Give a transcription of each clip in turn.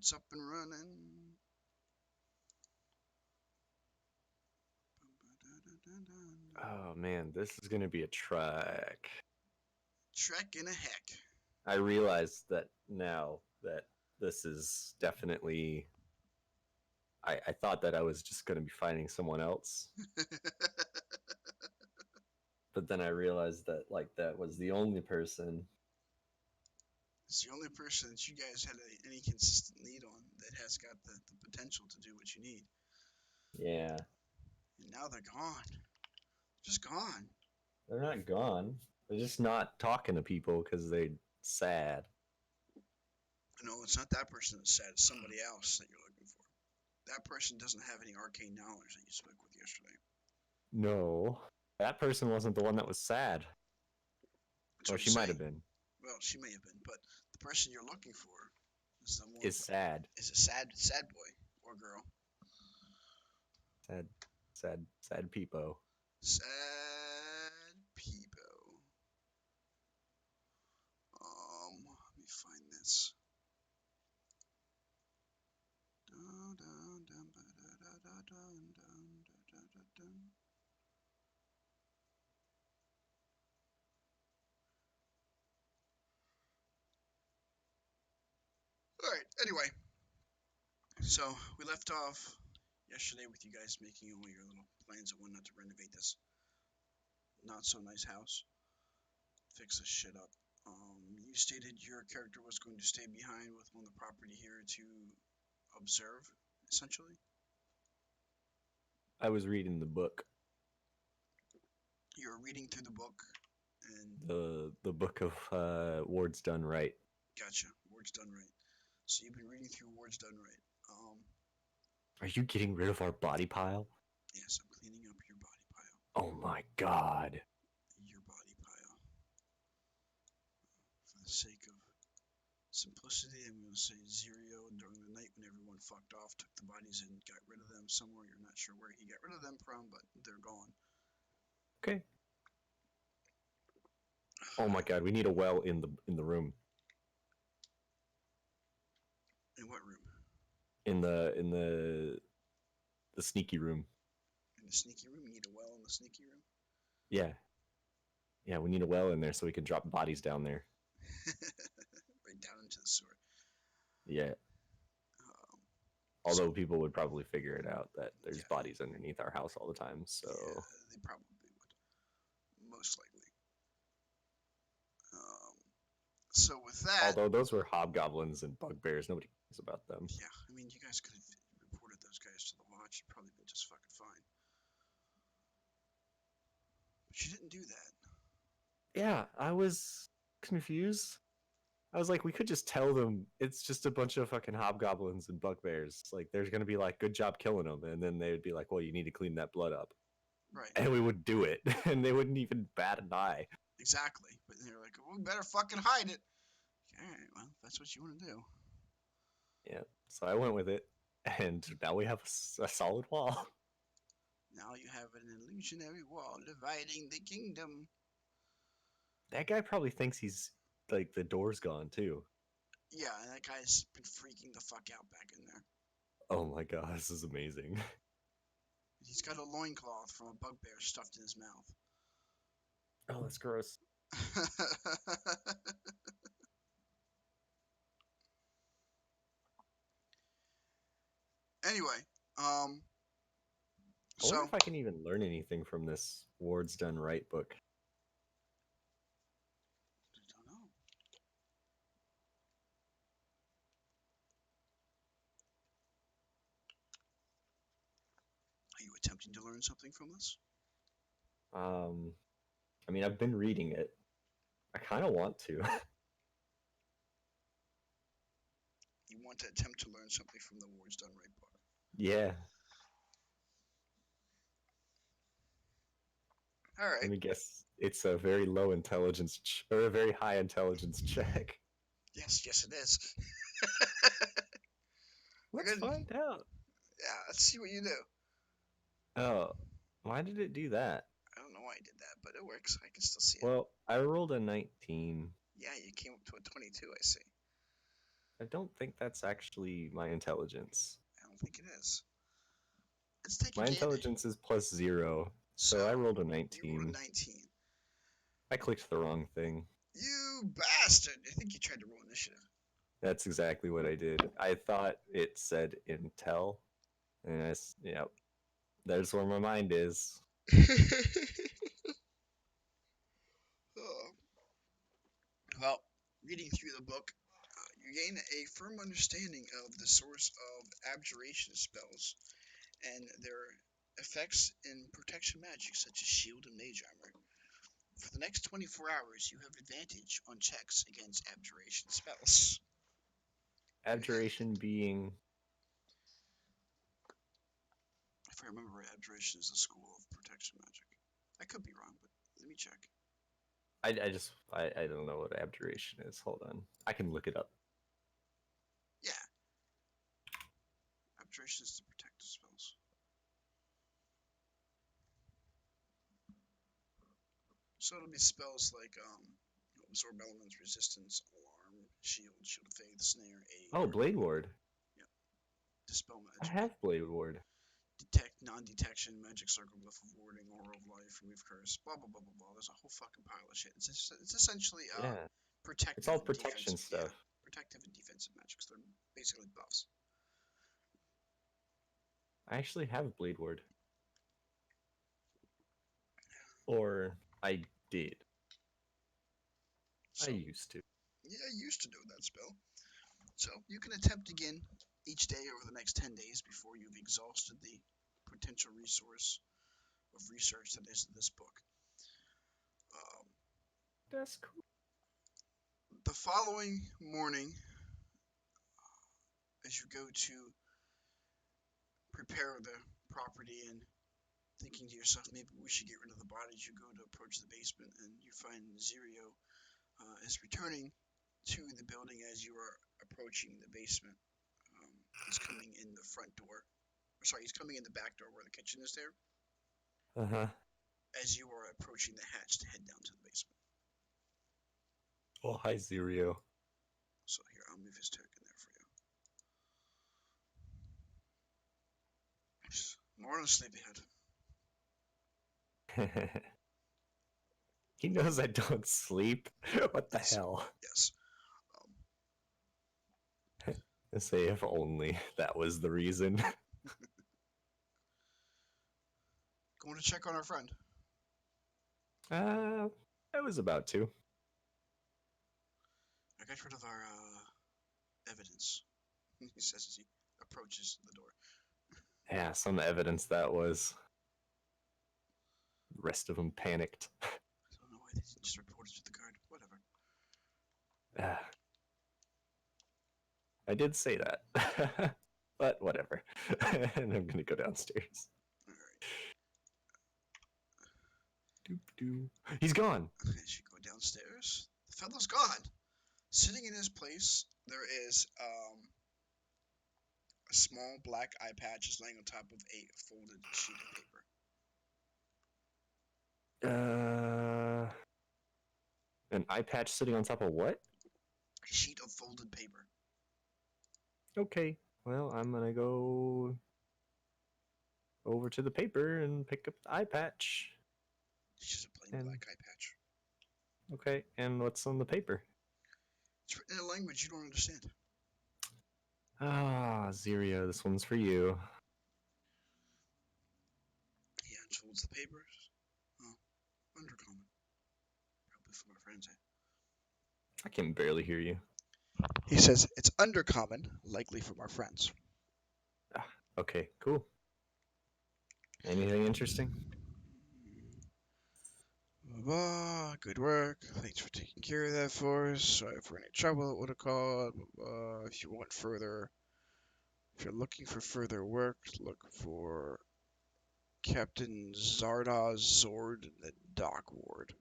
It's up and running. Oh man, this is gonna be a trek. Trek in a heck. I realize that now that this is definitely. I thought that I was just gonna be finding someone else, but then I realized that that was the only person. It's the only person that you guys had any consistent lead on that has got the potential to do what you need. Yeah. And now they're gone. Just gone. They're not gone. They're just not talking to people because they're sad. No, it's not that person that's sad. It's somebody else that you're looking for. That person doesn't have any arcane knowledge that you spoke with yesterday. No. That person wasn't the one that was sad. That's Or what she I'm might have saying. been. Well, she may have been, but the person you're looking for is the one Is sad. is a sad boy or girl. Sad peepo. Sad peepo. Let me find this. All right. Anyway, so we left off yesterday with you guys making all your little plans of whatnot to renovate this not so nice house, fix this shit up. You stated your character was going to stay behind with on the property here to observe, essentially. I was reading the book. You were reading through the book, and The book of Wards Done Right. gotcha. Words done right. So you've been reading through Words done right. Are you getting rid of our body pile? Yes, I'm cleaning up your body pile. Oh my god. Your body pile. For the sake of simplicity, I'm going to say Zerio during the night when everyone fucked off, took the bodies and got rid of them somewhere. You're not sure where he got rid of them from, but they're gone. Okay. Oh my god, we need a well in the room. In what room? In the sneaky room. In the sneaky room? You need a well in the sneaky room? Yeah. Yeah, we need a well in there so we can drop bodies down there. Right down into the sewer. Yeah. Although people would probably figure it out that there's bodies underneath our house all the time, so... Yeah, they probably would. Most likely. So with that... Although those were hobgoblins and bugbears, nobody cares about them. Yeah, I mean, you guys could have reported those guys to the watch. You'd probably been just fucking fine. But you didn't do that. Yeah, I was confused. I was like, we could just tell them it's just a bunch of fucking hobgoblins and bugbears. Like, there's gonna be like, good job killing them, and then they would be like, well, you need to clean that blood up. Right. And we would do it, and they wouldn't even bat an eye. Exactly. But they're like, well, we better fucking hide it. All right, well, if that's what you want to do. Yeah, so I went with it, and now we have a solid wall. Now you have an illusionary wall dividing the kingdom. That guy probably thinks he's, like, the door's gone, too. Yeah, and that guy's been freaking the fuck out back in there. Oh my god, this is amazing. He's got a loincloth from a bugbear stuffed in his mouth. Oh, that's gross. Anyway, I wonder if I can even learn anything from this Ward's Done Right book. I don't know. Are you attempting to learn something from this? I mean, I've been reading it. I kind of want to. You want to attempt to learn something from the Wars Done Right book? Yeah. All right. Let me guess. It's a very low intelligence or a very high intelligence check. Yes, it is. Let's find out. Yeah, let's see what you do. Oh, why did it do that? I don't know why I did that, but it works. I can still see it. Well, I rolled a 19. Yeah, you came up to a 22, I see. I don't think that's actually my intelligence. I don't think it is. Let's take My again. intelligence is +0, So so I rolled a you rolled a 19. 19. I clicked the wrong thing. You bastard! I think you tried to roll initiative. That's exactly what I did. I thought it said intel, and yep, there's where my mind is. Oh. Well, reading through the book, you gain a firm understanding of the source of abjuration spells and their effects in protection magic such as shield and mage armor. For the next 24 hours, you have advantage on checks against abjuration spells. Abjuration being. If I remember right, abjuration is the school of protection magic. I could be wrong, but let me check. I don't know what abjuration is. Hold on. I can look it up. Yeah. Abjuration is the protective spells. So it'll be spells like absorb elements, resistance, alarm, shield, shield of faith, snare, aid. Oh, Blade Ward. Yep. Dispel I magic. have Blade Ward. Detect non-detection, magic circle, glyph of warding, aura of life, remove curse, blah blah blah blah blah. There's a whole fucking pile of shit. It's essentially Yeah, protective. it's all and protection stuff. Yeah, protective and defensive magics. They're basically buffs. I actually have Blade Ward. Or I did. So, I used to. Yeah, I used to know that spell. So you can attempt again each day over the next 10 days before you've exhausted the potential resource of research that is this book. That's cool. The following morning, as you go to prepare the property and thinking to yourself, maybe we should get rid of the bodies, you go to approach the basement and you find Zirio is returning to the building as you are approaching the basement. He's coming in the front door. Sorry, he's coming in the back door where the kitchen is there. As you are approaching the hatch to head down to the basement. Oh, hi, Zirio. So here, I'll move his token there for you. More on a sleepyhead. He knows I don't sleep. What the hell? Yes. I say if only that was the reason. Going to check on our friend. I was about to. I got rid of our evidence, he says as he approaches the door. Yeah, some evidence that was. The rest of them panicked. I don't know why they didn't just report it to the guard. Whatever. I did say that. But whatever. And I'm gonna go downstairs. Alright. He's gone! As you go downstairs, the fellow's gone. Sitting in his place, there is a small black eye patch just laying on top of a folded sheet of paper. An eye patch sitting on top of what? A sheet of folded paper. Okay, well, I'm gonna go over to the paper and pick up the eye patch. It's just a plain black eye patch. Okay, and what's on the paper? It's written in a language you don't understand. Ah, Zirio, this one's for you. He unfolds the papers. Oh, undercommon. Probably for my friends, eh? I can barely hear you. He says, it's undercommon, likely from our friends. Okay, cool. Anything interesting? Good work. Thanks for taking care of that for us. Sorry for any trouble it would have caused. If you want further, if you're looking for further work, look for Captain Zardoz Zord in the dock ward.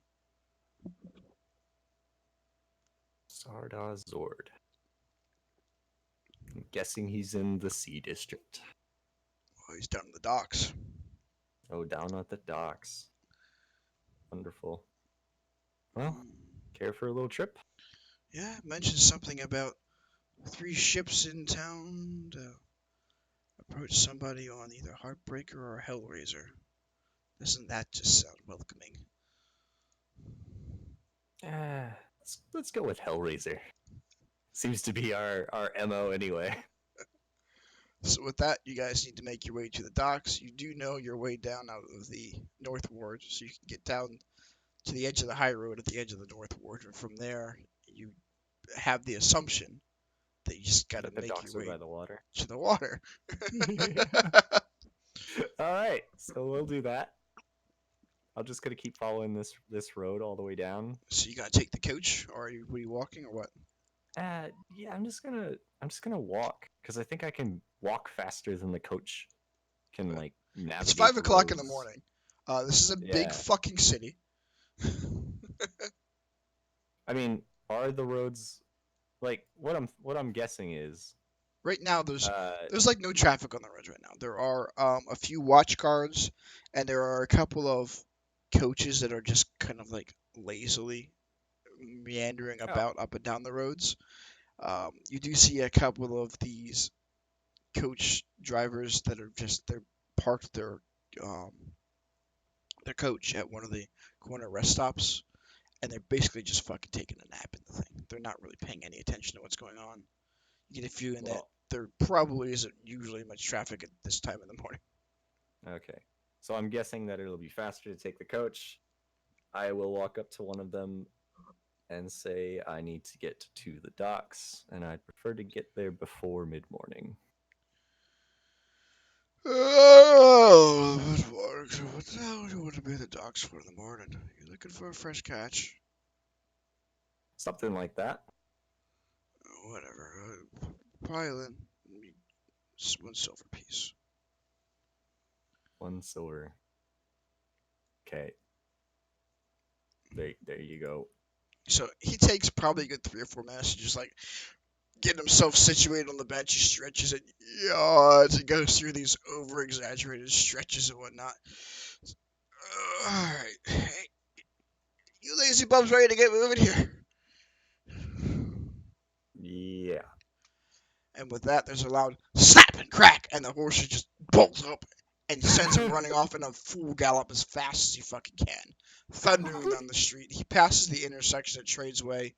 Zardoz Zord. I'm guessing he's in the C district. Oh, he's down in the docks. Oh, down at the docks. Wonderful. Well, care for a little trip? Yeah, mentioned something about 3 ships in town to approach somebody on either Heartbreaker or Hellraiser. Doesn't that just sound welcoming? Let's go with Hellraiser. Seems to be our MO anyway. So with that, you guys need to make your way to the docks. You do know your way down out of the North Ward, so you can get down to the edge of the high road at the edge of the North Ward, and from there you have the assumption that you just got to That the make your docks are way by the water. to the water. All right, so we'll do that. I'm just gonna keep following this road all the way down. So you gotta take the coach, or were you walking, or what? Yeah, I'm just gonna walk because I think I can walk faster than the coach can like navigate. It's 5 o'clock in the roads. morning. This is a big Yeah. fucking city. I mean, are the roads like what I'm guessing is Right now, there's uh like no traffic on the roads right now. There are a few watch cars, and there are a couple of coaches that are just kind of like lazily meandering oh about up and down the roads. You do see a couple of these coach drivers that are just they're parked um, their coach at one of the corner rest stops, and they're basically just fucking taking a nap in the thing. They're not really paying any attention to what's going on. You get a feeling that well there probably isn't usually much traffic at this time in the morning. okay. So I'm guessing that it'll be faster to take the coach. I will walk up to one of them and say I need to get to the docks, and I'd prefer to get there before mid-morning. Oh, what the hell do you want to be at the docks for in the morning? You looking for a fresh catch? Something like that. Whatever. Pile in. One silver piece. One silver. Okay. There you go. So he takes probably a good 3 or 4 minutes to just like getting himself situated on the bench. He stretches it, yawns, and goes through these over exaggerated stretches and whatnot. Alright. Hey, you lazy bums ready to get moving here? Yeah. And with that, there's a loud snap and crack, and the horse just bolts up and sends him running off in a full gallop as fast as he fucking can, thundering down the street. He passes the intersection at Tradesway.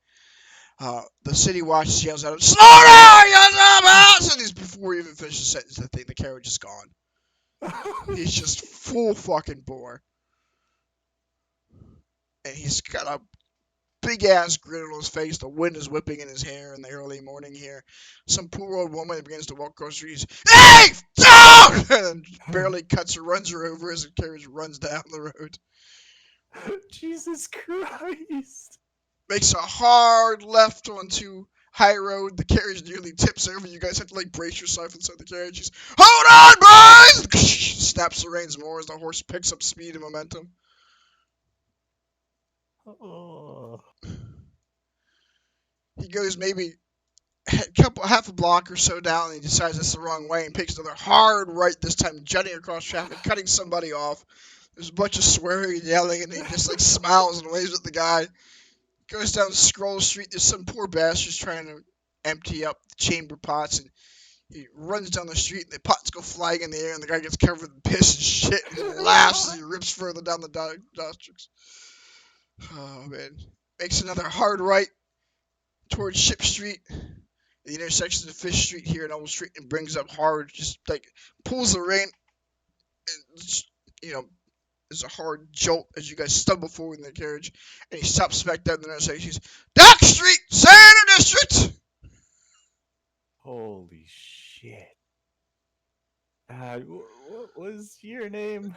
The city watch yells at him, "Slow down, you dumbass!" And before he even finishes the sentence, the carriage is gone. He's just full fucking bore. And he's got a big ass grin on his face. The wind is whipping in his hair in the early morning here. Some poor old woman begins to walk across the street. Hey! Don't! And barely cuts her, runs her over as the carriage runs down the road. Jesus Christ. Makes a hard left onto high road. The carriage nearly tips over. You guys have to like brace yourself inside the carriage. He's, hold on, boys! Snaps the reins more as the horse picks up speed and momentum. Oh. He goes maybe half a block or so down, and he decides it's the wrong way and takes another hard right this time, jutting across traffic, cutting somebody off. There's a bunch of swearing and yelling, and he just like smiles and waves at the guy. Goes down Scroll Street. There's some poor bastards trying to empty up the chamber pots, and he runs down the street, and the pots go flying in the air, and the guy gets covered in piss and shit, and he laughs as he rips further down the districts. Oh man! Makes another hard right towards Ship Street, the intersection of Fish Street here and Elm Street, and brings up hard, just like pulls the rein, and there's a hard jolt as you guys stumble forward in the carriage, and he stops back down the intersection. He's Dock Street, Center District. Holy shit. What was your name?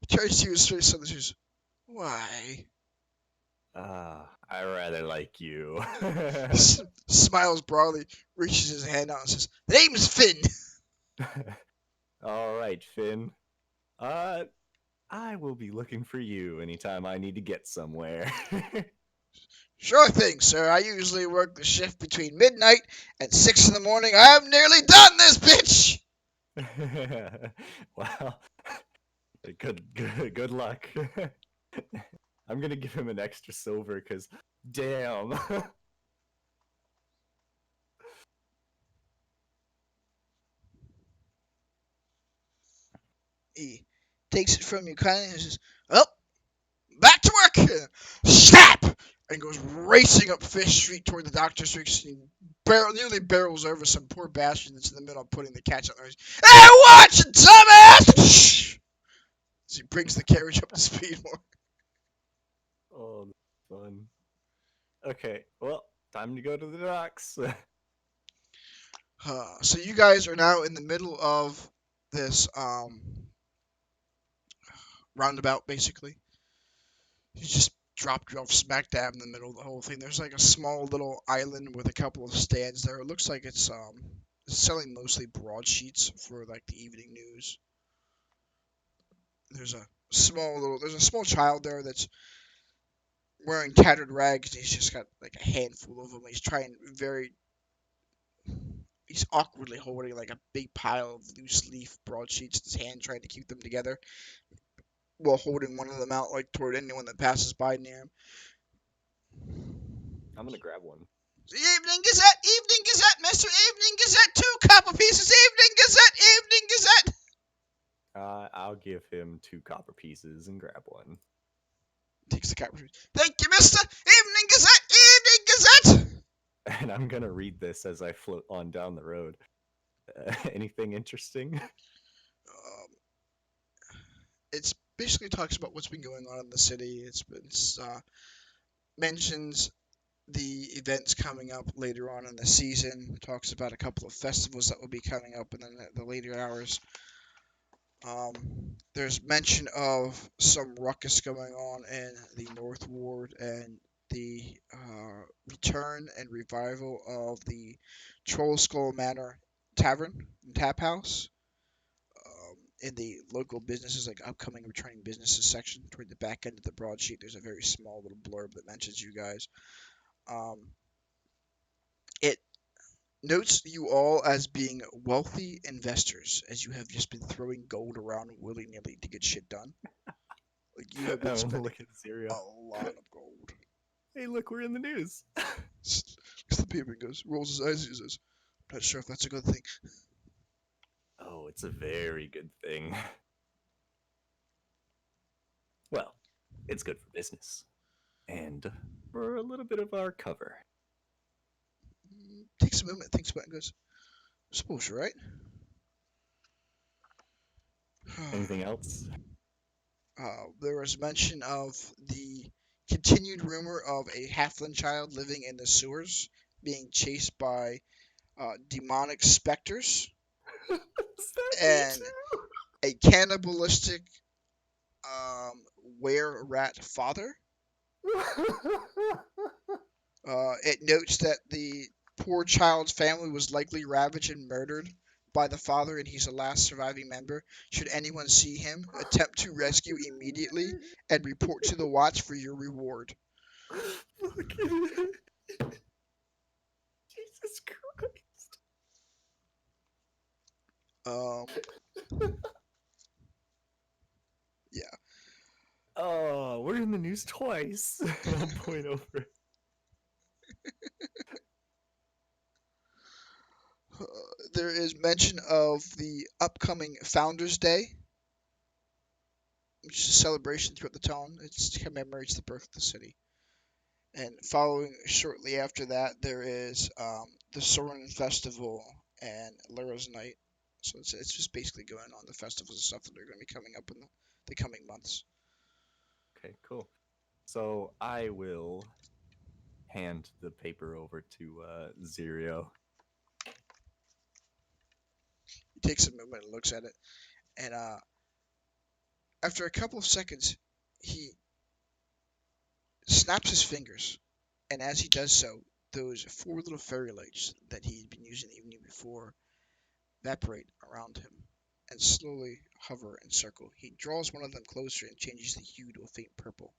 He turns to his face on the shoes. Why? I rather like you. Smiles broadly, reaches his hand out, and says, "The name's Finn." All right, Finn. I will be looking for you anytime I need to get somewhere. Sure thing, sir. I usually work the shift between midnight and 6 in the morning. I have nearly done this, bitch! Well, good luck. I'm gonna give him an extra silver because, damn. He takes it from you kindly and says, "Well, back to work!" Snap! And goes racing up Fish Street toward the doctor's street. Nearly barrels over some poor bastard that's in the middle of putting the catch on the race. Hey, watch, dumbass! As he brings the carriage up to speed more. Oh, that's fun. Okay, well, time to go to the docks. So you guys are now in the middle of this roundabout, basically. He just dropped you off smack dab in the middle of the whole thing. There's like a small little island with a couple of stands there. It looks like it's selling mostly broadsheets for like the evening news. There's a small child there that's wearing tattered rags. He's just got like a handful of them. He's awkwardly holding like a big pile of loose leaf broadsheets in his hand, trying to keep them together while holding one of them out like toward anyone that passes by near him. I'm gonna grab one. Evening Gazette, Mr. Evening Gazette, 2 copper pieces, Evening Gazette. I'll give him 2 copper pieces and grab one. Takes the copper piece. Thank you, Mr. Evening Gazette. And I'm gonna read this as I float on down the road. Anything interesting? It's basically talks about what's been going on in the city. It's mentions the events coming up later on in the season. Talks about a couple of festivals that will be coming up in the later hours. There's mention of some ruckus going on in the North Ward and the return and revival of the Troll Skull Manor Tavern and Tap House. In the local businesses, like upcoming returning businesses section, toward the back end of the broadsheet, there's a very small little blurb that mentions you guys. It notes you all as being wealthy investors, as you have just been throwing gold around willy-nilly to get shit done. Like, you have been spending Look at Zero. a lot of gold. Hey, look, we're in the news. Looks at the paper and goes, rolls his eyes and says, "I'm not sure if that's a good thing." Oh, it's a very good thing. Well, it's good for business. And for a little bit of our cover. Takes a moment, thinks about it, and goes, "I suppose you're right." Anything else? There was mention of the continued rumor of a halfling child living in the sewers being chased by demonic specters and a cannibalistic were-rat father. It notes that the poor child's family was likely ravaged and murdered by the father, and he's the last surviving member. Should anyone see him, attempt to rescue immediately and report to the watch for your reward. Look at it. Jesus Christ. Yeah. Oh, we're in the news twice. I'll point over. There is mention of the upcoming Founders Day, which is a celebration throughout the town. It commemorates the birth of the city. And following shortly after that, there is the Soren Festival and Lyra's Night. So it's just basically going on the festivals and stuff that are going to be coming up in the coming months. Okay, cool. So I will hand the paper over to Zero. He takes a moment and looks at it, and after a couple of seconds, he snaps his fingers, and as he does so, those 4 little fairy lights that he had been using the evening before evaporate around him and slowly hover and circle. He draws one of them closer and changes the hue to a faint purple.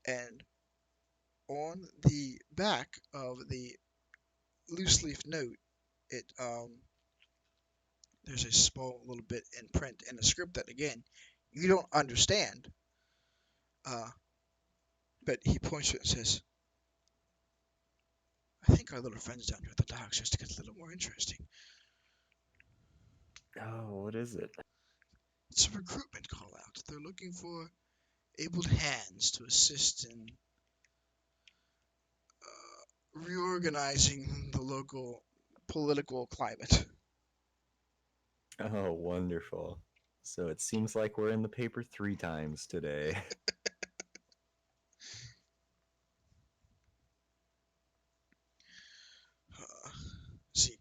And on the back of the loose leaf note, there's a small little bit in print in a script that, again, you don't understand. But he points to it and says, "I think our little friends down here at the docks just to get a little more interesting." Oh, what is it? It's a recruitment call out. They're looking for able hands to assist in reorganizing the local political climate. Oh, wonderful. So it seems like we're in the paper 3 times today. See,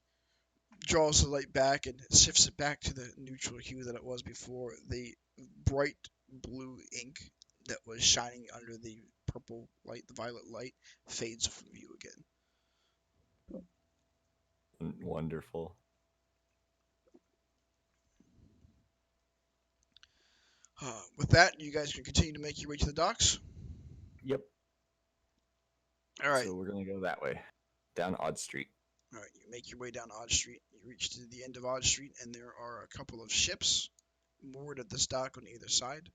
draws the light back and shifts it back to the neutral hue that it was before. The bright blue ink that was shining under the purple light, the violet light, fades from view again. Wonderful. With that, you guys can continue to make your way to the docks. Yep. All right. So we're going to go that way, down Odd Street. All right. You make your way down Odd Street. You reach to the end of Odd Street, and there are a couple of ships moored at this dock on either side,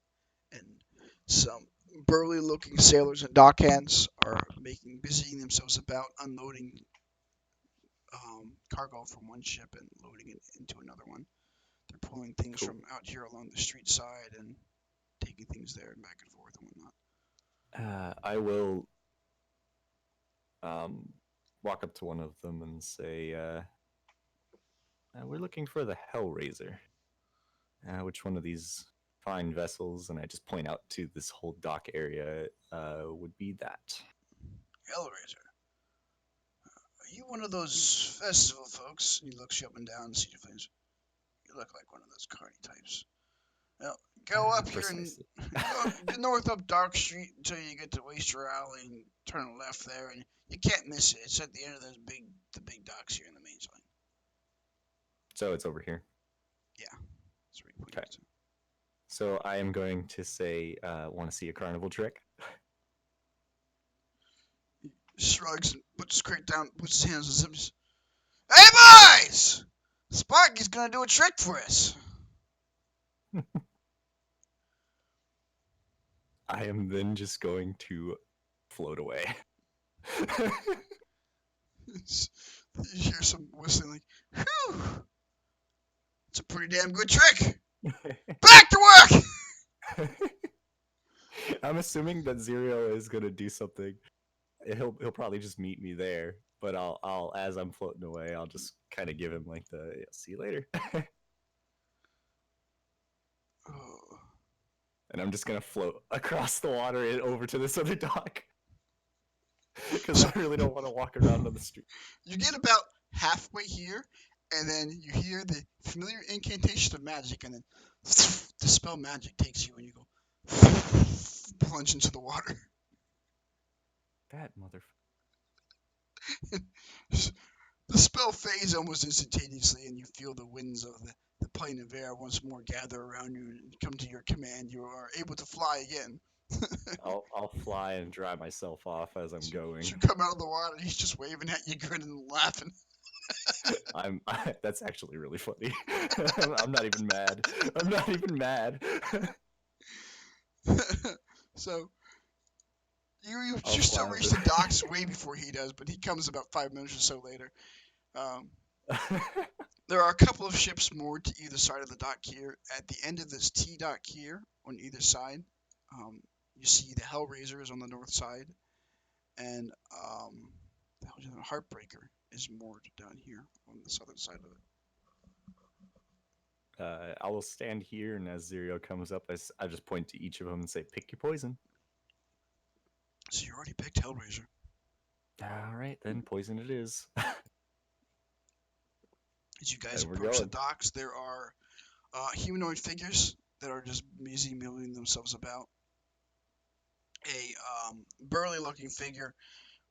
and some burly-looking sailors and dockhands are busying themselves about unloading cargo from one ship and loading it into another one. They're pulling things Cool. from out here along the street side and taking things there and back and forth and whatnot. I will walk up to one of them and say, we're looking for the Hellraiser. Which one of these fine vessels, and I just point out to this whole dock area, would be that? Hellraiser. Are you one of those festival folks? And he looks you up and down and sees your face. You look like one of those carny types. Now, go up here and go north up Dark Street until you get to Waster Alley and turn left there, and you can't miss it. It's at the end of the big docks here in the main line. So it's over here. Yeah. That's where you Okay. So I am going to say, want to see a carnival trick? He shrugs and puts his crate down, puts his hands on his hips. Hey, boys! Sparky's gonna do a trick for us. I am then just going to float away. You hear some whistling like, whew! It's a pretty damn good trick! Back to work! I'm assuming that Zero is gonna do something. He'll probably just meet me there, but I'll as I'm floating away, I'll just kind of give him like the see you later. Oh. And I'm just gonna float across the water and over to this other dock because I really don't want to walk around on the street. You get about halfway here, and then you hear the familiar incantation of magic, and then the spell magic takes you, and you go plunge into the water. That motherfucker. The spell fades almost instantaneously, and you feel the winds of the plane of air once more gather around you and come to your command. You are able to fly again. I'll fly and dry myself off as I'm going. You come out of the water, he's just waving at you, grinning and laughing. That's actually really funny. I'm not even mad. I'm not even mad. So you still reach the docks way before he does, but he comes about 5 minutes or so later. There are a couple of ships moored to either side of the dock here. At the end of this T dock here, on either side, you see the Hellraiser is on the north side, and the Heartbreaker is moored down here on the southern side of it. I will stand here, and as Zero comes up, I just point to each of them and say, "Pick your poison." So you already picked Hellraiser. All right, then poison it is. As you guys approach the docks, there are humanoid figures that are just busy milling themselves about. A burly-looking figure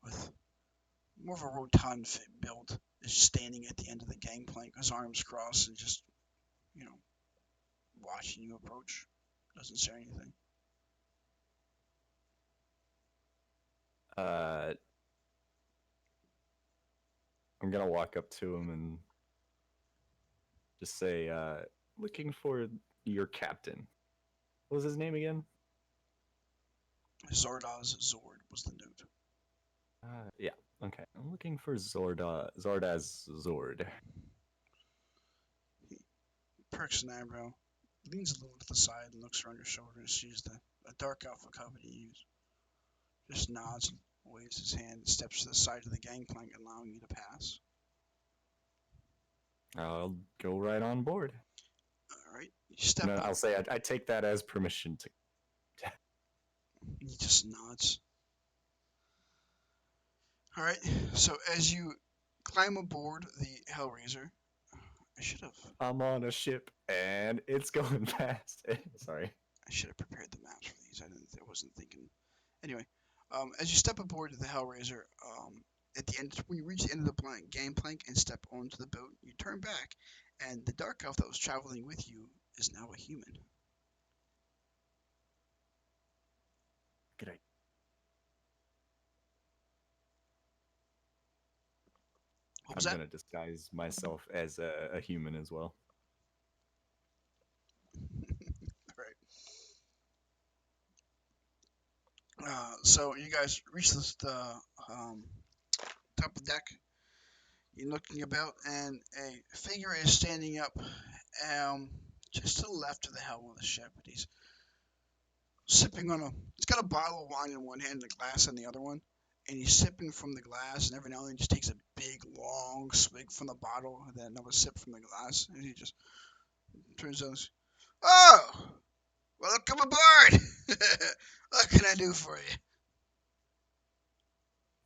with more of a rotund build is standing at the end of the gangplank, his arms crossed, and just, watching you approach. Doesn't say anything. I'm gonna walk up to him and just say, "Looking for your captain. What was his name again?" Zordaz Zord was the note. Yeah. Okay. I'm looking for Zordaz Zord. He perks an eyebrow. leans a little to the side and looks around your shoulder and sees a dark alpha accompanying you. Just nods and waves his hand and steps to the side of the gangplank, allowing you to pass. I'll go right on board. All right, you step No, up. I'll say I take that as permission to. He just nods. All right, so as you climb aboard the Hellraiser, I should have I'm on a ship and it's going fast. Sorry. prepared the maps for these. I wasn't thinking. Anyway, as you step aboard the Hellraiser, at the end, when you reach the end of the gangplank and step onto the boat, you turn back, and the dark elf that was traveling with you is now a human. Good idea. What was I'm that? gonna disguise myself as a human as well. All right. So you guys reach the top of the deck. You're looking about, and a figure is standing up, just to the left of the helm of the ship. And he's sipping on he's got a bottle of wine in one hand and a glass in the other one. And he's sipping from the glass, and every now and then he just takes a big, long swig from the bottle, and then another sip from the glass. And he just turns on. Oh, welcome aboard! What can I do for you?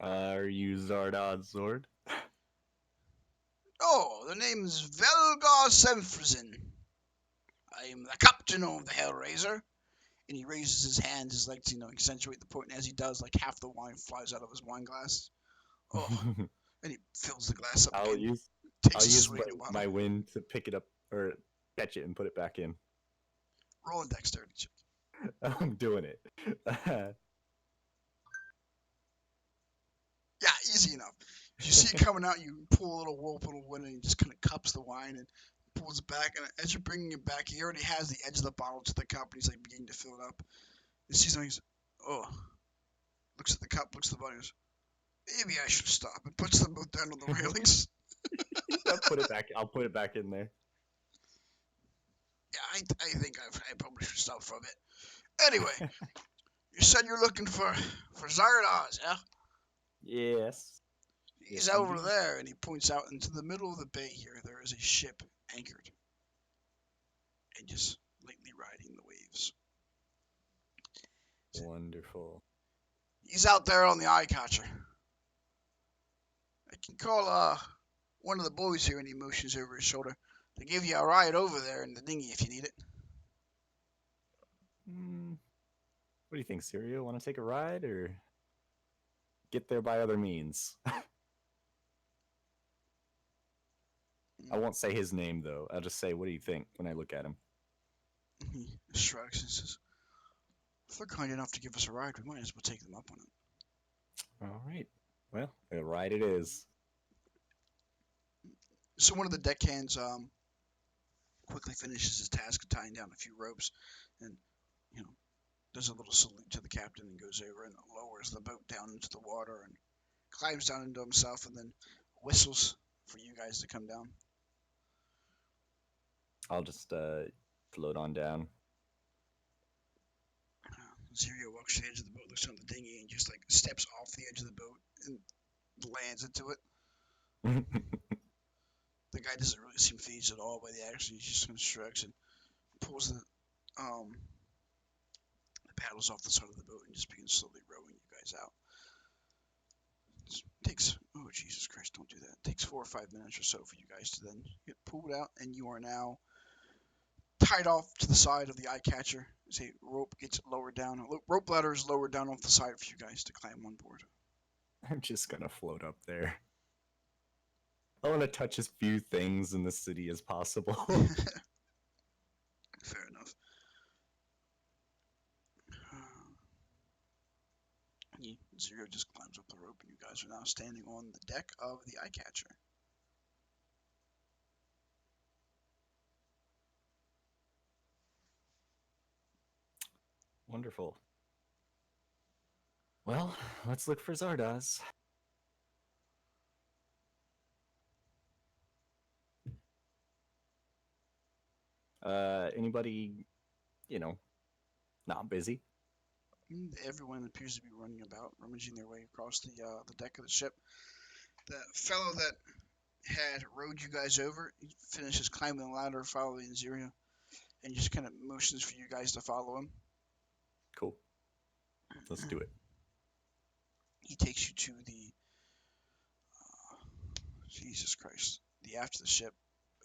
Are you Zardod's Zord? Oh, the name is Velgar Semfrisen. I am the captain of the Hellraiser. And he raises his hands, his legs, accentuate the point. And as he does, like half the wine flies out of his wine glass. Oh, and he fills the glass up I'll again. use Takes a use swig of water. my wind to pick it up or catch it and put it back in. Roll a dexterity check. I'm doing it. Yeah, easy enough. You see it coming out, you pull a little whirlpool of wind, and he just kind of cups the wine and pulls it back. And as you're bringing it back, he already has the edge of the bottle to the cup, and he's like beginning to fill it up. And sees something, he's oh, looks at the cup, looks at the bottle, goes, maybe I should stop, and puts them both down on the railings. I'll put it back. I'll put it back in there. Yeah, I think I probably should stop for a bit. Anyway, you said you're looking for Zardoz, yeah? Yes. He's Yes, over indeed. there, and he points out into the middle of the bay here. There is a ship anchored and just lightly riding the waves. Wonderful. He's out there on the eye catcher. I can call one of the boys here, and he motions over his shoulder, to give you a ride over there in the dinghy if you need it. What do you think, Sirio? Want to take a ride or get there by other means? I won't say his name, though. I'll just say, what do you think when I look at him? He shrugs and says, if they're kind enough to give us a ride, we might as well take them up on it. All right. Well, a ride it is. So one of the deckhands quickly finishes his task of tying down a few ropes and, does a little salute to the captain and goes over and lowers the boat down into the water and climbs down into himself and then whistles for you guys to come down. I'll just float on down. Zirio walks to the edge of the boat, looks on the dinghy, and just steps off the edge of the boat and lands into it. The guy doesn't really seem phased at all by the action. He just kind of shrugs and pulls the paddles off the side of the boat and just begins slowly rowing you guys out. It takes, oh Jesus Christ, don't do that. It takes 4 or 5 minutes or so for you guys to then get pulled out, and you are now tied off to the side of the eye catcher. As a rope gets lowered down. A rope ladder is lowered down off the side for you guys to climb on board. I'm just gonna float up there. I want to touch as few things in the city as possible. Fair enough. Zero just climbs up the rope, and you guys are now standing on the deck of the eye catcher. Wonderful. Well, let's look for Zardoz. Anybody, not busy? Everyone appears to be running about, rummaging their way across the deck of the ship. The fellow that had rowed you guys over, he finishes climbing the ladder, following Zero, and just kind of motions for you guys to follow him. Cool. Let's do it. He takes you to the Jesus Christ. The aft of the ship,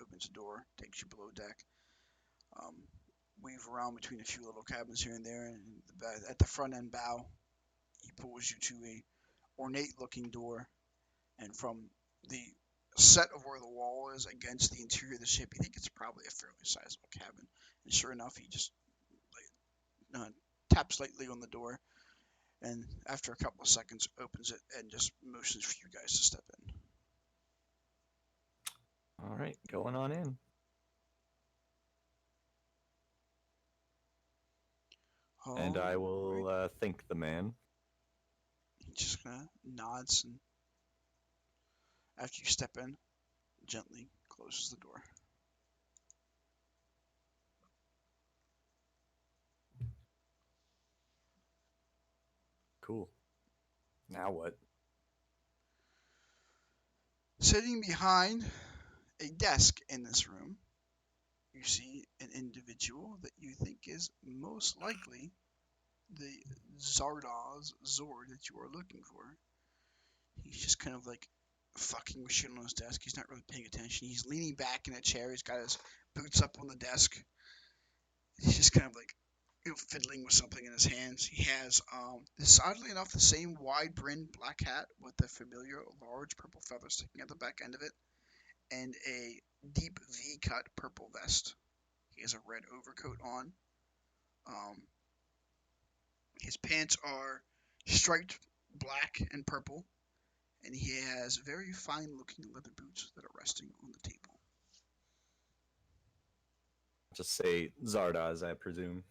opens a door, takes you below deck. Weave around between a few little cabins here and there, and at the front end bow, he pulls you to a ornate-looking door, and from the set of where the wall is against the interior of the ship, you think it's probably a fairly sizable cabin. And sure enough, he just taps lightly on the door, and after a couple of seconds, opens it and just motions for you guys to step in. All right, going on in. And I will thank the man. He just kind of nods, and after you step in, gently closes the door. Cool. Now what? Sitting behind a desk in this room, you see an individual that you think is most likely the Zardoz Zord that you are looking for. He's just kind of like fucking with shit on his desk. He's not really paying attention. He's leaning back in a chair. He's got his boots up on the desk. He's just kind of like fiddling with something in his hands. He has, this oddly enough, the same wide-brimmed black hat with the familiar large purple feather sticking at the back end of it, and a deep V-cut purple vest. He has a red overcoat on. His pants are striped black and purple, and he has very fine-looking leather boots that are resting on the table. Just say Zardoz, I presume.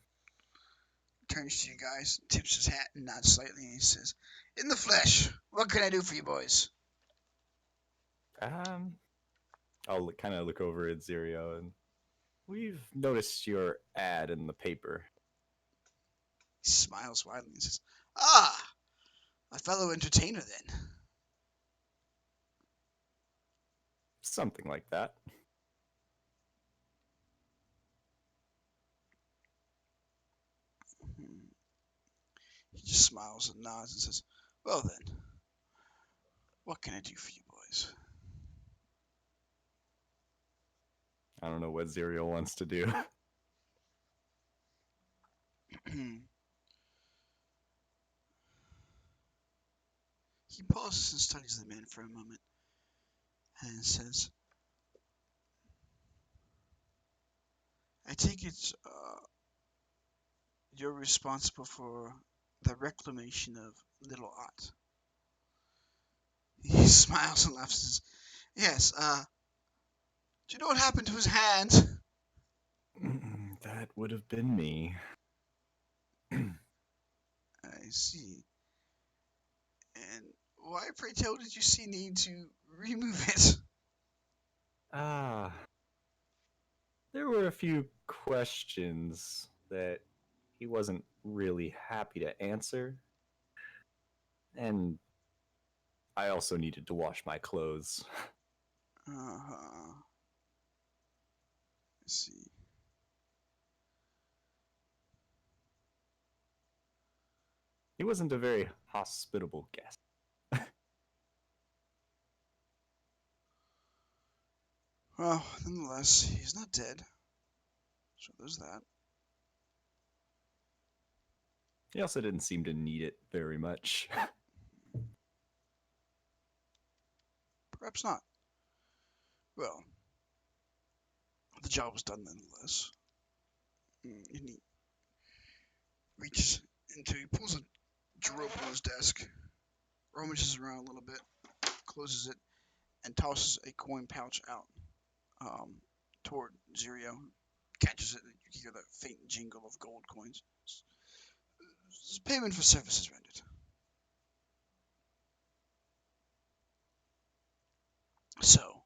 Turns to you guys, tips his hat, and nods slightly, and he says, "In the flesh, what can I do for you boys?" I'll kind of look over at Zirio, and we've noticed your ad in the paper. He smiles widely and says, "Ah, a fellow entertainer then." Something like that. He just smiles and nods and says, "Well then, what can I do for you boys?" I don't know what Zirio wants to do. He pauses and studies the man for a moment and says, "I take it you're responsible for the reclamation of Little Ott." He smiles and laughs and says, "Yes, do you know what happened to his hand?" That would have been me. I see. And why, pray tell, did you see need to remove it? There were a few questions that he wasn't really happy to answer. And I also needed to wash my clothes. I see. He wasn't a very hospitable guest. Well, nonetheless, he's not dead. So there's that. He also didn't seem to need it very much. Perhaps not. Well, the job was done nonetheless. And he reaches into, he pulls a drawer from his desk, rummages around a little bit, closes it, and tosses a coin pouch out toward Zirio. Catches it, you hear that faint jingle of gold coins. This is payment for services rendered. So,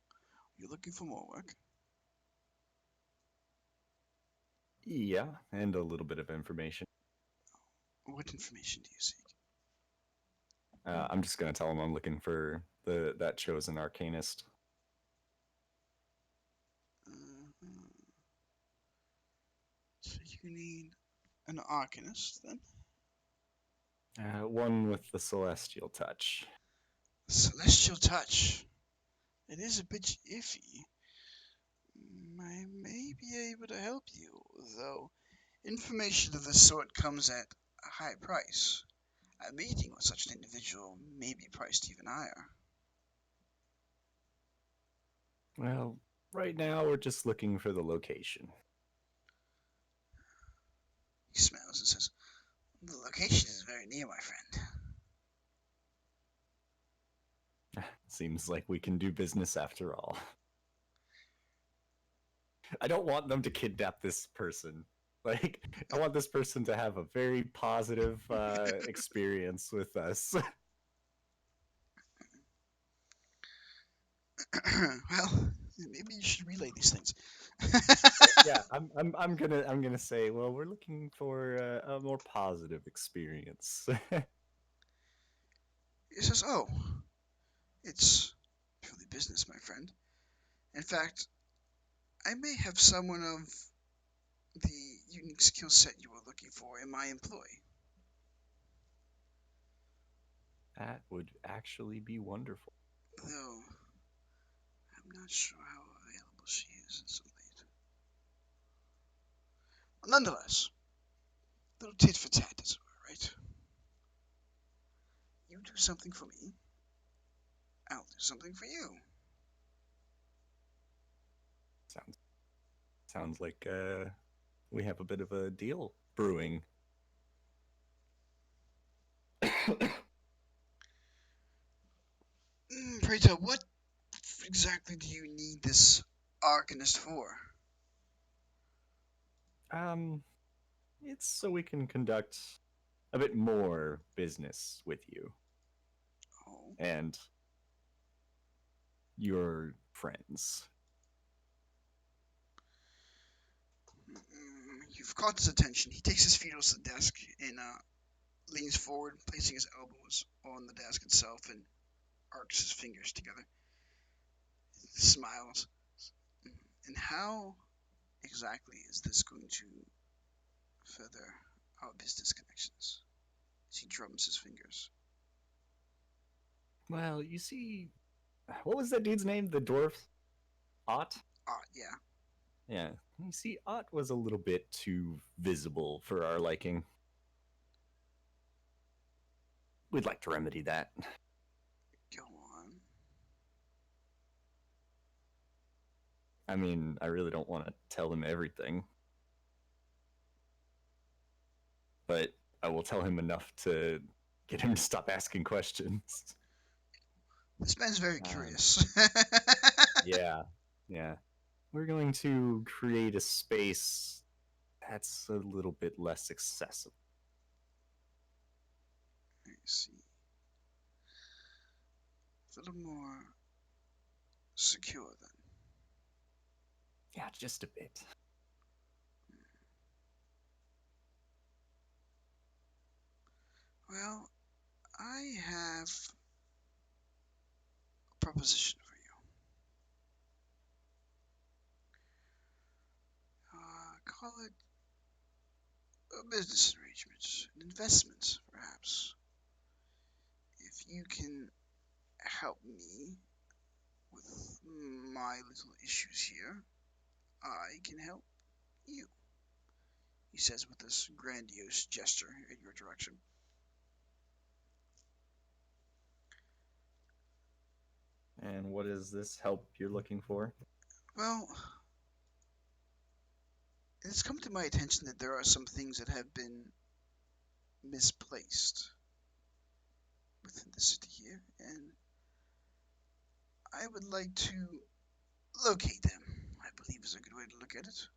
you're looking for more work? Yeah, and a little bit of information. What information do you seek? I'm just gonna tell him I'm looking for that chosen arcanist. Uh, so you need an Arcanist, then? One with the celestial touch. Celestial Touch. It is a bit iffy. I may be able to help you, though information of this sort comes at a high price. A meeting with such an individual may be priced even higher. Well, right now we're just looking for the location. He smiles and says, "The location is very near, my friend." Seems like we can do business after all. I don't want them to kidnap this person. Like, I want this person to have a very positive experience with us. Well, maybe you should relay these things. Yeah, I'm gonna say, well, we're looking for a more positive experience. He says, "Oh, it's purely business, my friend. In fact, I may have someone of the unique skill set you were looking for in my employ." That would actually be wonderful. Though I'm not sure how available she is as of late. Nonetheless, little tit for tat, as it were, right? You do something for me, I'll do something for you. Sounds like we have a bit of a deal brewing. Pray tell, what exactly do you need this Arcanist for? um, it's so we can conduct a bit more business with you Oh, and your friends. you've caught his attention. He takes his feet off the desk and leans forward, placing his elbows on the desk itself and arcs his fingers together. Smiles. And how exactly is this going to further our business connections? As he drums his fingers. Well, you see, what was that dude's name? The dwarf? Ott? Yeah. Yeah. You see, Ott was a little bit too visible for our liking. We'd like to remedy that. Go on. I mean, I really don't want to tell him everything. But I will tell him enough to get him to stop asking questions. This man's very curious. Yeah. We're going to create a space that's a little bit less accessible. I see. A little more secure then. Yeah, just a bit. Well, I have a proposition for you. Call it a business arrangement, an investment, perhaps. If you can help me with my little issues here, I can help you, he says with this grandiose gesture in your direction. And what is this help you're looking for? Well, it's come to my attention that there are some things that have been misplaced within the city here, and I would like to locate them, I believe is a good way to look at it.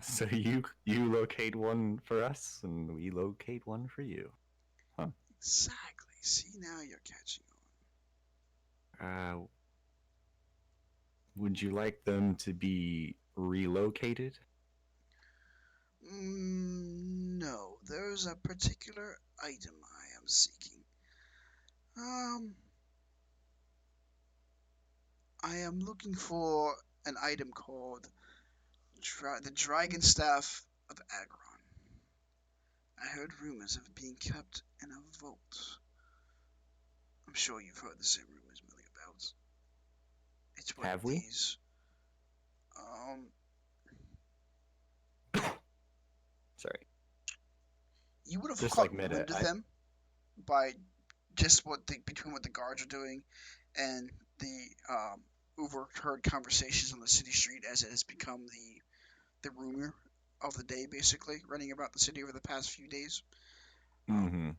So you locate one for us, and we locate one for you. Huh? Exactly. See, now you're catching on. Would you like them to be relocated? No, there's a particular item I am seeking. Um, I am looking for an item called the Dragon Staff of Agron. I heard rumors of it being kept in a vault. I'm sure you've heard the same rumors, Millie, about. It's what Have we? these. Um, Sorry. you would have Just caught like meta. wind of them by just between what the guards are doing and the overheard conversations on the city street as it has become the rumor of the day, basically running about the city over the past few days. Mm-hmm.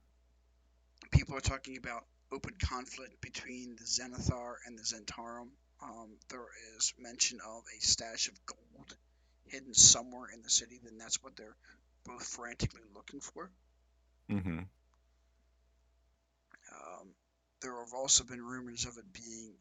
People are talking about open conflict between the Zenithar and the Zentarum. There is mention of a stash of gold hidden somewhere in the city, then that's what they're both frantically looking for. Mm-hmm. Um, there have also been rumors of it being,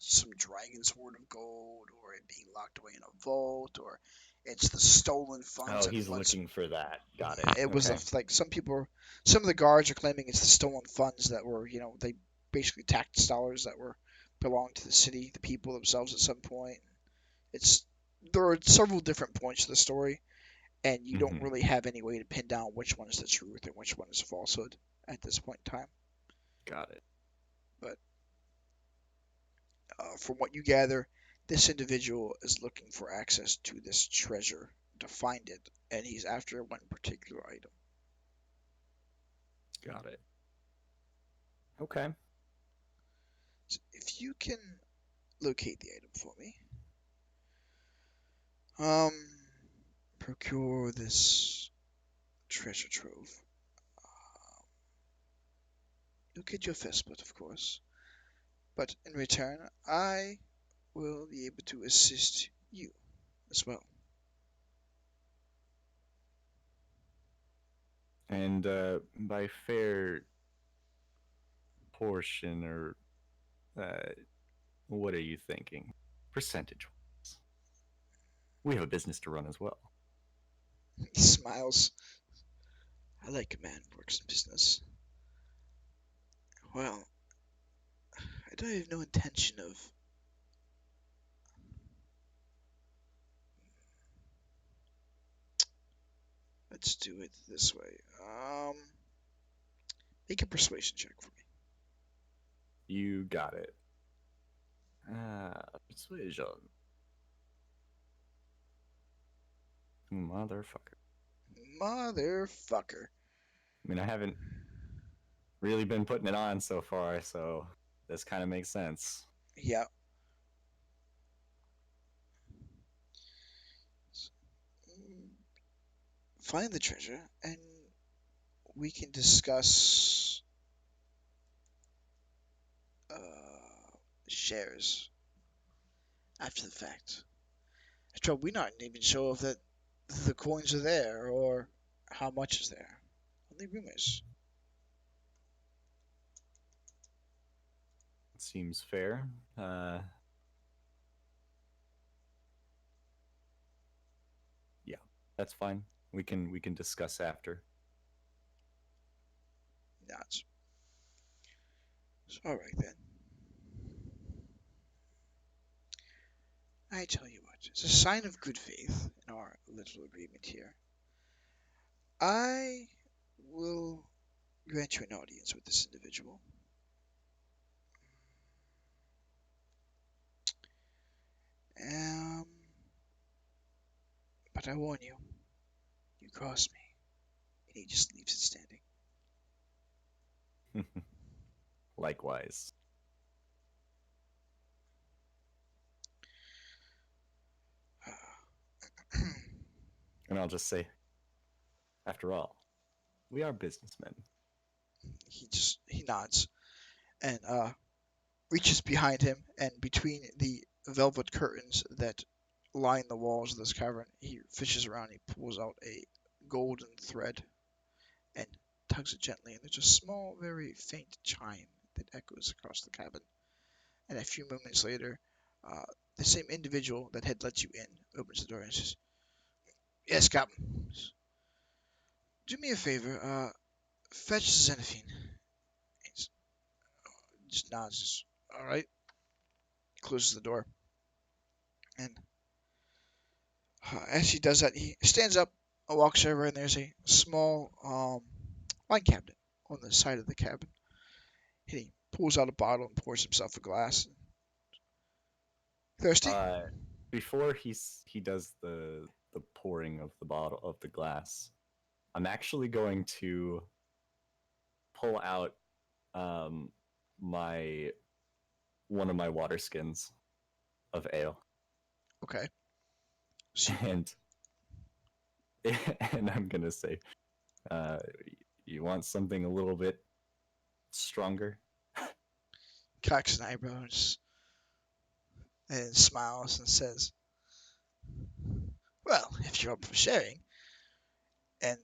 some dragon's hoard of gold, or it being locked away in a vault, or it's the stolen funds Oh, that he's once. looking for that. Got Yeah, it. it was Okay. like some of the guards are claiming it's the stolen funds that were, they basically tax dollars that were belonged to the city, the people themselves at some point. It's there are several different points to the story, and you don't Mm-hmm. really have any way to pin down which one is the truth and which one is falsehood at this point in time. Got it. But from what you gather, this individual is looking for access to this treasure to find it, and he's after one particular item. Got it. Okay. So if you can locate the item for me, um, procure this treasure trove. You'll get your fistbit, of course, but in return, I will be able to assist you as well. And by fair portion, or uh, what are you thinking? Percentage wise. We have a business to run as well. He smiles. I like a man who works in business. Well, I don't have no intention of. Let's do it this way. Make a persuasion check for me. You got it. Persuasion. Motherfucker. Motherfucker. I mean, I haven't really been putting it on so far, so this kind of makes sense. Yeah. Find the treasure, and we can discuss shares after the fact. After all, we're not even sure if that the coins are there or how much is there. Only rumors. Seems fair. Yeah, that's fine. We can discuss after. Nods. All right then. I tell you what, it's a sign of good faith in our little agreement here. I will grant you an audience with this individual. Um, but I warn you, you cross me, and he just leaves it standing. Likewise. And I'll just say, after all, we are businessmen. He nods and reaches behind him, and between the velvet curtains that line the walls of this cavern, he fishes around. He pulls out a golden thread and tugs it gently, and there's a small, very faint chime that echoes across the cabin. And a few moments later, Uh, the same individual that had let you in opens the door and says, "Yes, Captain. Do me a favor. Fetch Xenophine." He just nods. All right. Closes the door, and as he does that, he stands up and walks over, and there's a small wine cabinet on the side of the cabin. He pulls out a bottle and pours himself a glass. Thirsty? Before he does the pouring of the bottle of the glass, I'm actually going to pull out my one of my water skins of ale. Okay. And I'm gonna say, you want something a little bit stronger? Cocks an eyebrows and smiles and says, "Well, if you're up for sharing." And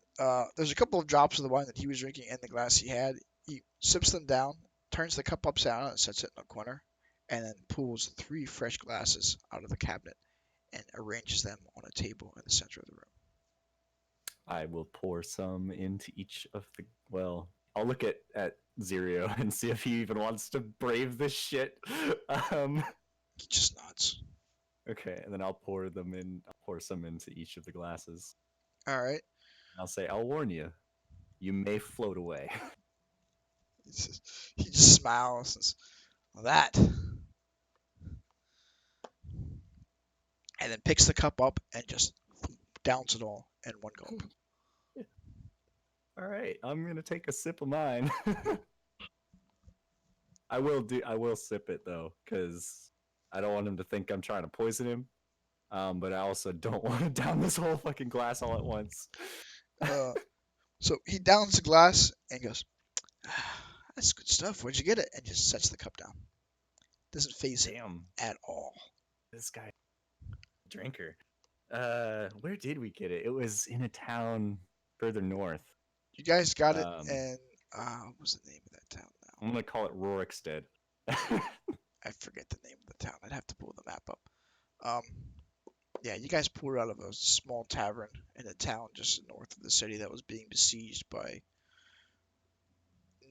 there's a couple of drops of the wine that he was drinking in the glass he had. He sips them down, turns the cup upside down and sets it in a corner, and then pulls 3 fresh glasses out of the cabinet and arranges them on a table in the center of the room. I will pour some into each of the. Well, I'll look at Zero and see if he even wants to brave this shit. He just nods. Okay, and then I'll pour them in. I'll pour some into each of the glasses. All right. I'll say, I'll warn you, you may float away. He just smiles and says, "Well, that," and then picks the cup up and just downs it all in one gulp. All right, I'm gonna take a sip of mine. I will sip it though, because I don't want him to think I'm trying to poison him. But I also don't want to down this whole fucking glass all at once. So he downs the glass and goes, "That's good stuff. Where'd you get it?" And just sets the cup down. Doesn't phase him at all. This guy, drinker. Where did we get it? It was in a town further north. You guys got it, and what was the name of that town now? I'm gonna call it Rorikstead. I forget the name of the town. I'd have to pull the map up. Yeah, you guys pulled out of a small tavern in a town just north of the city that was being besieged by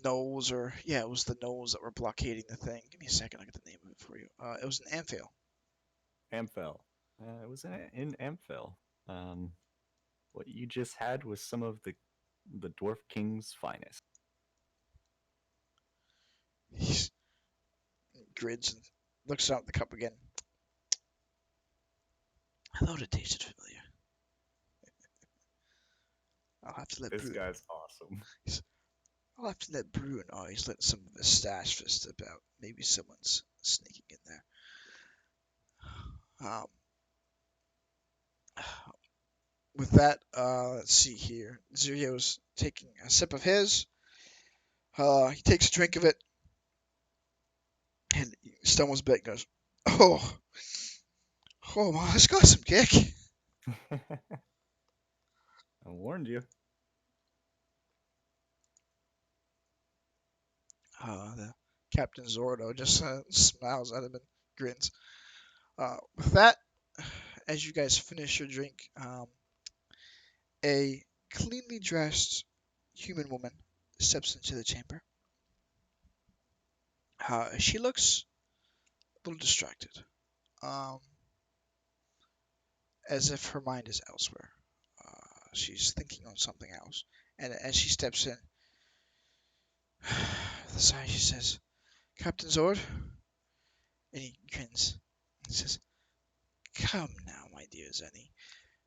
gnolls, or yeah, it was the gnolls that were blockading the thing. Give me a second, I'll get the name of it for you. It was an Amphale. Amphale. It was in Amphale. What you just had was some of the Dwarf King's finest. He grins and looks out at the cup again. I thought it tasted familiar. I'll have to let This Brew. guy's awesome. I'll have to let Brew know he's letting some of his stash fist about. Maybe someone's sneaking in there. With that, let's see here. Zirio's taking a sip of his. He takes a drink of it and he stumbles a bit and goes, "Oh, well, that's got some kick." I warned you. The Captain Zordo just smiles at him and grins. With that, as you guys finish your drink, a cleanly dressed human woman steps into the chamber. She looks a little distracted, as if her mind is elsewhere. She's thinking on something else. And as she steps in, with a sigh, she says, "Captain Zord?" And he grins and says, "Come now, my dear Zenny.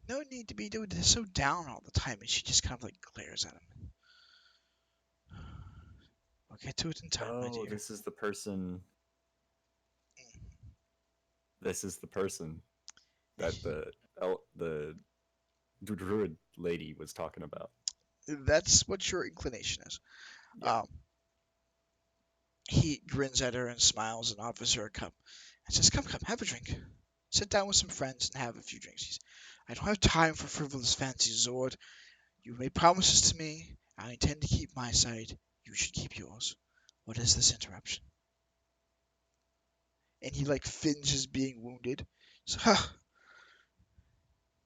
No need to be doing this so down all the time." And she just kind of like glares at him. "We'll get to it in time, my dear." This is the person. This is the person that the druid lady was talking about. That's what your inclination is. Yeah. He grins at her and smiles and offers her a cup and says, "Come, have a drink. Sit down with some friends and have a few drinks." "I don't have time for frivolous fancies, Zord. You made promises to me. I intend to keep my side. You should keep yours. What is this interruption?" and he like finishes being wounded. So, "Huh,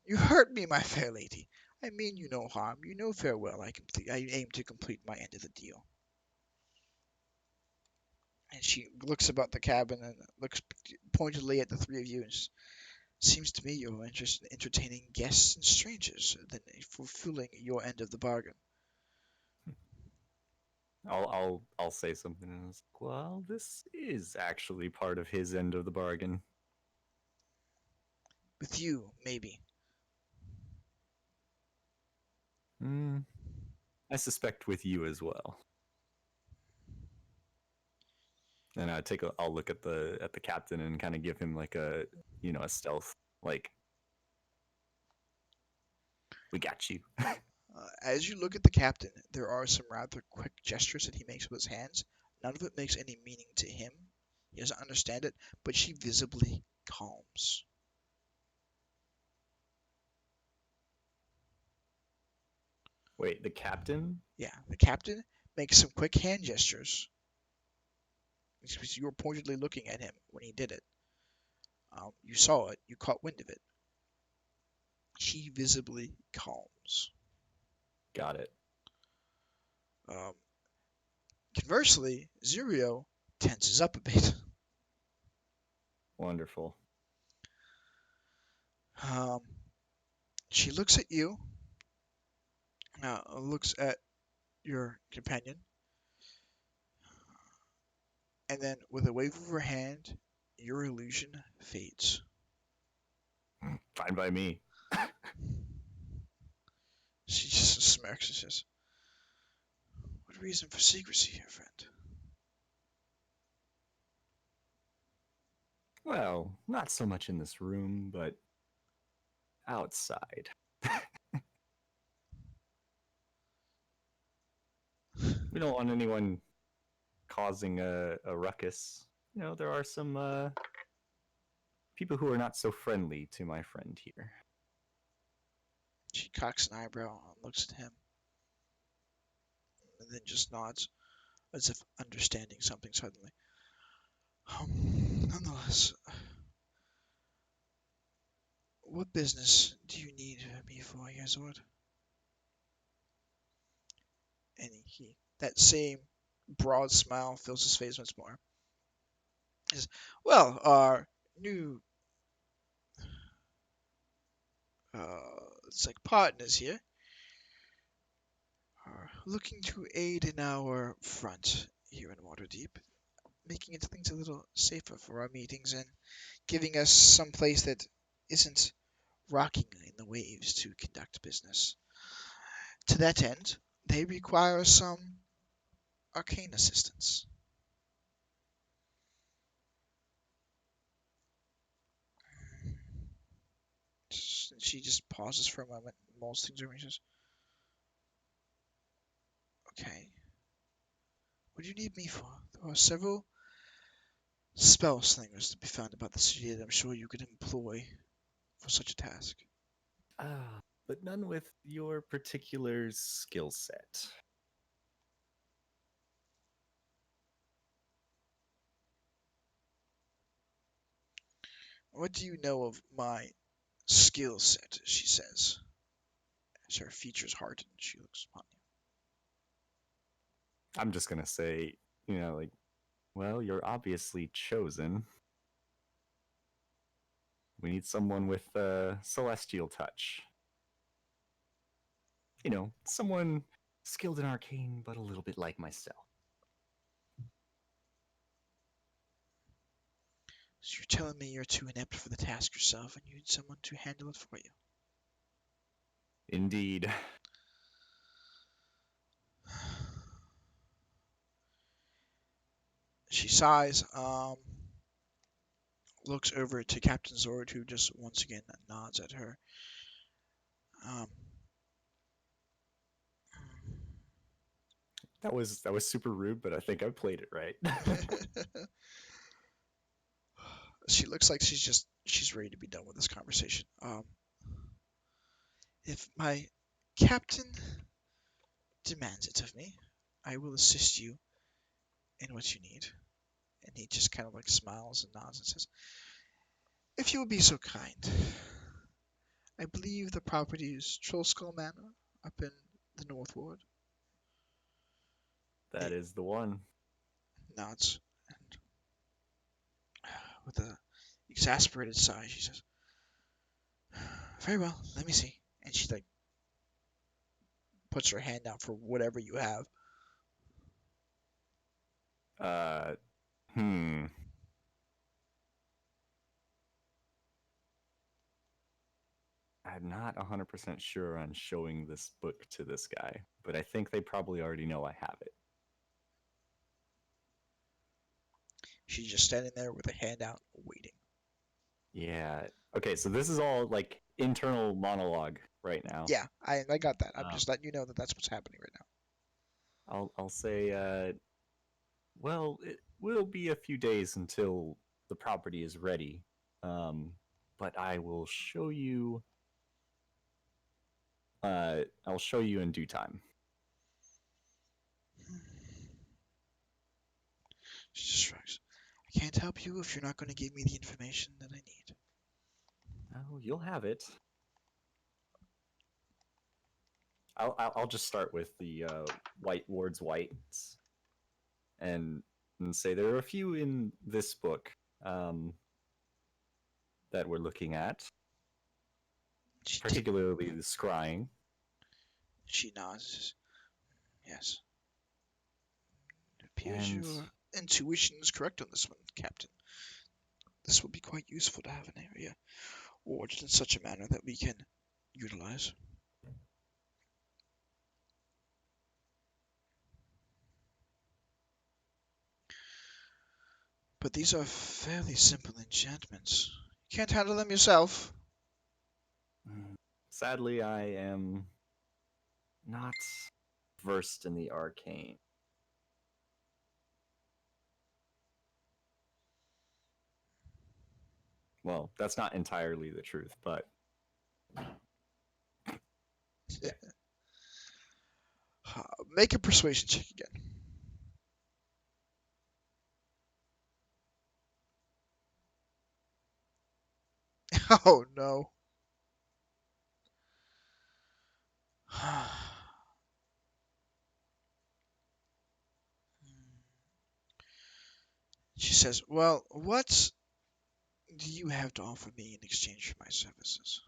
you hurt me, my fair lady. I mean you no harm. You know farewell. I aim to complete my end of the deal." And she looks about the cabin and looks pointedly at the three of you and seems to me you're more interested in entertaining guests and strangers than in fulfilling your end of the bargain. I'll say something. And it's like, well, this is actually part of his end of the bargain. With you, maybe. Mm, I suspect with you as well. And I'll look at the captain and kind of give him like a a stealth like we got you. As you look at the captain, there are some rather quick gestures that he makes with his hands. None of it makes any meaning to him. He doesn't understand it, but she visibly calms. Wait, the captain? Yeah, the captain makes some quick hand gestures. You were pointedly looking at him when he did it. You saw it. You caught wind of it. She visibly calms. Got it. Um, Conversely, Zurio tenses up a bit. Wonderful. Um, she looks at you, looks at your companion, and then with a wave of her hand, your illusion fades. Fine by me. She just smirks and says, "What reason for secrecy here, friend?" Well, not so much in this room, but outside. We don't want anyone causing a ruckus. There are some people who are not so friendly to my friend here. She cocks an eyebrow and looks at him, and then just nods, as if understanding something suddenly. Nonetheless, what business do you need me for, Yazord? And that same broad smile fills his face once more. He says, "Well, our new it's like partners here are looking to aid in our front here in Waterdeep, making it things a little safer for our meetings and giving us some place that isn't rocking in the waves to conduct business. To that end, they require some arcane assistance." She just pauses for a moment, mulls things over, and says, "Okay, what do you need me for? There are several spell slingers to be found about the city that I'm sure you could employ for such a task." But none with your particular skill set. "What do you know of my skill set?" she says. As her features harden, she looks upon you. I'm just gonna say, like, well, you're obviously chosen. We need someone with a celestial touch. Someone skilled in arcane, but a little bit like myself. So you're telling me you're too inept for the task yourself and you need someone to handle it for you? Indeed. She sighs, looks over to Captain Zord, who just once again nods at her. Um, That was super rude, but I think I played it right. she looks like she's ready to be done with this conversation. If my captain demands it of me, I will assist you in what you need. And he just kind of like smiles and nods and says, "If you would be so kind, I believe the property is Trollskull Manor up in the North Ward." That He is the one. nods, and with a exasperated sigh, she says, "Very well, let me see." And she like puts her hand out for whatever you have. Uh, hmm. I'm not 100% sure on showing this book to this guy, but I think they probably already know I have it. She's just standing there with a hand out, waiting. Yeah. Okay, so this is all like internal monologue right now. Yeah, I got that. I'm Um, just letting you know that that's what's happening right now. I'll say, well, it will be a few days until the property is ready, but I will show you. I'll show you in due time. She just shrugs. "I can't help you if you're not going to give me the information that I need." Oh, you'll have it. I'll just start with the white wards whites and say there are a few in this book that we're looking at, She take, particularly the scrying. she nods. "Yes, it appears And your intuition is correct on this one, Captain. This will be quite useful to have an area ordered in such a manner that we can utilize." "But these are fairly simple enchantments. You can't handle them yourself." sadly, I am not versed in the arcane. Well, that's not entirely the truth, but Make a persuasion check again. Oh no. She says, "Well, what do you have to offer me in exchange for my services?"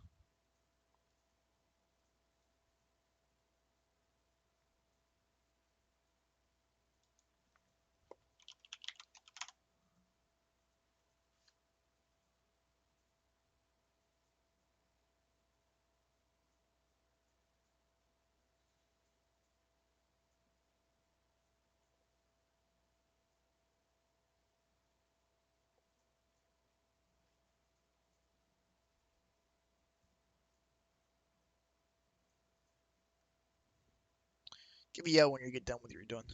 Give me a yell when you get done with what you're doing.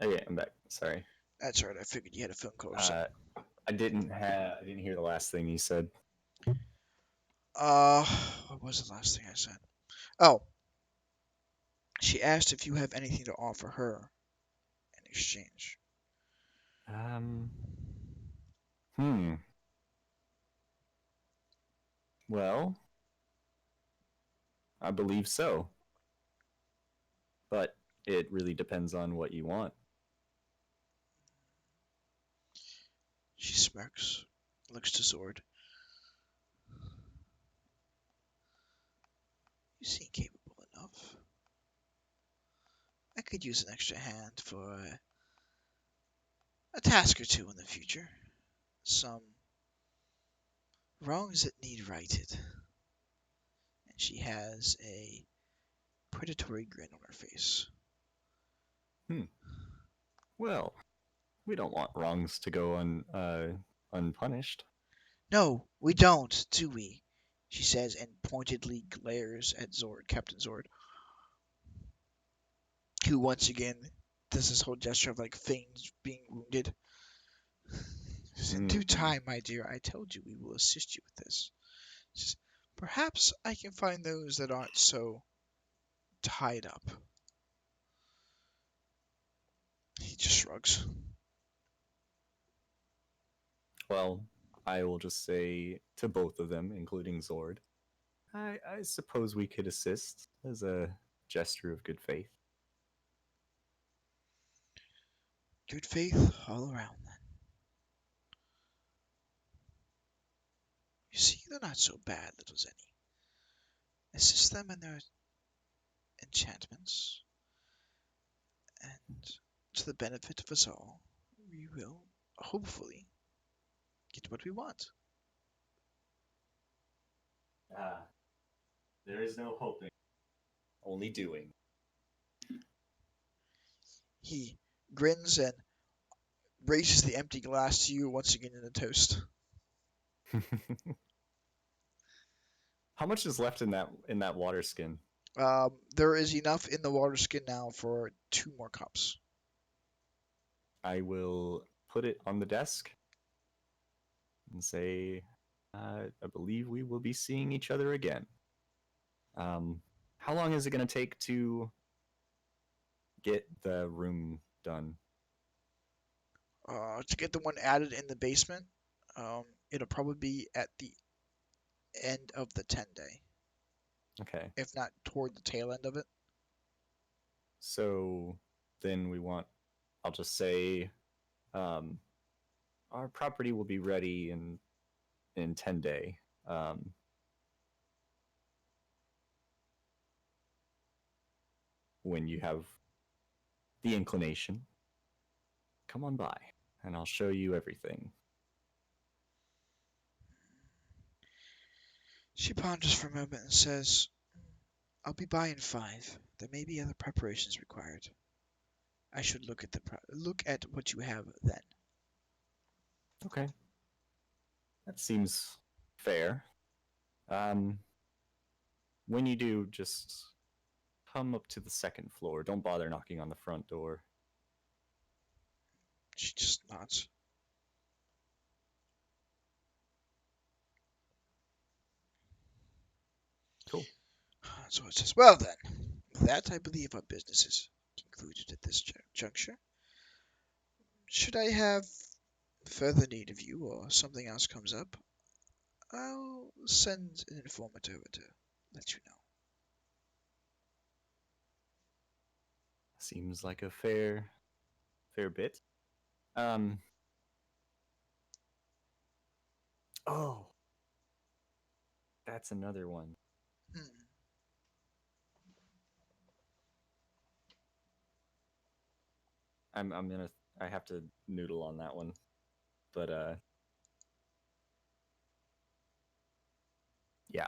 okay, I'm back. Sorry. That's right. I figured you had a phone call or something. I didn't hear the last thing you said. What was the last thing I said? Oh, she asked if you have anything to offer her in exchange. Um, hmm. Well, I believe so. But it really depends on what you want. She smirks, looks to Zord. You seem capable enough. I could use an extra hand for a task or two in the future. Some wrongs that need righted. And she has a predatory grin on her face. Well, we don't want wrongs to go unpunished. No, we don't, do we? She says and pointedly glares at Zord, Captain Zord, who once again does this whole gesture of like things being wounded. In due time, my dear, I told you we will assist you with this. Says, perhaps I can find those that aren't so tied up. He just shrugs. Well, I will just say to both of them, including Zord, I suppose we could assist as a gesture of good faith. Good faith all around, then. You see, they're not so bad, little Zenny. Assist them in their enchantments, and to the benefit of us all, we will hopefully get what we want. There is no hoping, only doing. He grins and raises the empty glass to you once again in a toast. How much is left in that water skin? There is enough in the water skin now for 2 more cups. I will put it on the desk and say, I believe we will be seeing each other again. How long is it going to take to get the room done? To get the one added in the basement, it'll probably be at the end of the 10-day, Okay. if not toward the tail end of it. So then I'll just say, our property will be ready in 10 day. When you have the inclination, come on by and I'll show you everything. She ponders for a moment and says, I'll be by in 5. There may be other preparations required. I should look at what you have then. Okay. That seems fair. When you do, just come up to the 2nd floor. Don't bother knocking on the front door. She just nods. Cool. So it says, well then, with that I believe our business is concluded at this juncture. Should I have further need of you or something else comes up, I'll send an informant over to let you know. Seems like a fair bit. Oh, that's another one. I have to noodle on that one. But yeah.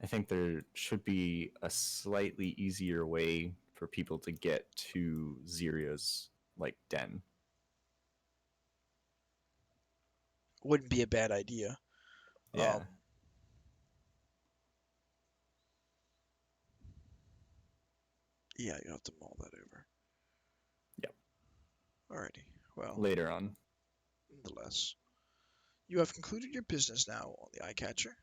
I think there should be a slightly easier way for people to get to Zeria's like den. Wouldn't be a bad idea. Yeah. Yeah, you have to mull that over. Yep. Alrighty. Well, Later on. Nonetheless, you have concluded your business now on the eye catcher.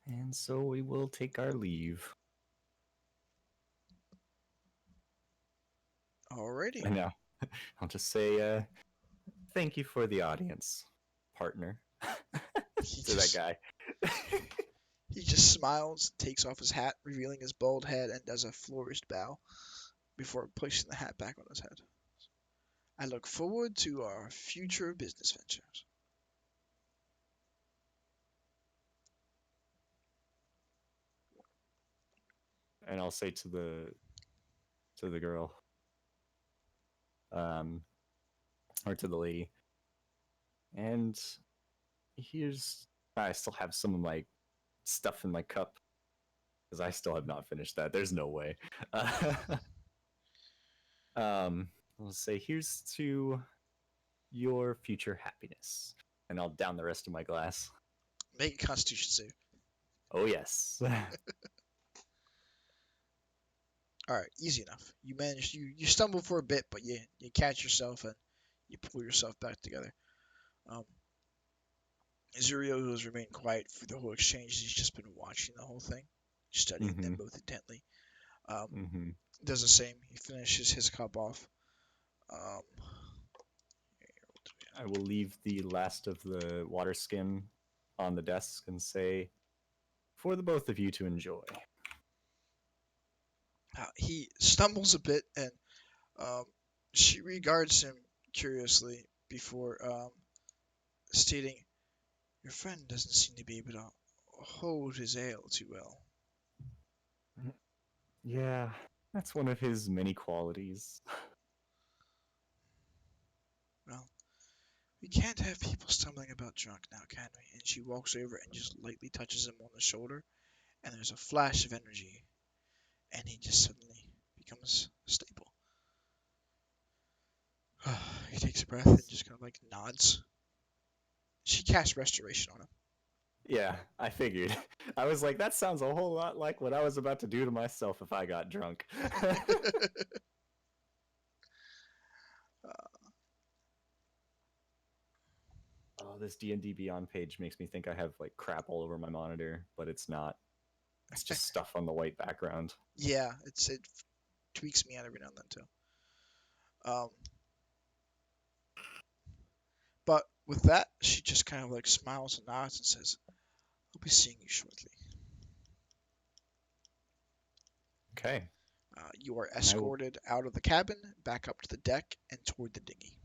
And so we will take our leave. Alrighty. I know. I'll just say thank you for the audience, partner. To that guy. He just smiles, takes off his hat, revealing his bald head, and does a flourished bow before placing the hat back on his head. I look forward to our future business ventures. and I'll say to the girl, or to the lady, and here's I still have some of my stuff in my cup because I still have not finished that. There's no way. I'll say here's to your future happiness, and I'll down the rest of my glass. Make a Constitution save. Oh yes. All right, easy enough. You manage. You stumble for a bit, but you catch yourself and you pull yourself back together. Um, Zurio has remained quiet for the whole exchange. He's just been watching the whole thing, studying them both intently. Mm-hmm. Does the same. He finishes his cup off. Um, I will leave the last of the water skin on the desk and say, for the both of you to enjoy. he stumbles a bit, and um, she regards him curiously before stating, "Your friend doesn't seem to be able to hold his ale too well." Yeah, that's one of his many qualities. Well, we can't have people stumbling about drunk now, can we? And she walks over and just lightly touches him on the shoulder, and there's a flash of energy, and he just suddenly becomes stable. He takes a breath and just kind of like nods. She casts restoration on him. Yeah, I figured. I was like, that sounds a whole lot like what I was about to do to myself if I got drunk. Oh, this D&D Beyond page makes me think I have like crap all over my monitor, but it's not. It's just stuff on the white background. Yeah, it tweaks me out every now and then too. But with that, she just kind of like smiles and nods and says, "I'll be seeing you shortly." Okay. You are I will- escorted out of the cabin, back up to the deck, and toward the dinghy.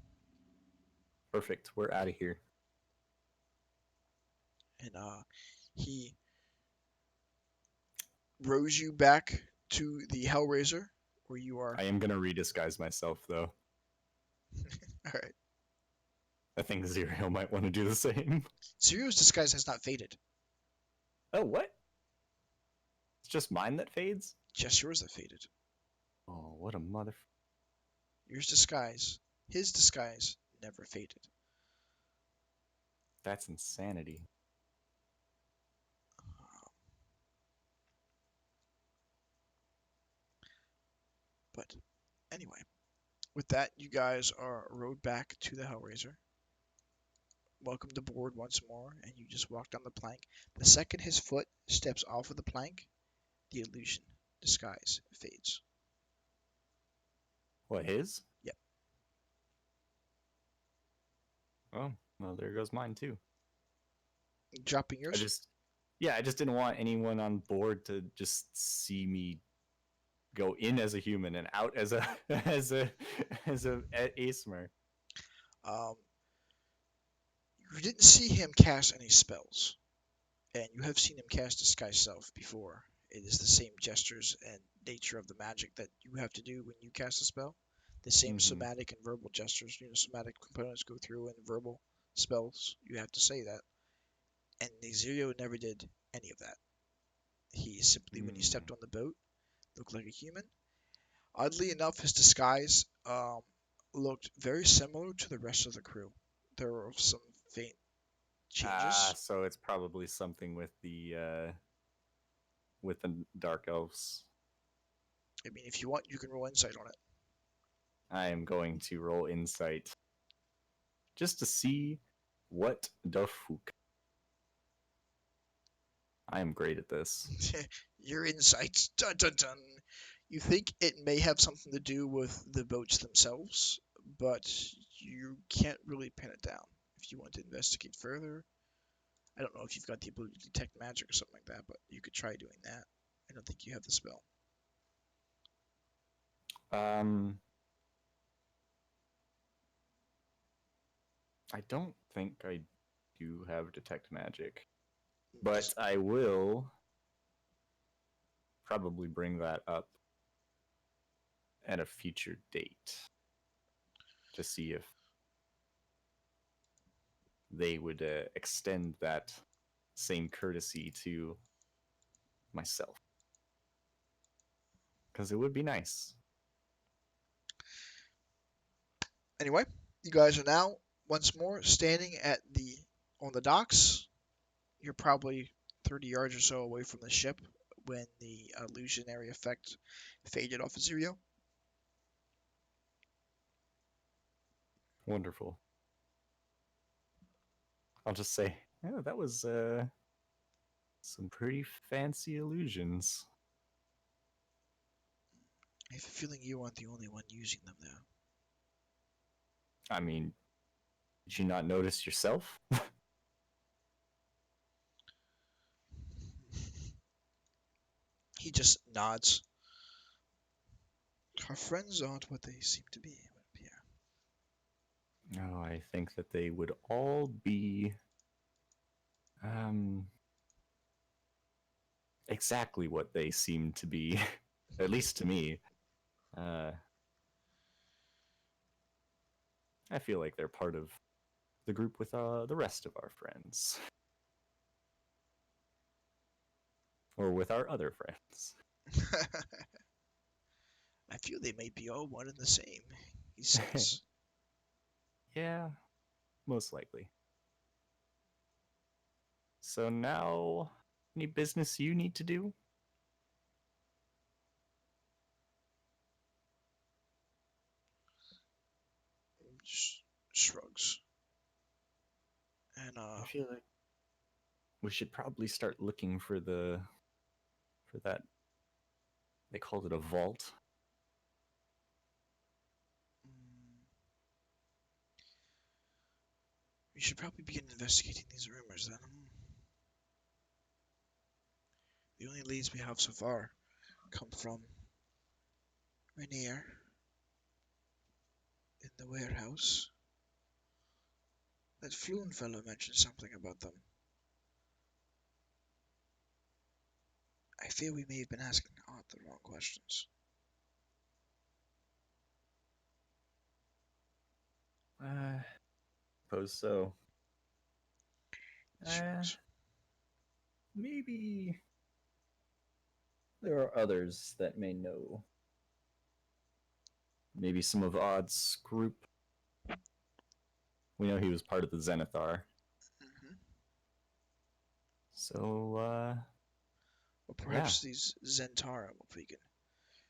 Perfect. We're out of here. And he rows you back to the Hellraiser, where you are. I am going to redisguise myself, though. All right. I think Zero might want to do the same. Zerio's disguise has not faded. Oh, what? It's just mine that fades? Just yours that faded. Oh, what a mother... His disguise never faded. That's insanity. But anyway, with that, you guys are rowed back to the Hellraiser. Welcome to board once more, and you just walk down the plank. The second his foot steps off of the plank, the illusion, disguise, fades. What, his? Yep. Oh, well, there goes mine, too. Dropping yours? I just didn't want anyone on board to just see me go in as a human and out as a ASMR. You didn't see him cast any spells, and you have seen him cast Disguise Self before. It is the same gestures and nature of the magic that you have to do when you cast a spell. The same somatic and verbal gestures. Somatic components go through, and verbal spells, you have to say that. And Nazirio never did any of that. He simply, when he stepped on the boat, looked like a human. Oddly enough, his disguise looked very similar to the rest of the crew. There were some faint changes. So it's probably something with the dark elves. I mean, if you want, you can roll insight on it. I am going to roll insight just to see what the fuck. I am great at this. Your insight, dun dun dun. You think it may have something to do with the boats themselves, but you can't really pin it down. If you want to investigate further, I don't know if you've got the ability to detect magic or something like that, but you could try doing that. I don't think you have the spell. I don't think I do have detect magic, but I will probably bring that up at a future date to see if they would extend that same courtesy to myself. Because it would be nice. Anyway, you guys are now once more standing on the docks. You're probably 30 yards or so away from the ship when the illusionary effect faded off of Zero. Wonderful. I'll just say, yeah, that was some pretty fancy illusions. I have a feeling you aren't the only one using them, though. I mean, did you not notice yourself? He just nods. Our friends aren't what they seem to be, it would appear. No, I think that they would all be exactly what they seem to be, at least to me. I feel like they're part of the group with the rest of our friends. Or with our other friends. I feel they might be all one and the same, he says. Yeah, most likely. So now, any business you need to do? Shrugs. And I feel like we should probably start looking for that. They called it a vault. we should probably begin investigating these rumors then. The only leads we have so far come from Rainier in the warehouse. That Floon fellow mentioned something about them. I fear we may have been asking Art the wrong questions. Suppose so. Shrugs. Maybe there are others that may know. Maybe some of Odd's group. We know he was part of the Zenithar. Mm-hmm. So, Or perhaps these Zentarum, if we can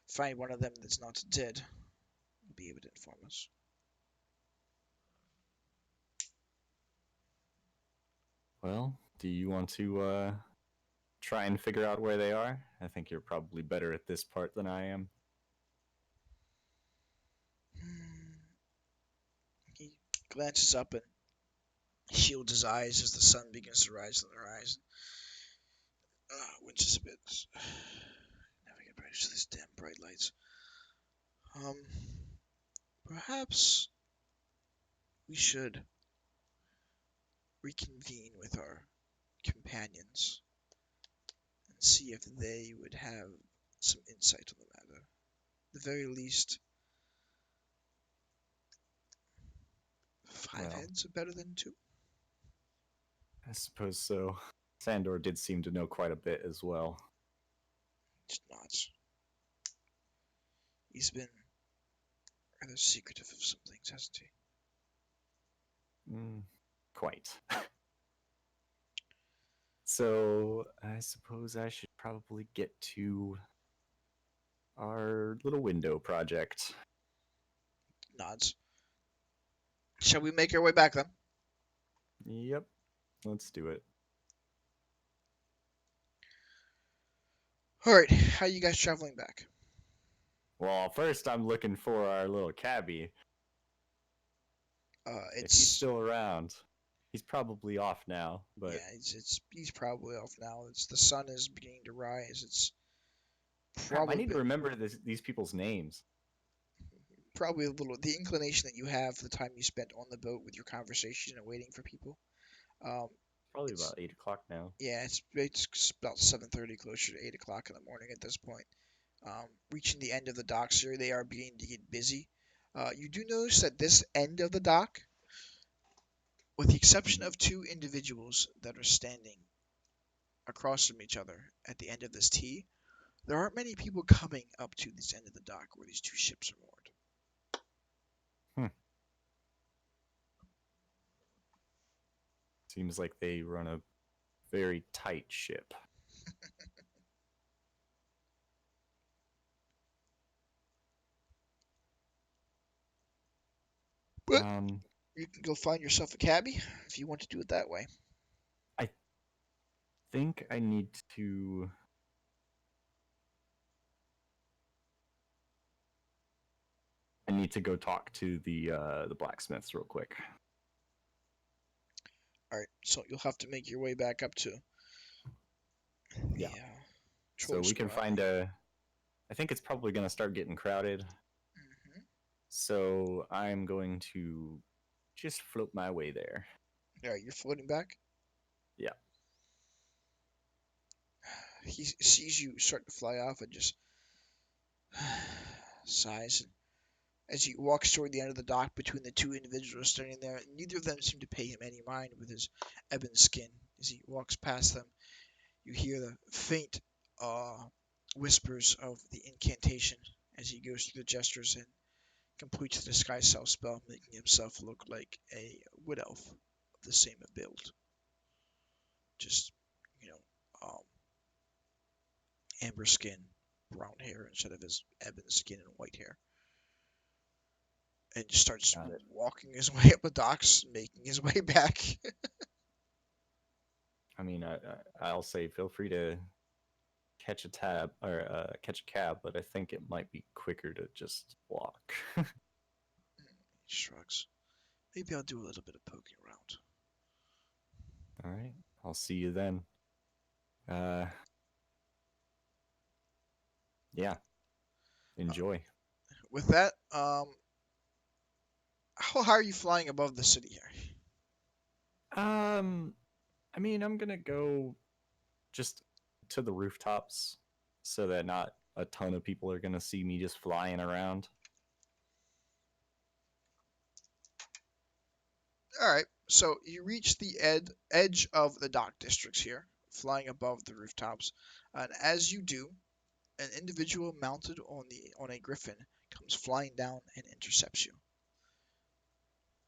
find one of them that's not dead, will be able to inform us. well, do you want to try and figure out where they are? I think you're probably better at this part than I am. He glances up and shields his eyes as the sun begins to rise on the horizon. Winches a bit. Never get bright to these damn bright lights. Perhaps we should reconvene with our companions and see if they would have some insight on the matter. At the very least, 5 heads are better than 2. I suppose so. Sandor did seem to know quite a bit as well. Just nods. He's been rather secretive of some things, hasn't he? Quite. So, I suppose I should probably get to our little window project. Nods. Shall we make our way back then? Yep, let's do it. Alright, how are you guys traveling back? Well, first I'm looking for our little cabbie. If he's still around. He's probably off now, but yeah, he's probably off now. The sun is beginning to rise. It's crap, I need to remember these people's names. Probably a little the inclination that you have for the time you spent on the boat with your conversation and waiting for people. probably about 8 o'clock now. Yeah, it's about 7:30, closer to 8 o'clock in the morning at this point. Reaching the end of the docks here, they are beginning to get busy. You do notice that this end of the dock, with the exception of two individuals that are standing across from each other at the end of this T, there aren't many people coming up to this end of the dock where these two ships are moored. Seems like they run a very tight ship. But you can go find yourself a cabbie if you want to do it that way. I think I need to. I need to go talk to the blacksmiths real quick. All right, so you'll have to make your way back up to. Yeah. Troll So we can squad. find a. I think it's probably going to start getting crowded. Mhm. So I'm going to just float my way there. All right, you're floating back. Yeah. He sees you start to fly off and just sighs. And as he walks toward the end of the dock between the two individuals standing there, neither of them seem to pay him any mind with his ebon skin. As he walks past them, you hear the faint whispers of the incantation as he goes through the gestures and completes the disguise self spell, making himself look like a wood elf of the same build. Just, you know, amber skin, brown hair instead of his ebon skin and white hair. And just starts walking his way up the docks, making his way back. I mean, I'll say feel free to catch a cab, but I think it might be quicker to just walk. He shrugs. Maybe I'll do a little bit of poking around. All right, I'll see you then. Yeah. Enjoy. With that, how high are you flying above the city here? I mean, I'm gonna go just to the rooftops so that not a ton of people are gonna see me just flying around. All right, so you reach the edge of the dock districts here, flying above the rooftops, and as you do, an individual mounted on a griffin comes flying down and intercepts you.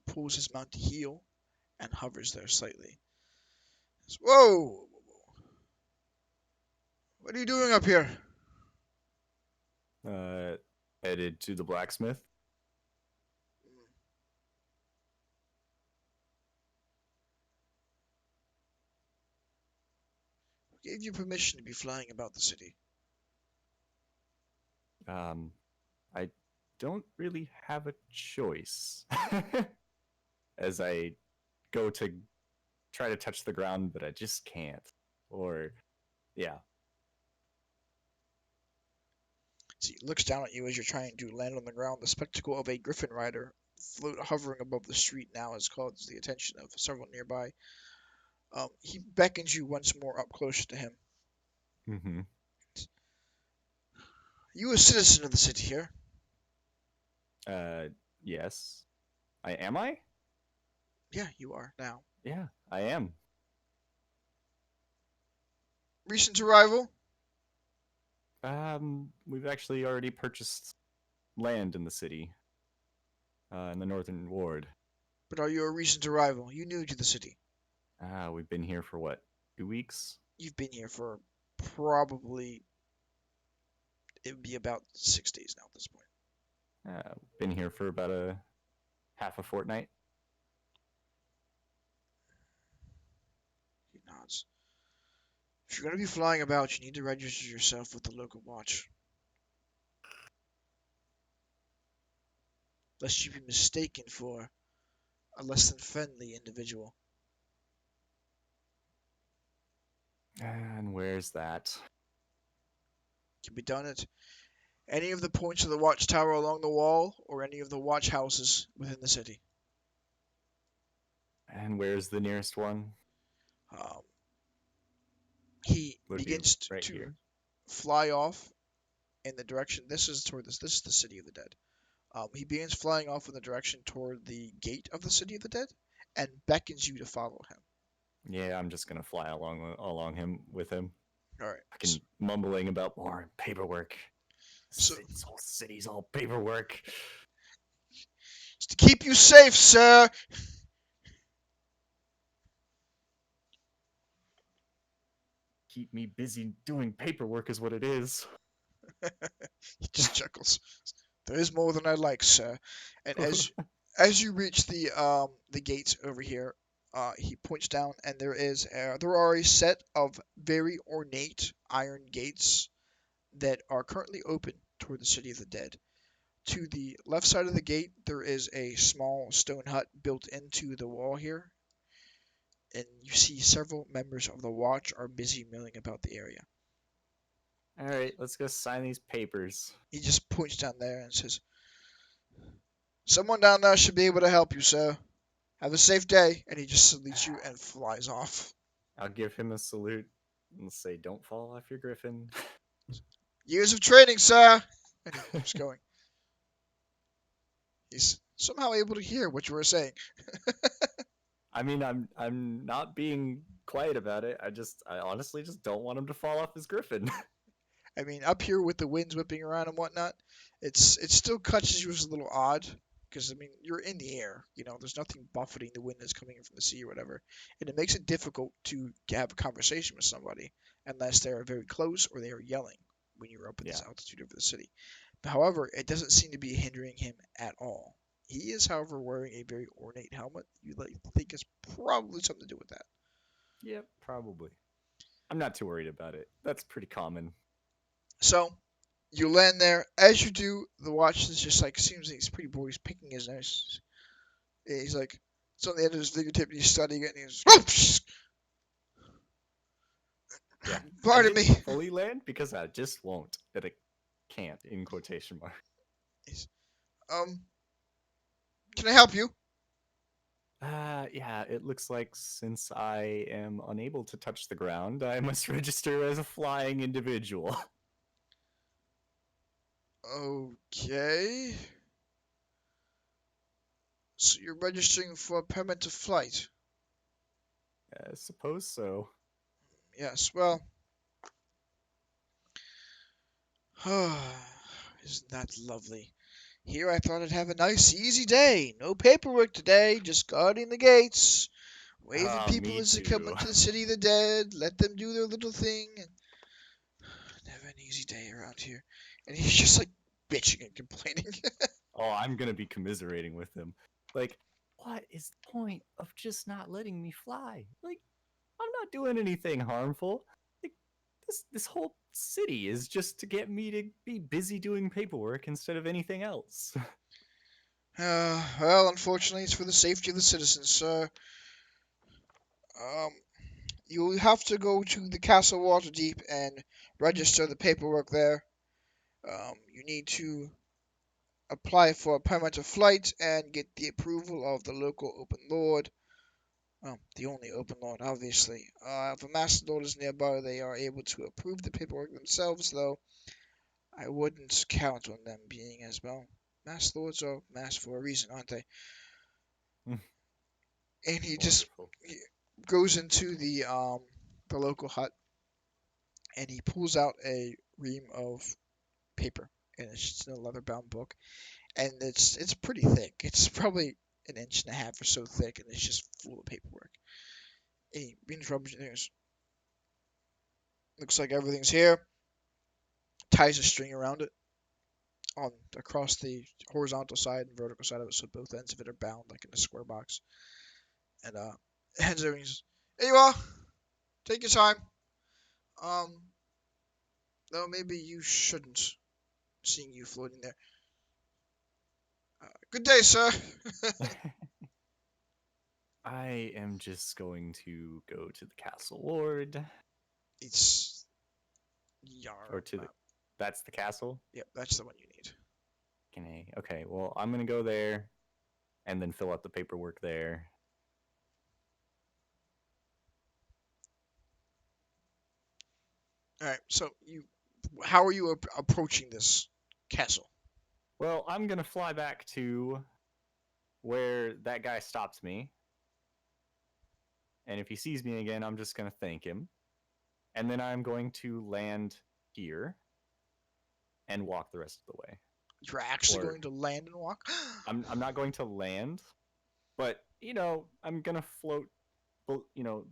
Pulls his mount to heel and hovers there slightly. Says, whoa! What are you doing up here? Headed to the blacksmith. Who gave you permission to be flying about the city? I don't really have a choice. As I go to try to touch the ground, but I just can't. Or, yeah. So he looks down at you as you're trying to land on the ground. The spectacle of a griffin rider hovering above the street now has called the attention of several nearby. He beckons you once more up closer to him. Mm-hmm. You a citizen of the city here? Yes. Am I? Yeah, you are now. Yeah, I am. Recent arrival? We've actually already purchased land in the city. In the Northern Ward. But are you a recent arrival? You new to the city? We've been here for what, 2 weeks? You've been here for probably, it would be about 6 days now at this point. Been here for about a half a fortnight. He nods. If you're going to be flying about, you need to register yourself with the local watch. Lest you be mistaken for a less than friendly individual. And where's that? Can be done at any of the points of the watchtower along the wall or any of the watch houses within the city. And where's the nearest one? Um, he Would be begins right to here. fly off in the direction. This is toward this. This is the city of the dead. He begins flying off in the direction toward the gate of the city of the dead, and beckons you to follow him. Yeah, I'm just gonna fly along him with him. All right. Fucking mumbling about more paperwork. So, This whole city's all paperwork. to keep you safe, sir. Keep me busy doing paperwork is what it is. He just chuckles. There is more than I like, sir. And as you reach the gates over here, he points down, and there are a set of very ornate iron gates that are currently open toward the city of the dead. To the left side of the gate, there is a small stone hut built into the wall here, and you see several members of the watch are busy milling about the area. All right, let's go sign these papers. He just points down there and says, "Someone down there should be able to help you, sir. Have a safe day." And he just salutes you and flies off. I'll give him a salute and say, "Don't fall off your griffin." "Years of training, sir." And he keeps going. He's somehow able to hear what you were saying. I mean, I'm not being quiet about it. I honestly just don't want him to fall off his griffin. I mean, up here with the winds whipping around and whatnot, it still catches you as a little odd because I mean you're in the air. You know, there's nothing buffeting the wind that's coming in from the sea or whatever, and it makes it difficult to have a conversation with somebody unless they are very close or they are yelling when you're up at this Yeah. altitude over the city. However, it doesn't seem to be hindering him at all. He is, however, wearing a very ornate helmet. You think it's probably something to do with that. Yep, probably. I'm not too worried about it. That's pretty common. So you land there. As you do, the watch is just like seems like he's pretty bored. He's picking his nose. He's like it's on the end of his fingertip. And he's studying it. And he's "Whoops! Yeah. Pardon I me." didn't fully land because I just won't. But I can't in quotation mark. He's, can I help you? Yeah, it looks like since I am unable to touch the ground, I must register as a flying individual. Okay. So you're registering for a permit to flight. I suppose so. Yes. Well. Isn't that lovely? Here I thought I'd have a nice, easy day. No paperwork today, just guarding the gates, waving people Me as they come too. into the city of the dead, let them do their little thing, and have an easy day around here. And he's just like bitching and complaining. Oh, I'm gonna be commiserating with him. Like, what is the point of just not letting me fly? Like, I'm not doing anything harmful. Like, this whole city is just to get me to be busy doing paperwork instead of anything else. Well, unfortunately, it's for the safety of the citizens, sir. Um, you have to go to the Castle Waterdeep and register the paperwork there. You need to apply for a permit of flight and get the approval of the local open lord. The only open lord, obviously. If a master lord is nearby, they are able to approve the paperwork themselves, though I wouldn't count on them being as well. Master lords are masked for a reason, aren't they? And he just Wonderful. goes into the local hut and he pulls out a ream of paper, and it's just in a leather bound book, and it's pretty thick. It's probably an inch and a half or so thick, and it's just full of paperwork. And he begins rummaging through. Looks like everything's here. Ties a string around it on across the horizontal side and vertical side of it, so both ends of it are bound like in a square box. And hands over. Here you are. Take your time. Um, though maybe you shouldn't. Seeing you floating there. Good day, sir. I am just going to go to the castle ward. It's Yar. Or to the. That's the castle? Yep, that's the one you need. Okay, well, I'm gonna go there and then fill out the paperwork there. All right. So how are you approaching this castle? Well, I'm gonna fly back to where that guy stopped me, and if he sees me again, I'm just gonna thank him, and then I'm going to land here and walk the rest of the way. You're actually Or going to land and walk? I'm not going to land, but I'm gonna float,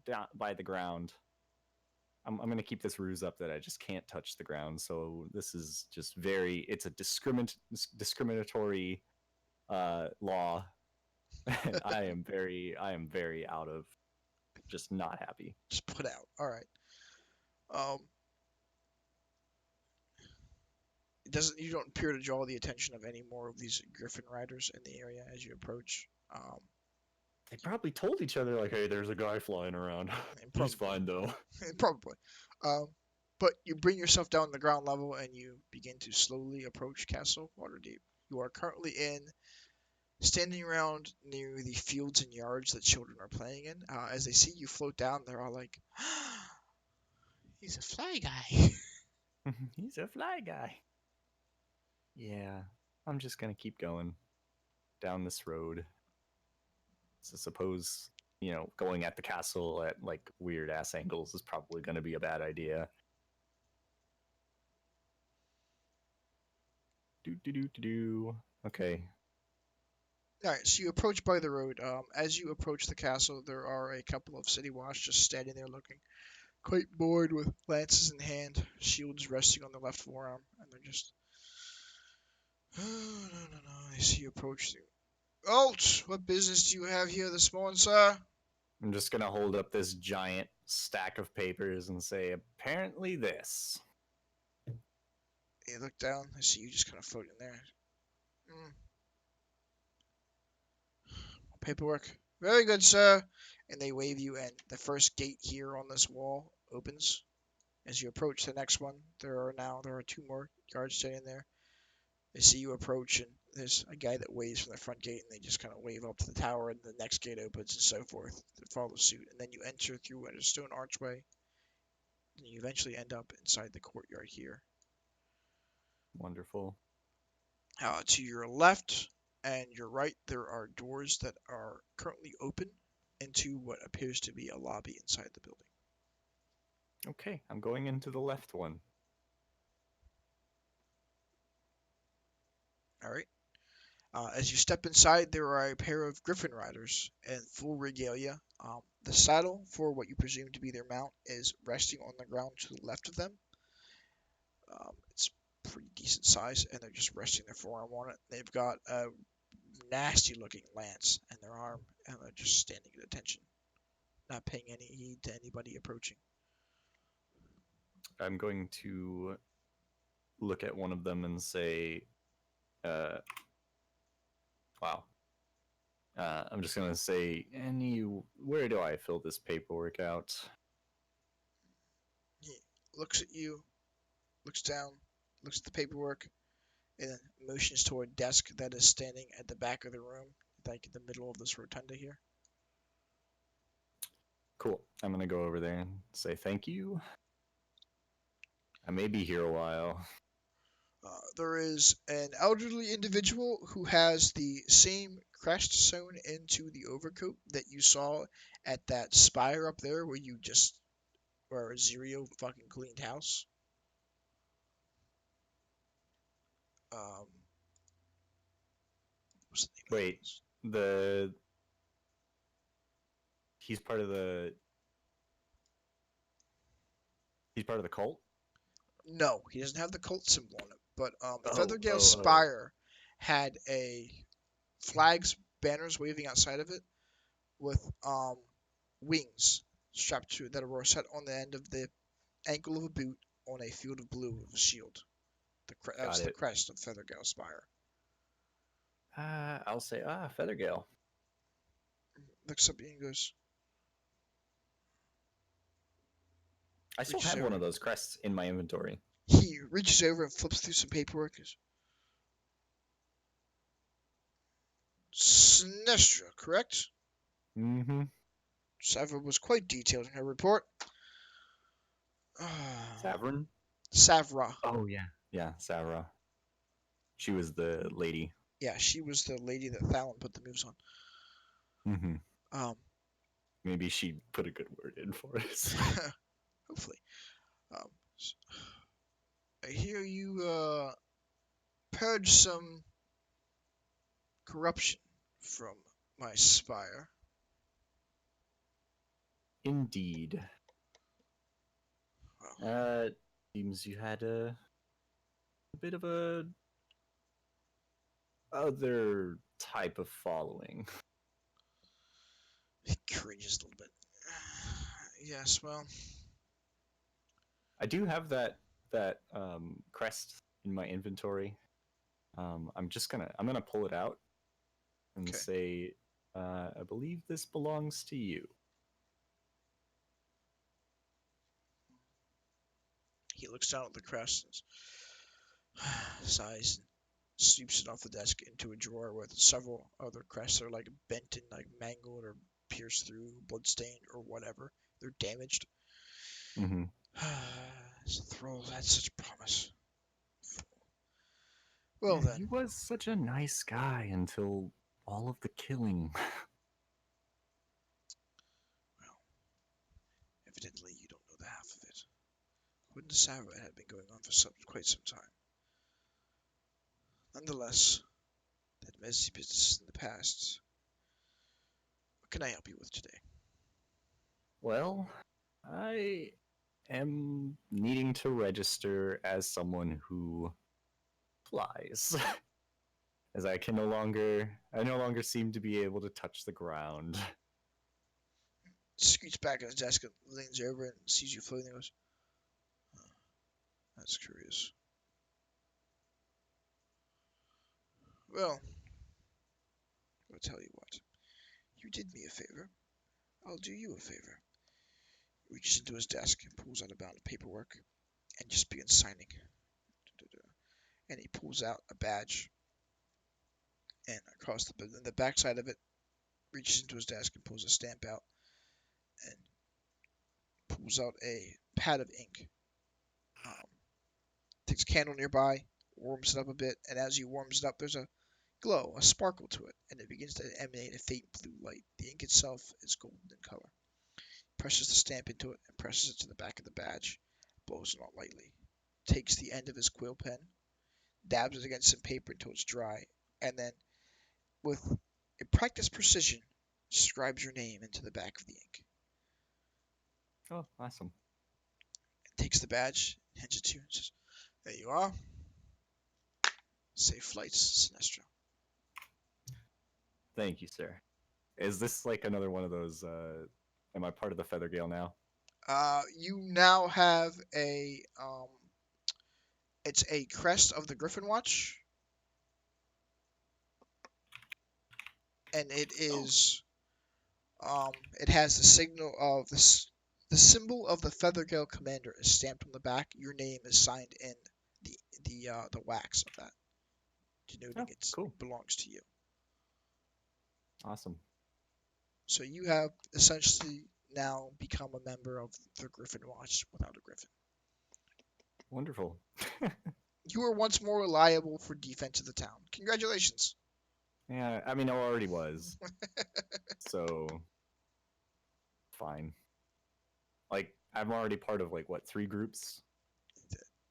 down by the ground. I'm going to keep this ruse up that I just can't touch the ground. So this is just it's a discriminatory law. I am very out of, just not happy. Just put out. All right. Um, you don't appear to draw the attention of any more of these Griffin riders in the area as you approach. They probably told each other like, "Hey, there's a guy flying around. He's fine though." Probably. Um, but you bring yourself down to the ground level and you begin to slowly approach Castle Waterdeep. You are currently standing around near the fields and yards that children are playing in. As they see you float down, they're all like, "He's a fly guy." He's a fly guy. Yeah, I'm just gonna keep going down this road. So suppose going at the castle at like weird ass angles is probably gonna be a bad idea. Do. Okay. All right, so you approach by the road. As you approach the castle, there are a couple of city watch just standing there looking quite bored with lances in hand, shields resting on their left forearm, and they're just, oh, no. I see you approach. Alt, what business do you have here this morning, sir? I'm just gonna hold up this giant stack of papers and say, apparently this. They look down. I see you just kind of floating there. Mm. Paperwork. Very good, sir. And they wave you, and the first gate here on this wall opens. As you approach the next one, there are two more guards standing there. They see you approach, and there's a guy that waves from the front gate, and they just kind of wave up to the tower, and the next gate opens, and so forth to follow suit. And then you enter through a stone archway, and you eventually end up inside the courtyard here. Wonderful. To your left and your right, there are doors that are currently open into what appears to be a lobby inside the building. Okay, I'm going into the left one. All right. As you step inside, there are a pair of Griffin riders in full regalia. The saddle for what you presume to be their mount is resting on the ground to the left of them. It's pretty decent size, and they're just resting their forearm on it. They've got a nasty-looking lance in their arm, and they're just standing at attention, not paying any heed to anybody approaching. I'm going to look at one of them and say, wow. I'm just going to say, where do I fill this paperwork out? He looks at you, looks down, looks at the paperwork, and then motions toward a desk that is standing at the back of the room, like in the middle of this rotunda here. Cool. I'm going to go over there and say thank you. I may be here a while. There is an elderly individual who has the same crest sewn into the overcoat that you saw at that spire up there where Zirio fucking cleaned house. What's the name Wait, he's part of the cult? No, he doesn't have the cult symbol on it, but the Oh, Feathergale Spire had a flags, banners waving outside of it with wings strapped to it that were set on the end of the ankle of a boot on a field of blue of a shield. That was the crest of Feathergale Spire. I'll say, Feathergale. Looks up at you and goes, I still have one of those crests in my inventory. He reaches over and flips through some paperwork. Sinestra, correct? Mm-hmm. Sava was quite detailed in her report. Savrin? Savra. Oh yeah. Yeah, Savra. She was the lady. Yeah, she was the lady that Thalon put the moves on. Mm-hmm. Um, Maybe she put a good word in for us. hopefully. Um, I hear you purge some corruption from my spire. Indeed. Well, Seems you had a bit of a other type of following. he cringes a little bit. Yes, well, I do have that crest in my inventory. I'm gonna pull it out and okay. say, I believe this belongs to you. He looks down at the crest and sighs and sweeps it off the desk into a drawer with several other crests that are like bent and like mangled or pierced through, bloodstained or whatever. They're damaged. Mm-hmm. This thrall had such promise. Well Yeah, then, he was such a nice guy until all of the killing. well, evidently you don't know the half of it. Wouldn't Sarah had been going on for quite some time. Nonetheless, that messy business in the past. What can I help you with today? Well, I am needing to register as someone who flies. As I no longer seem to be able to touch the ground. Scoots back on his desk and leans over and sees you floating and goes, "Huh, that's curious. Well, I'll tell you what. You did me a favor. I'll do you a favor." He reaches into his desk and pulls out a bound of paperwork and just begins signing. And he pulls out a badge and across the backside of it, reaches into his desk and pulls a stamp out and pulls out a pad of ink. Takes a candle nearby, warms it up a bit, and as he warms it up, there's a glow, a sparkle to it, and it begins to emanate a faint blue light. The ink itself is golden in color. Presses the stamp into it and presses it to the back of the badge, blows it out lightly. Takes the end of his quill pen, dabs it against some paper until it's dry, and then, with a practiced precision, scribes your name into the back of the ink. Oh, awesome. Takes the badge, hands it to you, and says, "There you are. Safe flights, Sinestra." Thank you, sir. Is this like another one of those? Am I part of the Feather Gale now? You now have it's a crest of the Griffin Watch, and it has the signal of the symbol of the Feathergale Commander is stamped on the back. Your name is signed in the wax of that, denoting Oh, cool. it belongs to you. Awesome. So you have essentially now become a member of the Griffin Watch without a Griffin. Wonderful. You were once more reliable for defense of the town. Congratulations. Yeah, I mean, I already was. So, fine. Like, I'm already part of, like, what, 3 groups?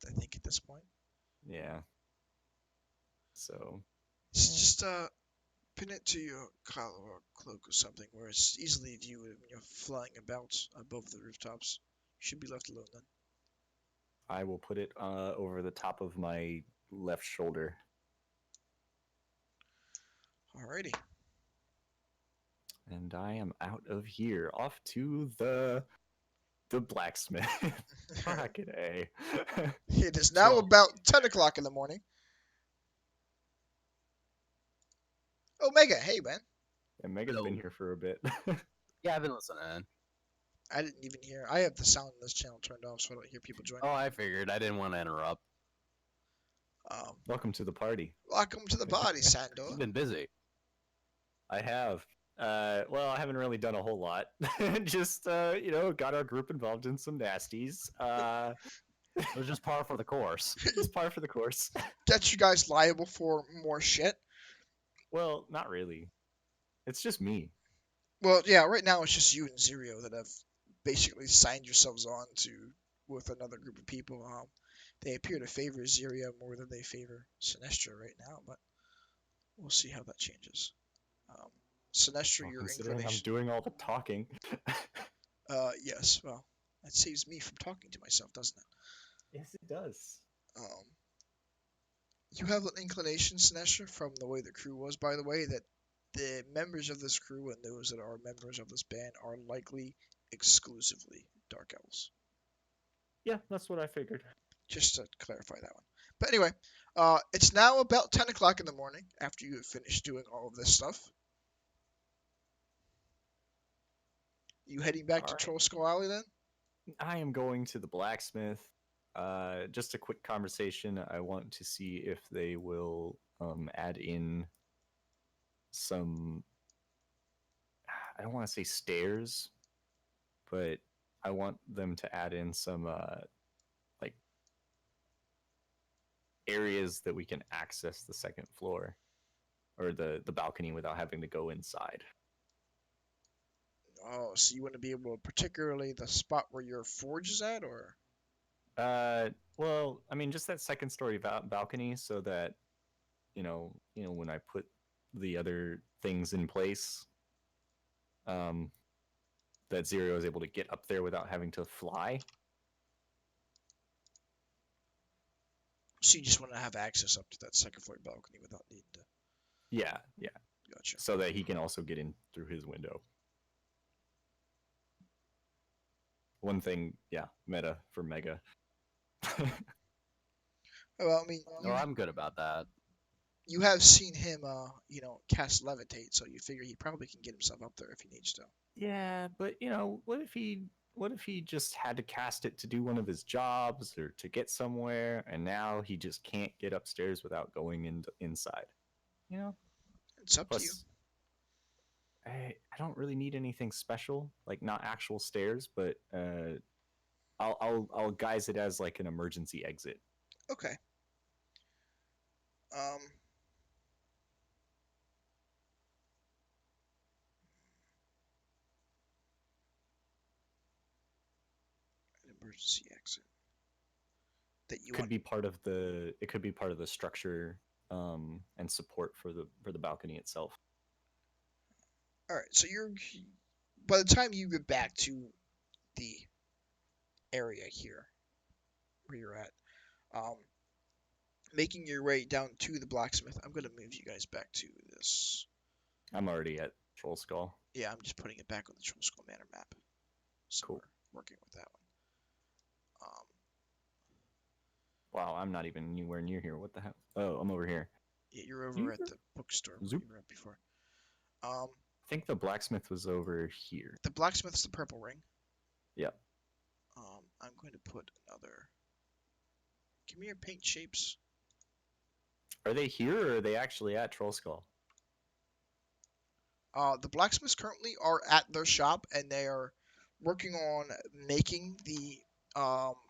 I think at this point. Yeah. So, Just pin it to your collar or cloak or something where it's easily viewed when you're flying about above the rooftops. You should be left alone then. I will put it over the top of my left shoulder. Alrighty. And I am out of here, off to the blacksmith. Fucking A. It is now So- about 10 o'clock in the morning. Omega, hey man. And Megan's been here for a bit. Yeah, I've been listening. I didn't even hear. I have the sound on this channel turned off so I don't hear people joining. Oh, I figured. I didn't want to interrupt. Welcome to the party. Welcome to the party, You've Sandor. been busy. I have. Well, I haven't really done a whole lot. Just got our group involved in some nasties. It was just par for the course. Just par for the course. Get you guys liable for more shit. Well, not really. It's just me. Well, yeah, right now it's just you and Zero that have basically signed yourselves on to with another group of people. They appear to favor Zero more than they favor Sinestra right now, but we'll see how that changes. Sinestra, Well, your considering I'm inclination. doing all the talking. Yes, well, that saves me from talking to myself, doesn't it? Yes, it does. You have an inclination, Sinestra, from the way the crew was, by the way, that the members of this crew and those that are members of this band are likely exclusively Dark Elves. Yeah, that's what I figured. Just to clarify that one. But anyway, it's now about 10 o'clock in the morning after you have finished doing all of this stuff. You heading back All to right. Troll Skull Alley then? I am going to the blacksmith. Just a quick conversation. I want to see if they will add in some. I don't want to say stairs, but I want them to add in some like areas that we can access the second floor or the balcony without having to go inside. Oh, so you want to be able to, particularly the spot where your forge is at, or? Well, I mean, just that second story balcony, so that when I put the other things in place, that Zero is able to get up there without having to fly. So you just want to have access up to that second floor balcony without needing to. Yeah. Gotcha. So that he can also get in through his window. One thing, meta for Mega. Well, I mean, No, I'm good about that. you have seen him, cast levitate, so you figure he probably can get himself up there if he needs to. Yeah, but what if he just had to cast it to do one of his jobs or to get somewhere, and now he just can't get upstairs without going inside? It's up to you. Plus, I don't really need anything special, like not actual stairs, but I'll guise it as like an emergency exit. Okay. An emergency exit. That you Could want. be part of the structure and support for the balcony itself. All right. So by the time you get back to the area here where you're at, making your way down to the blacksmith. I'm gonna move you guys back to this. I'm already at Troll Skull. Yeah, I'm just putting it back on the Troll Skull Manor map. So Cool. We're working with that one. Wow, I'm not even anywhere near here. What the hell? Oh, I'm over here. Yeah, you're over at the bookstore where Zoop. you were at before. I think the blacksmith was over here. The blacksmith's the purple ring. Yep. I'm going to put another. Give me your paint shapes. Are they here or are they actually at Troll Skull? The blacksmiths currently are at their shop and they are working on making the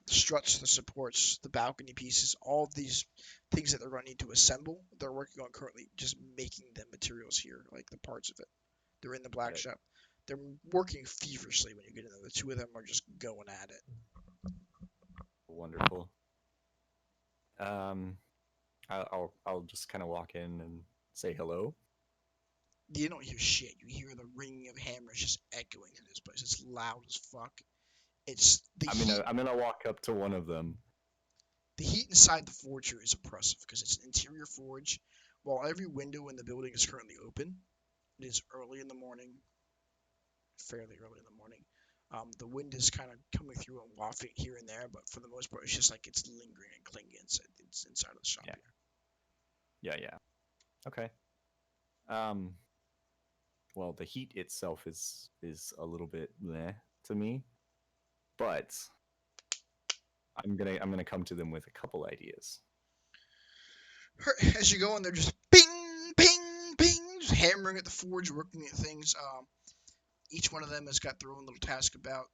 struts, the supports, the balcony pieces, all of these things that they're going to need to assemble. They're working on currently just making the materials here, like the parts of it. They're in the black Right. shop. They're working feverishly when you get in there. The two of them are just going at it. Wonderful. I'll just kind of walk in and say hello. You don't hear shit. You hear the ringing of hammers just echoing through this place. It's loud as fuck. It's the heat. I'm gonna walk up to one of them. The heat inside the forge here is oppressive because it's an interior forge. While every window in the building is currently open, it is early in the morning, fairly early in the morning. The wind is kind of coming through and wafting here and there, but for the most part, it's just like it's lingering and clinging inside of the shop Yeah. here. Yeah. Okay. Well, the heat itself is a little bit meh to me, but I'm gonna come to them with a couple ideas. As you go in, they're just ping, ping, ping, just hammering at the forge, working at things. Each one of them has got their own little task about.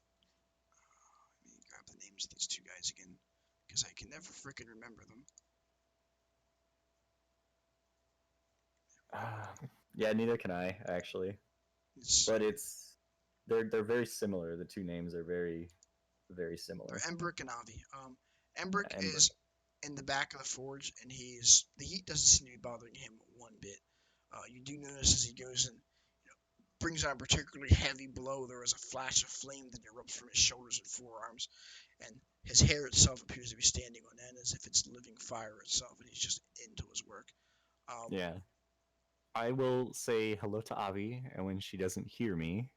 Let me grab the names of these two guys again, because I can never freaking remember them. Yeah, neither can I actually. It's, But they're very similar. The two names are very similar. they're Embrick and Avi. Embrick Embrick. is in the back of the forge, and the heat doesn't seem to be bothering him one bit. You do notice as he goes and brings on a particularly heavy blow, there is a flash of flame that erupts from his shoulders and forearms, and his hair itself appears to be standing on end as if it's living fire itself, and he's just into his work. Yeah. I will say hello to Avi, and when she doesn't hear me,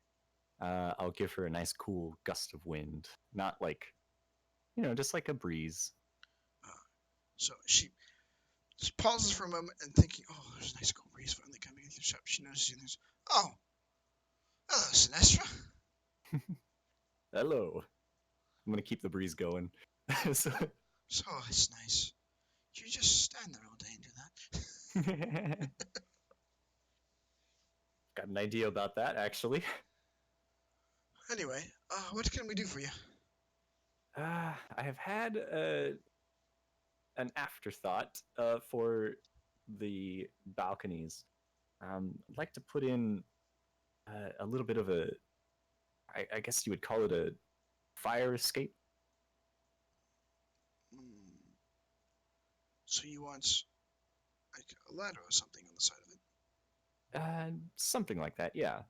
I'll give her a nice cool gust of wind. Not like, just like a breeze. So she pauses for a moment and thinking, oh, there's a nice cool breeze finally coming into the shop. She notices you. Oh, hello, Sinestra. Hello. I'm gonna keep the breeze going. So, So it's nice. You just stand there all day and do that. got an idea about that, actually. Anyway, what can we do for you? I have had an afterthought for the balconies. I'd like to put in a little bit of I guess you would call it a fire escape. So you want like a ladder or something on the side of it, Something like that, yeah.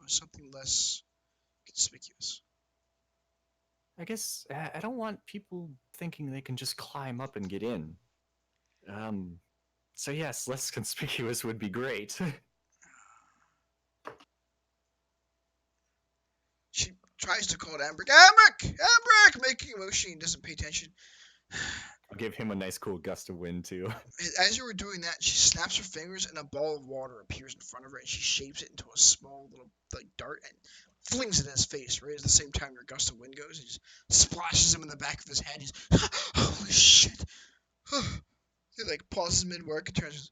or something less conspicuous? I guess I don't want people thinking they can just climb up and get in. So yes, less conspicuous would be great. She tries to call it Ambrick. Ambrick! Ambrick! Making a motion, he doesn't pay attention. I'll give him a nice cool gust of wind too. As you were doing that, she snaps her fingers and a ball of water appears in front of her, and she shapes it into a small little dart and flings it in his face. Right at the same time, your gust of wind goes and just splashes him in the back of his head. He's holy shit! He pauses mid work and turns,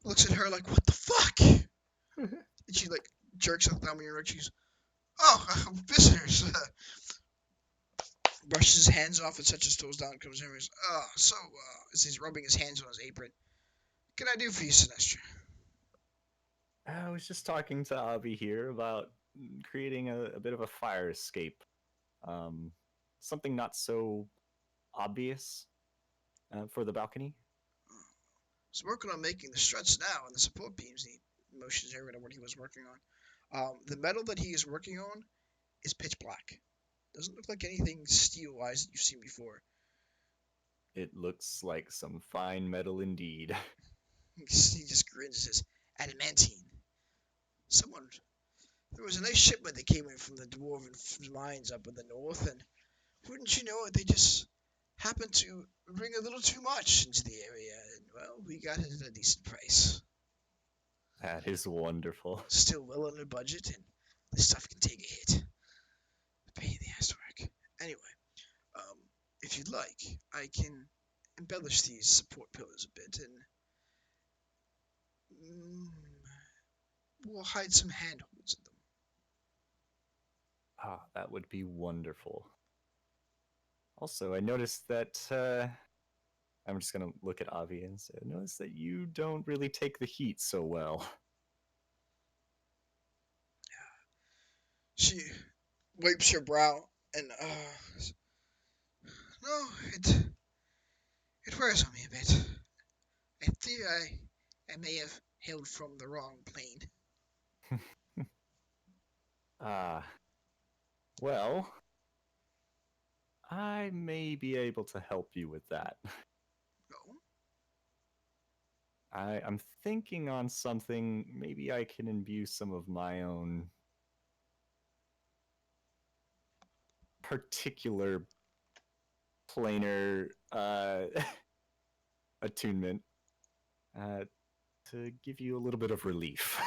looks at her like, what the fuck? And she jerks a thumb in your cheeks. Oh, visitors. Brushes his hands off and sets his toes down. Comes in and goes, as he's rubbing his hands on his apron. What can I do for you, Sinestra? I was just talking to Avi here about creating a bit of a fire escape. Something not so obvious for the balcony. He's working on making the struts now and the support beams. He motions over to what he was working on. The metal that he is working on is pitch black. Doesn't look like anything steel-wise that you've seen before. It looks like some fine metal indeed. He just grins and says, adamantine. There was a nice shipment that came in from the dwarven mines up in the north, and wouldn't you know it, they just happened to bring a little too much into the area, and well, we got it at a decent price. That is wonderful. Still well under budget, and this stuff can take a hit. Pain in the ass to work. Anyway, if you'd like, I can embellish these support pillars a bit, and we'll hide some handholds in them. Ah, that would be wonderful. Also, I noticed that I'm just gonna look at Avi and say, I noticed that you don't really take the heat so well. She wipes her brow and no, it wears on me a bit. I fear I may have hailed from the wrong plane. Well, I may be able to help you with that. No? I'm thinking on something. Maybe I can imbue some of my own particular planar attunement to give you a little bit of relief.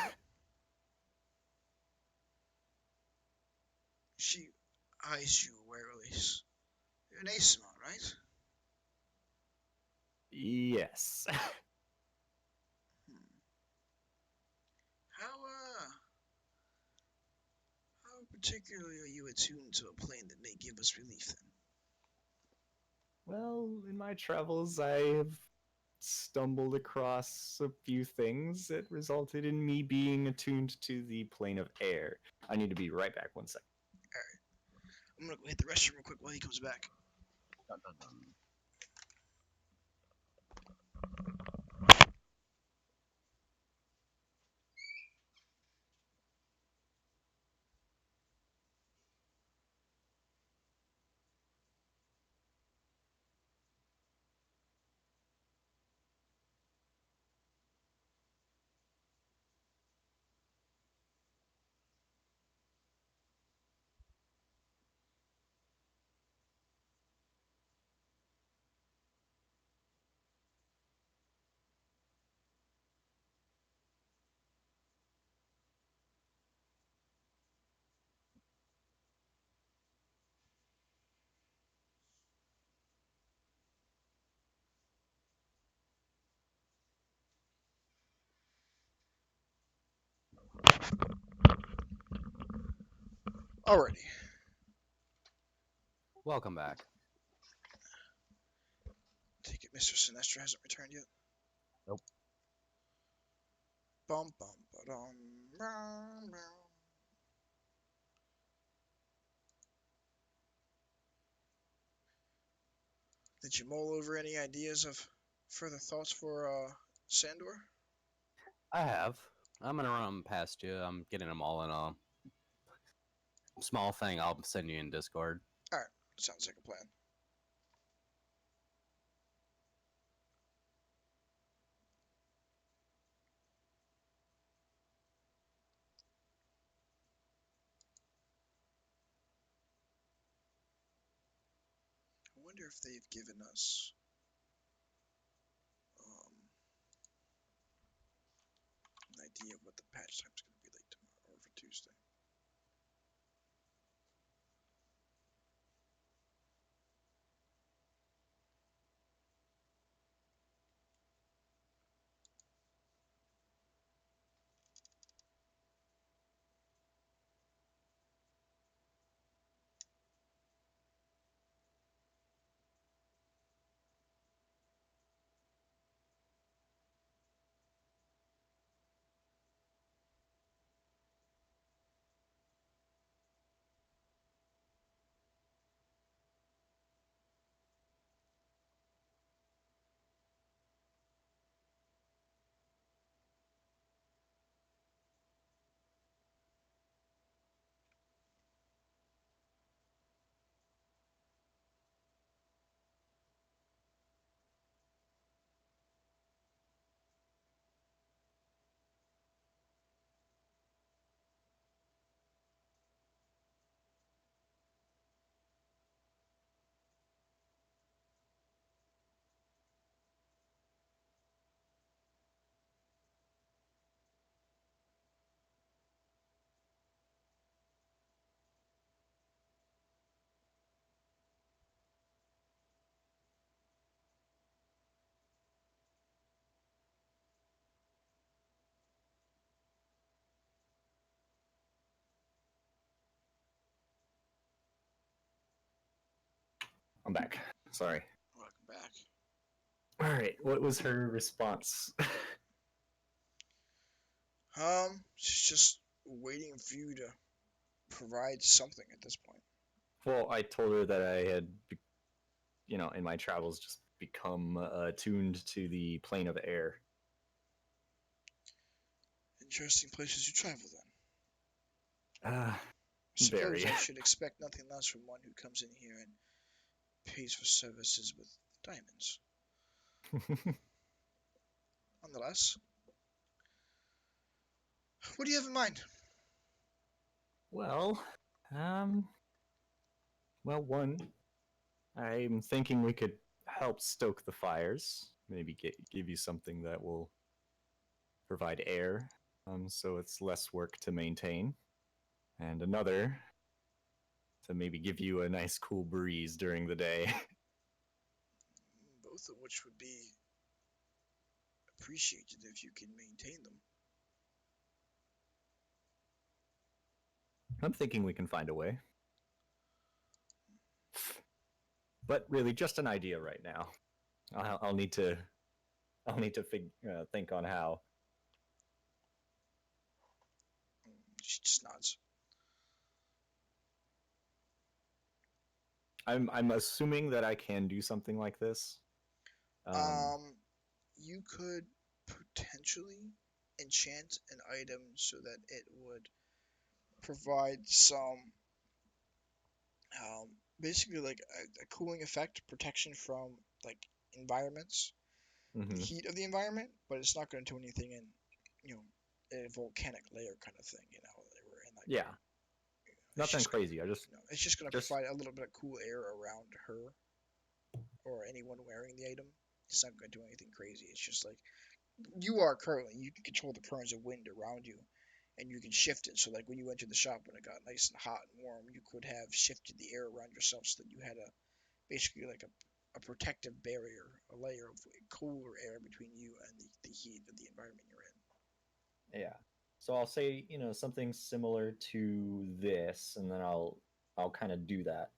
She eyes you warily. You're an Asimon, right? Yes. particularly are you attuned to a plane that may give us relief then? Well, in my travels, I have stumbled across a few things that resulted in me being attuned to the plane of air. I need to be right back. 1 second. I'm gonna go hit the restroom real quick while he comes back. Dun, dun, dun. Alrighty. Welcome back. Take it Mr. Sinestra hasn't returned yet? Nope. Bum bum ba-dum. Bum, bum. Did you mull over any ideas of further thoughts for Sandor? I have. I'm gonna run 'em past you. I'm getting them all in a small thing. I'll send you in Discord. Alright, sounds like a plan. I wonder if they've given us an idea of what the patch time's going to be like tomorrow or for Tuesday. I'm back. Sorry. Welcome back. All right. What was her response? She's just waiting for you to provide something at this point. Well, I told her that I had, in my travels, just become attuned to the plane of air. Interesting places you travel then. Ah, I suppose very. I should expect nothing less from one who comes in here and pays for services with diamonds. Nonetheless, what do you have in mind? Well, um, one, I'm thinking we could help stoke the fires. Maybe give you something that will provide air, so it's less work to maintain. And another, to maybe give you a nice cool breeze during the day. Both of which would be appreciated if you can maintain them. I'm thinking we can find a way. But really, just an idea right now. I'll need to think on how. She just nods. I'm assuming that I can do something like this. You could potentially enchant an item so that it would provide some, basically like a cooling effect, protection from like environments, the mhm. heat of the environment, but it's not going to do anything in, you know, a volcanic layer kind of thing. You know, they were in like, Yeah, it's nothing just, crazy. I just you know, it's just going to just provide a little bit of cool air around her or anyone wearing the item. It's not going to do anything crazy. It's just like you are currently, you can control the currents of wind around you, and you can shift it. So like when you went to the shop when it got nice and hot and warm, you could have shifted the air around yourself so that you had a basically like a protective barrier, a layer of cooler air between you and the heat of the environment you're in. yeah. So I'll say something similar to this, and then I'll kind of do that.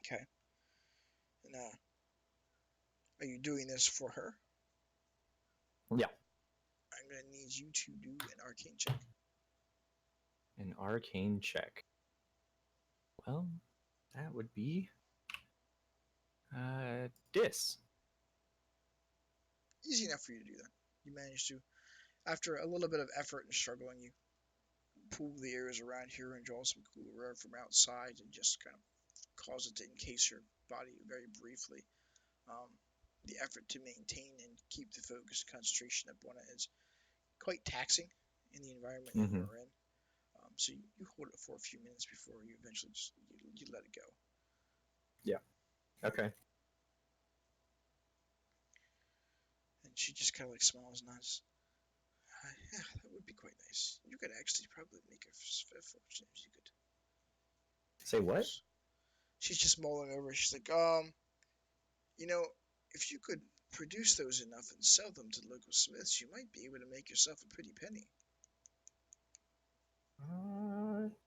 Okay. And are you doing this for her? Yeah, I'm gonna need you to do an arcane check. an arcane check. Well, that would be dis. Easy enough for you to do that. You managed to, after a little bit of effort and struggling, you pull the areas around here and draw some cooler air from outside and just kind of cause it to encase your body very briefly. Um, the effort to maintain and keep the focus and concentration up on it is quite taxing in the environment you Mm-hmm. are in. So you hold it for a few minutes before you eventually just you let it go. Yeah. Okay. And she just kind of like smiles and nods. Yeah, that would be quite nice. You could actually probably make a fortune if you could. Say what? She's just mulling over. She's like, you know, if you could produce those enough and sell them to local smiths, you might be able to make yourself a pretty penny.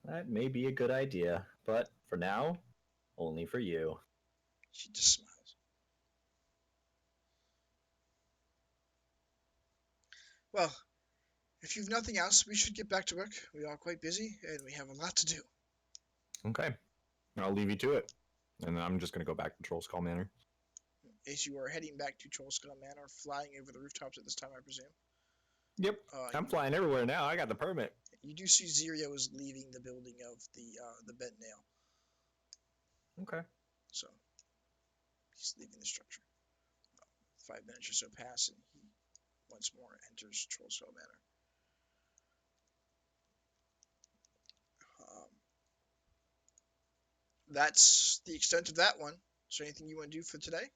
That may be a good idea, but for now, only for you. She just smiles. Well, if you've nothing else, we should get back to work. We are quite busy, and we have a lot to do. Okay. I'll leave you to it. And I'm just going to go back to Troll Skull Manor. As you are heading back to Trollskull Manor, flying over the rooftops at this time, I presume. Yep. I'm flying everywhere now. I got the permit. You do see Zirio is leaving the building of the bent nail. Okay. So he's leaving the structure. 5 minutes or so pass, and he once more enters Trollskull Manor. That's the extent of that one. Is there anything you want to do for today?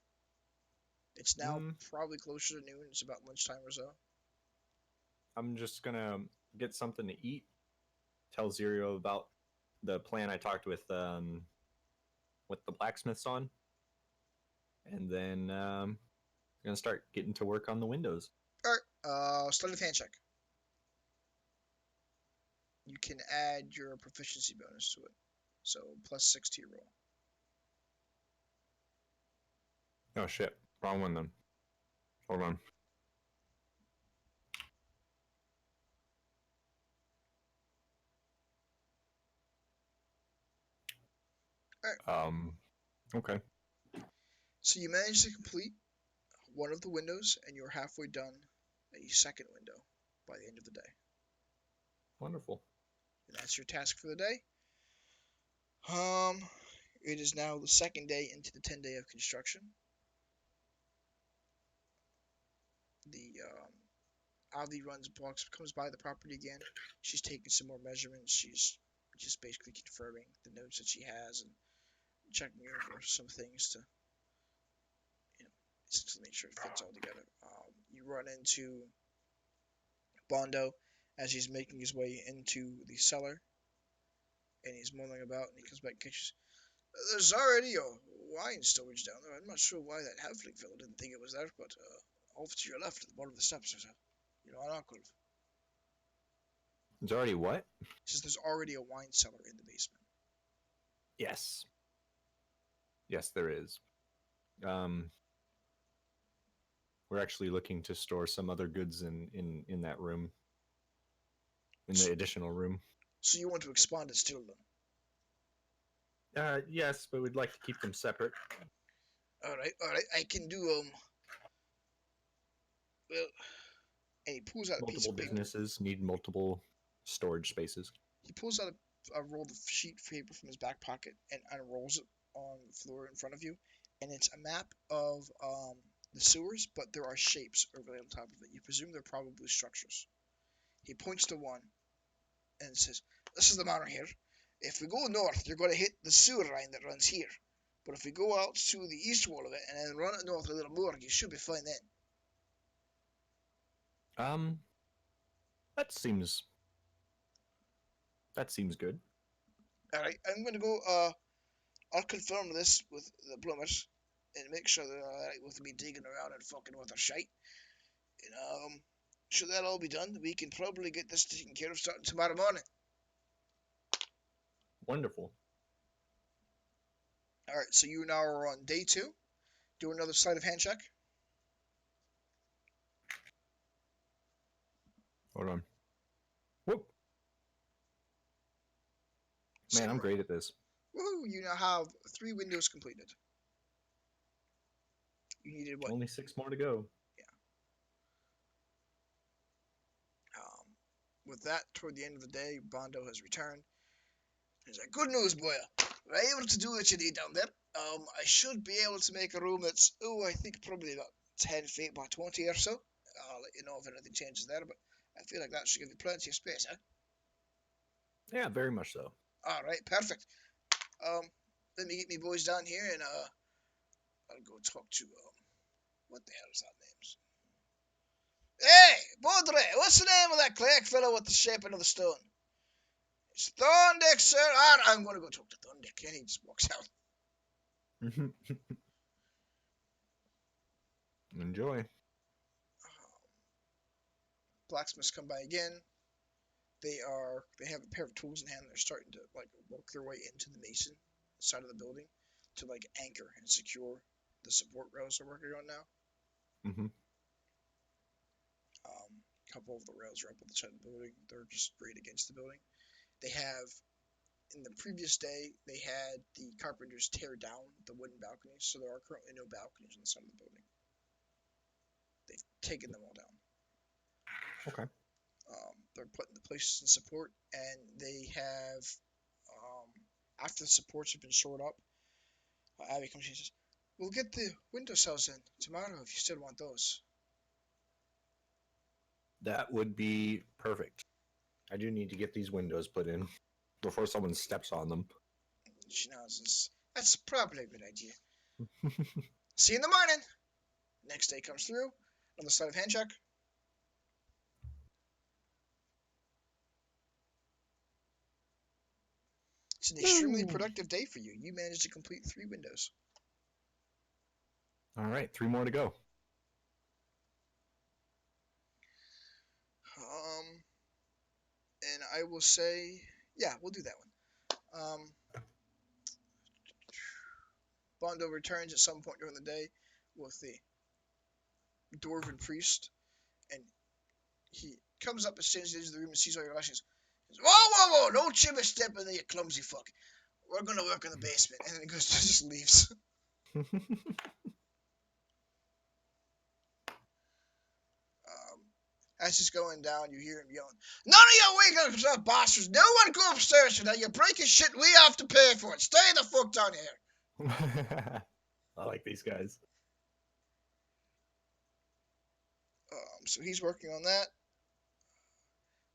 It's now probably closer to noon. It's about lunchtime or so. I'm just going to get something to eat. Tell Zirio about the plan I talked with the blacksmiths on. And then I'm going to start getting to work on the windows. Alright, sleight of hand check. You can add your proficiency bonus to it. So +6 to your roll. Oh, shit. Wrong one then. Hold on. Alright. Okay. So you managed to complete one of the windows, and you're halfway done a second window by the end of the day. Wonderful. And that's your task for the day. It is now the second day into the 10-day of construction. The Avi comes by the property again. She's taking some more measurements. She's just basically confirming the notes that she has and checking over some things to, to make sure it fits all together. You run into Bondo as he's making his way into the cellar, and he's mulling about, and he comes back and catches. There's already a wine storage down there. I'm not sure why that halfling fellow didn't think it was there, but off to your left at the bottom of the steps, there's a, an alcove. There's already what? He says there's already a wine cellar in the basement. Yes. Yes, there is. We're actually looking to store some other goods in that room, in the additional room. So you want to expand it still, then? Yes, but we'd like to keep them separate. All right. I can do well. And he pulls out a piece Multiple of paper. businesses need multiple storage spaces. He pulls out a roll of sheet paper from his back pocket and unrolls it on the floor in front of you, and it's a map of the sewers, but there are shapes overlaid on top of it. You presume they're probably structures. He points to one and says, "This is the manor here. If we go north, you're going to hit the sewer line that runs here. But if we go out to the east wall of it and then run it north a little more, you should be fine then." That seems good. All right, I'm going to go. I'll confirm this with the plumbers and make sure they're all right with me digging around and fucking with their shite. And should that all be done, we can probably get this taken care of starting tomorrow morning. Wonderful. All right, so you now are on day 2. Do another sleight of hand check. Hold on. Whoop. Man, I'm great at this. Woohoo! You now have 3 windows completed. You needed what? Only 6 more to go. With that, toward the end of the day, Bondo has returned. He's like, "Good news, boy. We're able to do what you need down there. I should be able to make a room that's, I think probably about 10 feet by 20 or so. I'll let you know if anything changes there, but I feel like that should give you plenty of space, huh?" Yeah, very much so. All right, perfect. Let me get me boys down here, and I'll go talk to what the hell is that name? Hey, Baudry, what's the name of that clerk fellow with the shaping of the stone? It's Thorndyke, sir. I'm going to go talk to Thorndyke, and he just walks out. Enjoy. Blacksmiths come by again. They have a pair of tools in hand. They're starting to like work their way into the mason side of the building to like anchor and secure the support rails they're working on now. Mm-hmm. A couple of the rails are up at the side of the building. They're just right against the building. They have, in the previous day, they had the carpenters tear down the wooden balconies, so there are currently no balconies on the side of the building. They've taken them all down. Okay. They're putting the places in support, and they have, after the supports have been shored up, Abby comes in and says, "We'll get the window cells in tomorrow if you still want those." That would be perfect. I do need to get these windows put in before someone steps on them. She nods. "That's probably a good idea. See you in the morning." Next day comes through. Another sleight of hand check. It's an extremely productive day for you. You managed to complete 3 windows. All right, 3 more to go. And I will say, yeah, we'll do that one. Bondo returns at some point during the day with the dwarven priest, and he comes up and stands in the edge of the room and sees all your lashings. He says, "Whoa! Don't you step in there, you clumsy fuck. We're gonna work in the basement." And then he goes, just leaves. As he's going down, you hear him yelling, "None of you wake up, bastards! No one go upstairs tonight! You break your shit, we have to pay for it! Stay the fuck down here!" I like these guys. So he's working on that.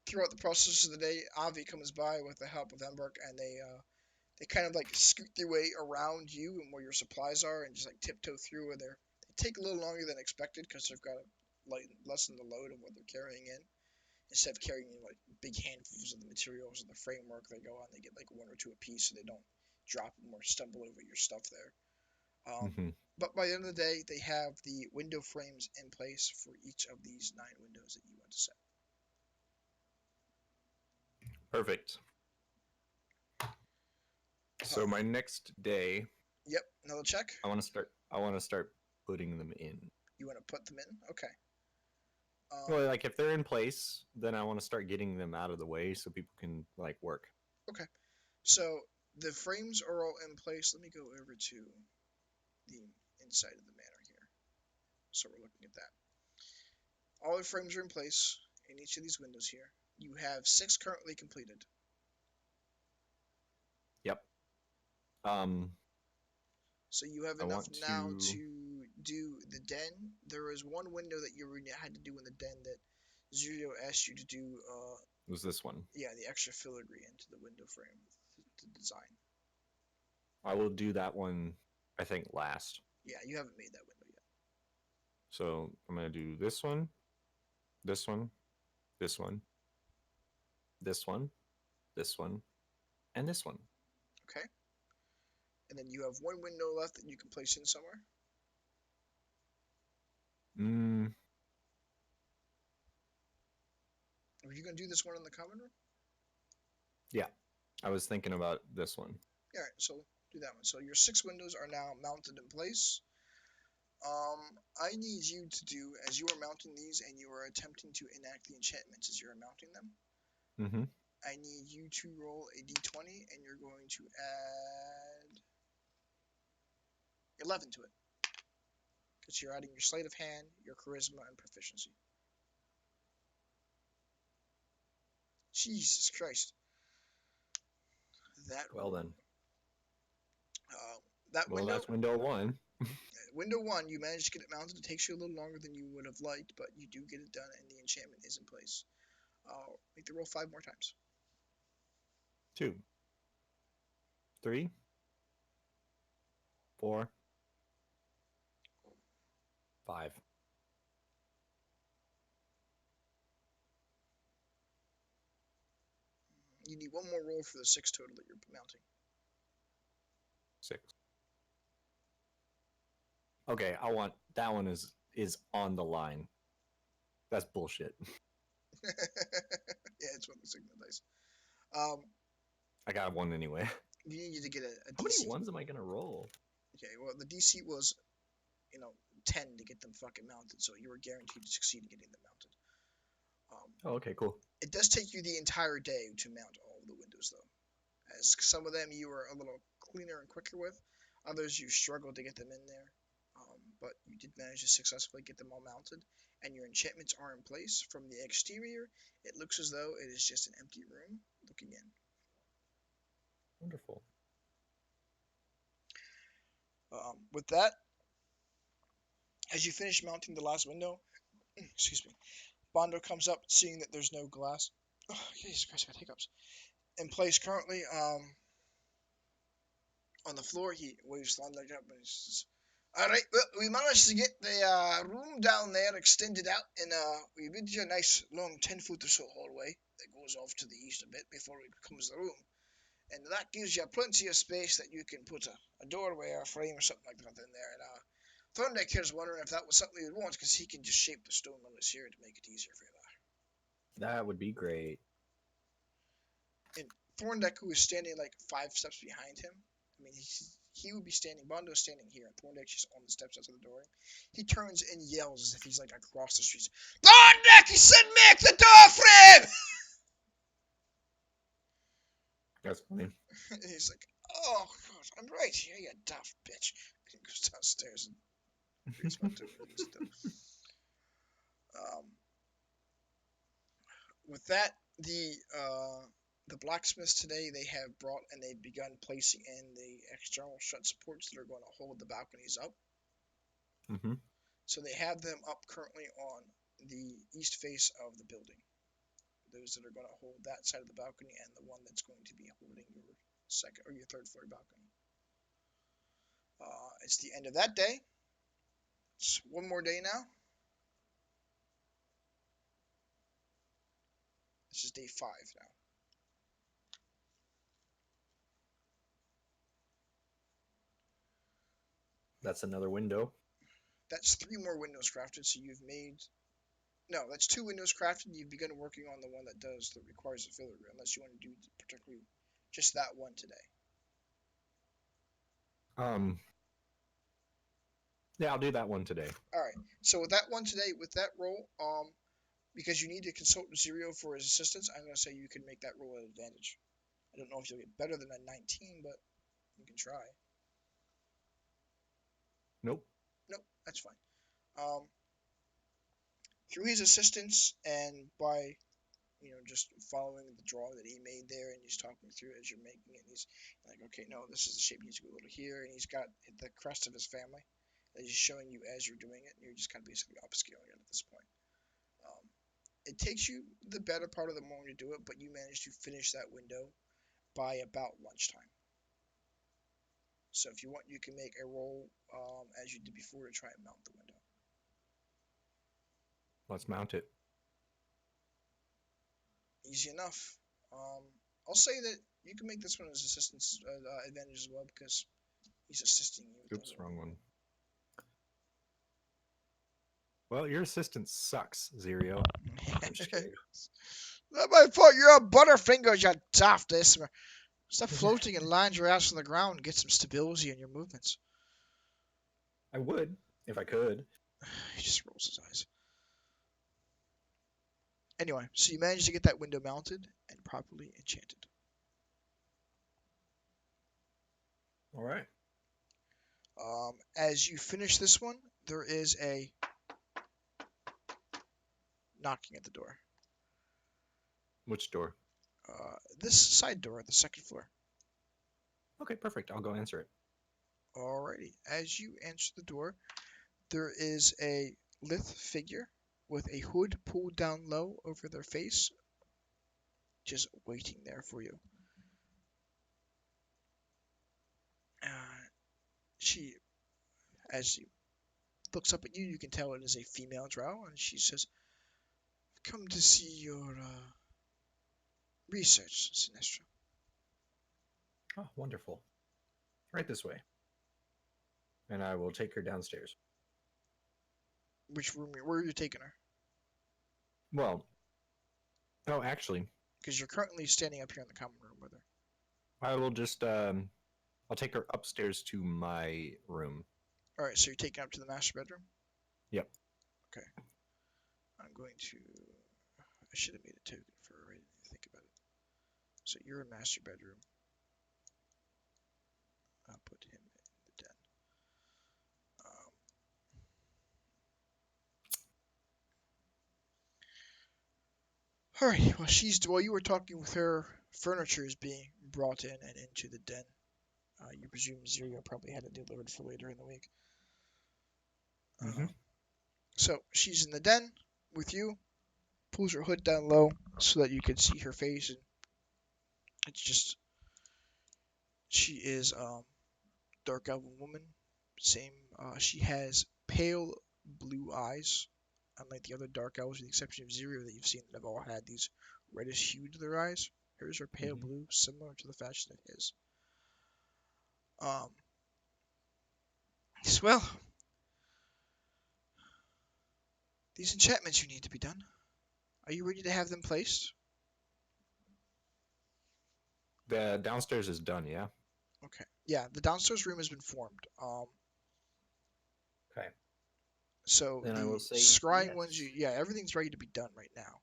Throughout the process of the day, Avi comes by with the help of Emberk, and they kind of like scoot their way around you and where your supplies are, and just like tiptoe through. And they take a little longer than expected because they've got to lessen the load of what they're carrying in. Instead of carrying like big handfuls of the materials of the framework they go on, they get like 1 or 2 a piece, so they don't drop them or stumble over your stuff there. But by the end of the day, they have the window frames in place for each of these 9 windows that you want to set. Perfect. So my next day, Yep, another check. I want to start putting them in. You want to put them in? Okay. Well, like if they're in place, then I want to start getting them out of the way so people can like work. Okay. So the frames are all in place. Let me go over to the inside of the manor here. So we're looking at that. All the frames are in place in each of these windows here. You have 6 currently completed. Yep. So you have I enough want now to- to do the den. There is one window that you had to do in the den that Zero asked you to do. It was this one. Yeah, the extra filigree into the window frame to design. I will do that one, I think, last. Yeah, you haven't made that window yet. So I'm gonna do this one, this one, this one, this one, this one, and this one. Okay. And then you have one window left that you can place in somewhere. Are you gonna do this one in the common room? Yeah, I was thinking about this one. All right, so do that one. So your 6 windows are now mounted in place. I need you to do, as you are mounting these and you are attempting to enact the enchantments as you are mounting them, Mm-hmm. I need you to roll a d20 and you're going to add 11 to it. Because you're adding your sleight of hand, your charisma, and proficiency. Jesus Christ. That Well then. that Well, window, that's window one. window 1, you managed to get it mounted. It takes you a little longer than you would have liked, but you do get it done and the enchantment is in place. Make the roll 5 more times. 2, 3, 4, 5. You need one more roll for the 6 total that you're mounting. 6. Okay, I want that one is on the line. That's bullshit. Yeah, it's one of the signal dice. I got one anyway. You need to get a How DC. many ones am I gonna roll? Okay, well the DC was, 10 to get them fucking mounted, so you were guaranteed to succeed in getting them mounted. Oh, okay, cool. It does take you the entire day to mount all of the windows, though, as some of them you were a little cleaner and quicker with, others you struggled to get them in there, but you did manage to successfully get them all mounted, and your enchantments are in place. From the exterior, it looks as though it is just an empty room looking in. Wonderful. With that, as you finish mounting the last window, excuse me, Bondo comes up, seeing that there's no glass. Oh, Jesus Christ, I got hiccups. In place currently, on the floor, he waves Thorndyke up and he says, "All right, well, we managed to get the room down there extended out, and we did you a nice long 10-foot or so hallway that goes off to the east a bit before it becomes the room. And that gives you plenty of space that you can put a doorway or a frame or something like that in there. And Thorndyke here's wondering if that was something you'd want, because he can just shape the stone on his here to make it easier for you there." That would be great. And Thorndyke, who is standing like 5 steps behind him, I mean, he would be standing, Bondo's standing here, and Thorndyke's just on the steps outside the door. He turns and yells as if he's like across the street. "Thorndyke, he said make the door frame!" That's funny. And he's like, "Oh, God, I'm right here, you daft bitch." And he goes downstairs and figures out what he needs to do. With that, the blacksmiths today, they have brought and they've begun placing in the external shut supports that are going to hold the balconies up. Mm-hmm. So they have them up currently on the east face of the building. Those that are going to hold that side of the balcony and the one that's going to be holding your second or your third floor balcony. It's the end of that day. It's one more day now. This is day 5 now. That's another window. That's 3 more windows crafted, so you've made No, that's 2 windows crafted. You've begun working on the one that requires a filler, unless you want to do particularly just that one today. Yeah, I'll do that one today. All right. So with that one today, with that roll, because you need to consult Zerio for his assistance, I'm going to say you can make that roll an advantage. I don't know if you'll get better than a 19, but you can try. Nope. Nope, that's fine. Through his assistance and by just following the drawing that he made there, and he's talking through it as you're making it, and he's like, okay, no, this is the shape, needs to go a little here, and he's got the crest of his family that he's showing you as you're doing it, and you're just kind of basically upscaling it at this point. It takes you the better part of the morning to do it, but you manage to finish that window by about lunchtime. So if you want, you can make a roll as you did before to try and mount the window. Let's mount it. Easy enough. I'll say that you can make this one as assistance advantage as well, because he's assisting you. With Oops, wrong one. Well, your assistant sucks, Zerio. I'm just kidding. Not my fault. You're on Butterfingers, you daft ass. Stop floating and land your ass on the ground and get some stability in your movements. I would, if I could. He just rolls his eyes. Anyway, so you managed to get that window mounted and properly enchanted. All right. As you finish this one, there is a knocking at the door. Which door? This side door at the second floor. Okay, perfect. I'll go answer it. Alrighty. As you answer the door, there is a lithe figure with a hood pulled down low over their face, just waiting there for you. She, as she looks up at you, you can tell it is a female drow, and she says, "Come to see your research, Sinestra." Oh, wonderful. Right this way. And I will take her downstairs. Which room? Where are you taking her? Well, oh, actually, Because you're currently standing up here in the common room with her. I will just, I'll take her upstairs to my room. Alright, so you're taking her up to the master bedroom? Yep. Okay. I'm going to... I should have made a token for her. I didn't even think about it. So you're in master bedroom. I'll put him in the den. Alright, while you were talking with her, furniture is being brought in and into the den. You presume Zerio probably had it delivered for later in the week. So she's in the den with you, pulls her hood down low so that you can see her face, and it's just, she is dark elven woman. Same, she has pale blue eyes, unlike the other dark elves, with the exception of Zerio that you've seen that have all had these reddish hue to their eyes. Hers are pale blue, similar to the fashion of his. Well, these enchantments you need to be done. Are you ready to have them placed? The downstairs is done, yeah? Okay. Yeah, the downstairs room has been formed. Okay. So Then the I will say scrying yes. ones, everything's ready to be done right now.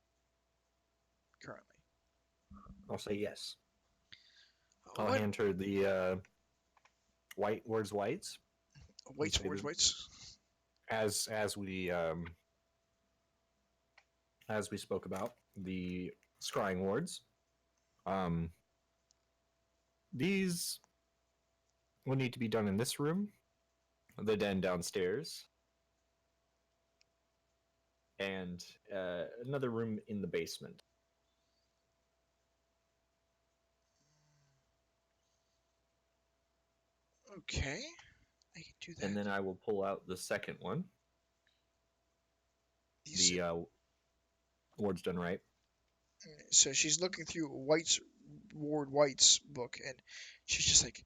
Currently. I'll say yes. Oh, I'll hand her the white words whites. Waits, say words, the- waits. As we spoke about the scrying wards. These will need to be done in this room, the den downstairs, and another room in the basement. Okay. I can do that. And then I will pull out the second one. These- The ward's done right. So she's looking through Ward White's book, and she's just like,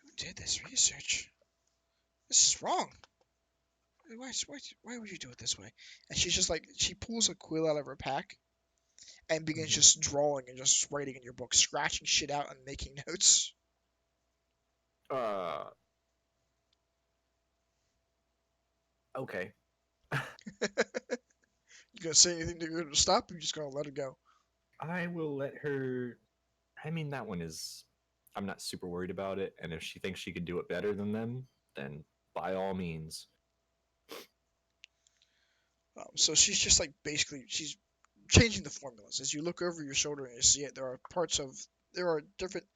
"Who did this research? This is wrong." Why would you do it this way? And she's just like, she pulls a quill out of her pack and begins Mhm. just drawing and just writing in your book, scratching shit out and making notes. Okay. You gonna say anything to her to stop? Or you just gonna let it go? I will let her. I mean, that one is. I'm not super worried about it, and if she thinks she could do it better than them, then by all means. So she's just like basically she's changing the formulas. As you look over your shoulder and you see it, there are different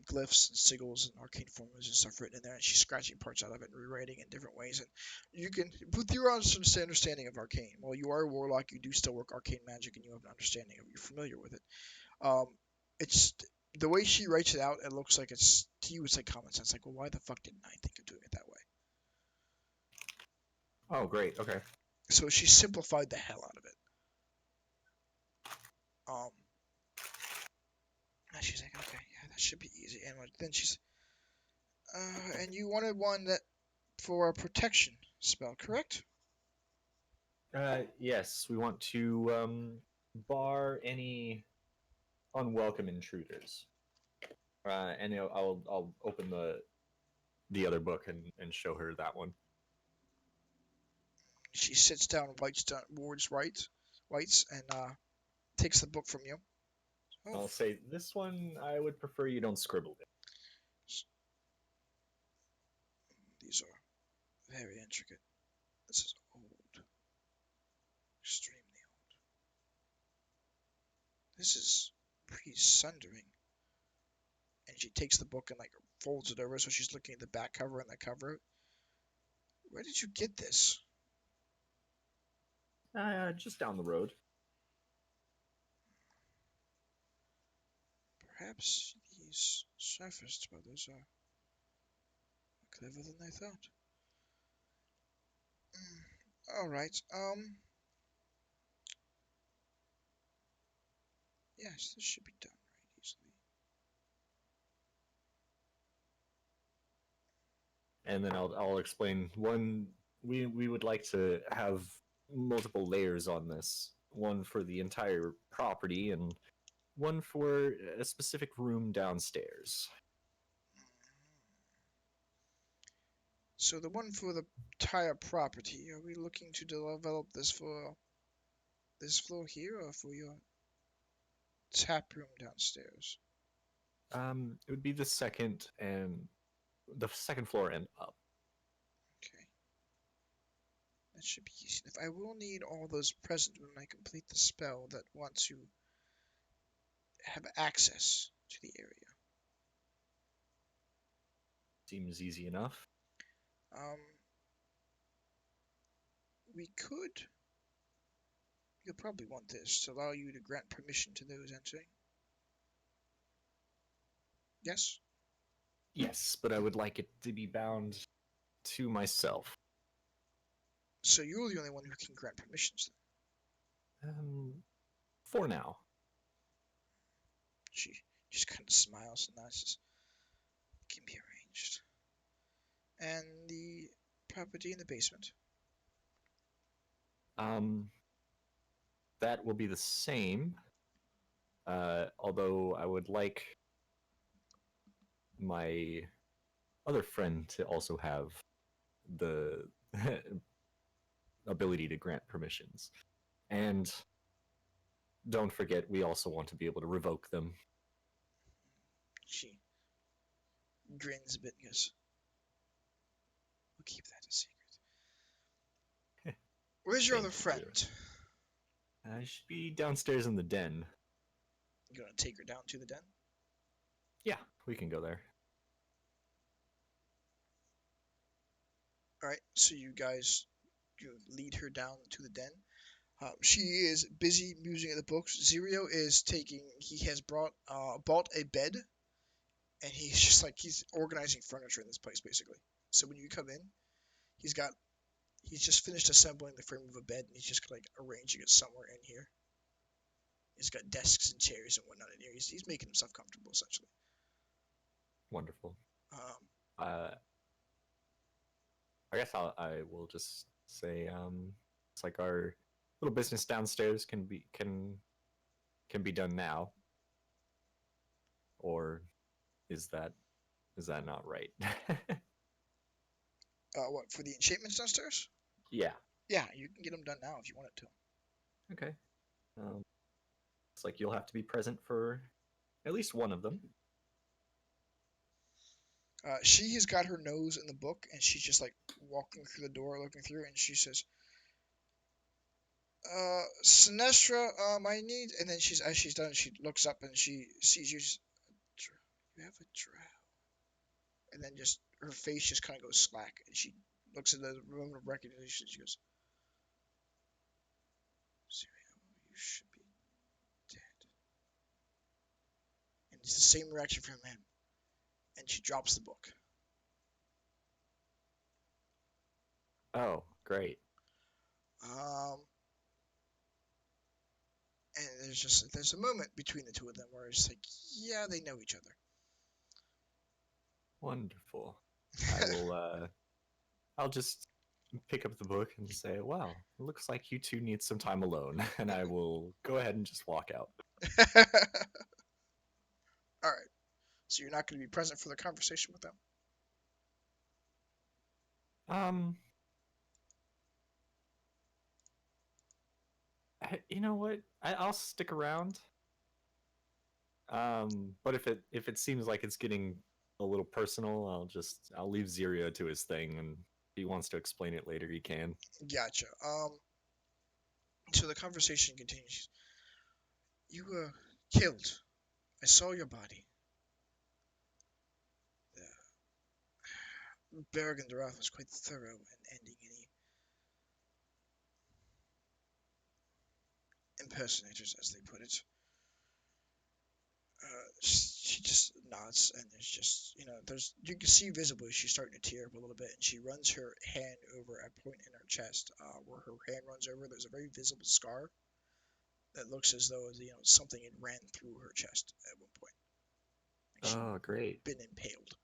glyphs and sigils and arcane formulas and stuff written in there, and she's scratching parts out of it and rewriting it in different ways. And you can, with your understanding of arcane, well, you are a warlock, you do still work arcane magic, and you have an understanding of it, you're familiar with it. Um, it's the way she writes it out. It looks like it's to you. It's like common sense. Like, well, why the fuck didn't I think of doing it that way? Oh, great. Okay. So she simplified the hell out of it. Um, and she's like, okay, yeah, that should be easy. And then she's, and you wanted one that for a protection spell, correct? Yes, we want to bar any unwelcome intruders. And I'll open the other book and show her that one. She sits down, writes down words whites, and takes the book from you. Oh, I'll say this one. I would prefer you don't scribble it. these are very intricate. This is old, extremely old. This is pre-sundering. And she takes the book and like folds it over so she's looking at the back cover and the cover. Where did you get this? Just down the road. Perhaps these surfaced brothers are clever than I thought. All right. Yes, this should be done right easily. And then I'll explain one. We would like to have multiple layers on this. One for the entire property and one for a specific room downstairs. So the one for the entire property, are we looking to develop this for this floor here or for your tap room downstairs? It would be the second floor and up. Okay. That should be easy enough. I will need all those present when I complete the spell that want to have access to the area. Seems easy enough. Um, we could. You'll probably want this to allow you to grant permission to those entering. Yes? Yes, but I would like it to be bound to myself. So you're the only one who can grant permissions then. For now. She just kind of smiles and nods. Can be arranged. And the property in the basement. That will be the same. Although I would like my other friend to also have the ability to grant permissions. And don't forget, we also want to be able to revoke them. She grins a bit and goes, we'll keep that a secret. Where's your other friend? I should be downstairs in the den. You gonna take her down to the den? Yeah, we can go there. Alright, so you guys lead her down to the den. She is busy musing at the books. Zirio is he has bought a bed, and he's organizing furniture in this place basically. So when you come in, he's just finished assembling the frame of a bed, and he's just like arranging it somewhere in here. He's got desks and chairs and whatnot in here. He's making himself comfortable essentially. Wonderful. I guess I will just say it's like our little business downstairs can be done now, or is that not right? What, for the enchantments downstairs? Yeah. Yeah, you can get them done now if you wanted to. Okay. It's like you'll have to be present for at least one of them. She has got her nose in the book, and she's just like walking through the door, looking through, and she says, Sinestra, I need, and then as she's done, she looks up and she sees you. You have a drow, and then just her face just kind of goes slack, and she looks at the moment of recognition. She goes, Zero, you should be dead. And it's the same reaction from him, and she drops the book. Oh, great. And there's a moment between the two of them where it's like, yeah, they know each other. Wonderful. I will I'll just pick up the book and say, "Wow, it looks like you two need some time alone." And I will go ahead and just walk out. All right. So you're not going to be present for the conversation with them. You know what? I'll stick around. But if it seems like it's getting a little personal, I'll leave Zirio to his thing, and if he wants to explain it later, he can. Gotcha. So the conversation continues. You were killed. I saw your body. Bergendrath was quite thorough in ending any impersonators, as they put it. She just nods, and there's just, you can see visibly she's starting to tear up a little bit, and she runs her hand over a point in her chest, where her hand runs over. There's a very visible scar that looks as though, something had ran through her chest at one point. Like Oh, great. been impaled.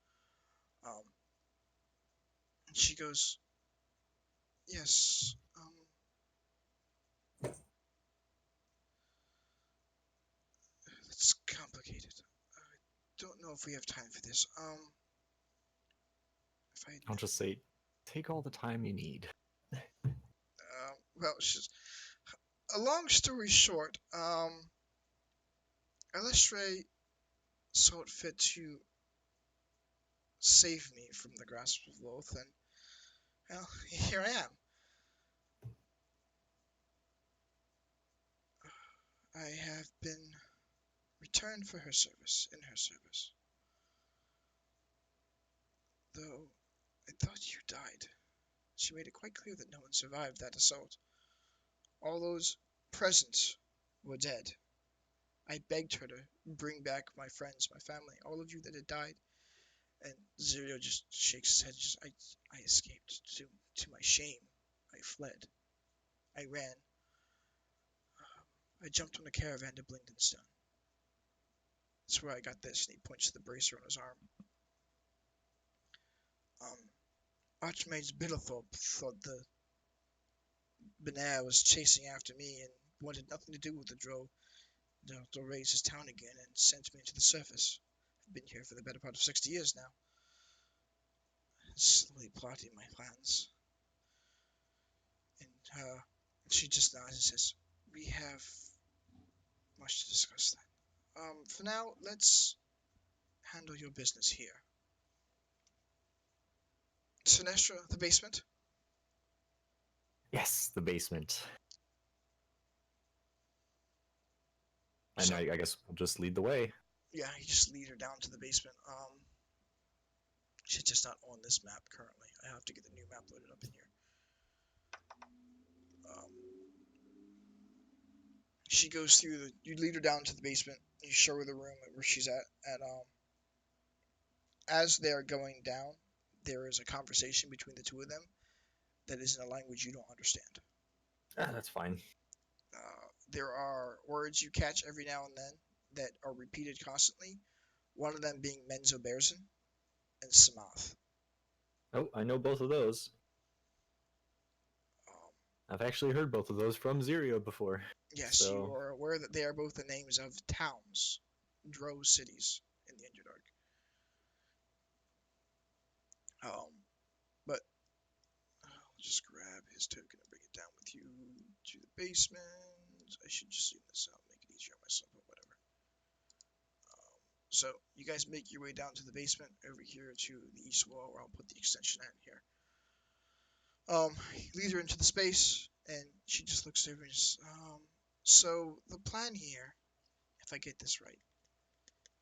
And she goes, yes, it's complicated. I don't know if we have time for this. I'll just say, take all the time you need. Well, a long story short, Alestre saw it fit to save me from the grasp of Loth, and, well, here I am. I have been returned for her service, in her service. Though I thought you died. She made it quite clear that no one survived that assault. All those present were dead. I begged her to bring back my friends, my family, all of you that had died. And Zirio just shakes his head. I escaped to my shame. I fled. I ran. I jumped on a caravan to Blingdenstone. That's where I got this. And he points to the bracer on his arm. Archmage Bittlethorpe thought the Benair was chasing after me and wanted nothing to do with the Drow. They'll raise his town again and sent me to the surface. I've been here for the better part of 60 years now. Slowly plotting my plans. And she just nods and says, we have much to discuss then. For now, let's handle your business here. Sinestra, the basement? Yes, the basement. And So, I guess we'll just lead the way. yeah, you just lead her down to the basement. She's just not on this map currently. I have to get the new map loaded up in here. She goes through you lead her down to the basement. You show her the room where she's at. As they're going down, there is a conversation between the two of them that is in a language you don't understand. That's fine. There are words you catch every now and then that are repeated constantly. One of them being Menzo Berzin and Samath. Oh, I know both of those. I've actually heard both of those from Zero before. Yes, you So- are aware that they are both the names of towns, Drow cities in the Underdark. But I'll just grab his token and bring it down with you to the basement. I should just zoom this out, make it easier on myself, but whatever. So you guys make your way down to the basement over here to the east wall, where I'll put the extension at here. He leads her into the space, and she just looks over and just, so the plan here, if I get this right,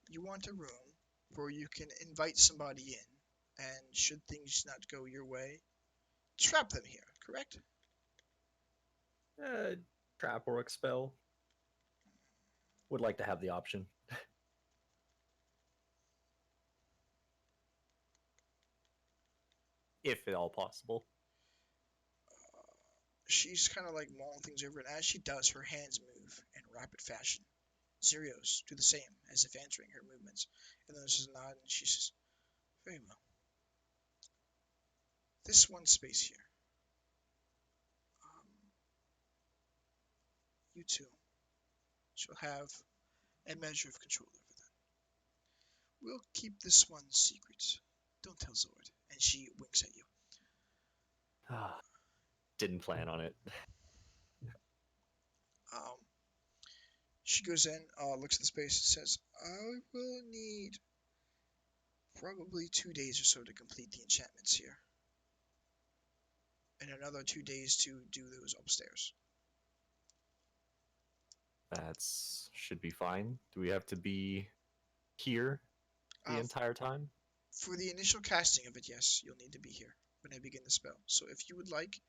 you want a room where you can invite somebody in, and should things not go your way, trap them here, correct? Trap or expel. Would like to have the option. If at all possible. She's kind of like mulling things over, and as she does, her hands move in rapid fashion. Zerios do the same, as if answering her movements. And then there's a nod, and she says, very well. This one space here. You two shall have a measure of control over that. We'll keep this one secret. Don't tell Zord. And she winks at you. Didn't plan on it. She goes in, looks at the space, and says, I will need probably 2 days or so to complete the enchantments here. And another 2 days to do those upstairs. That's should be fine. Do we have to be here the entire time? For the initial casting of it, yes, you'll need to be here when I begin the spell. So if you would like,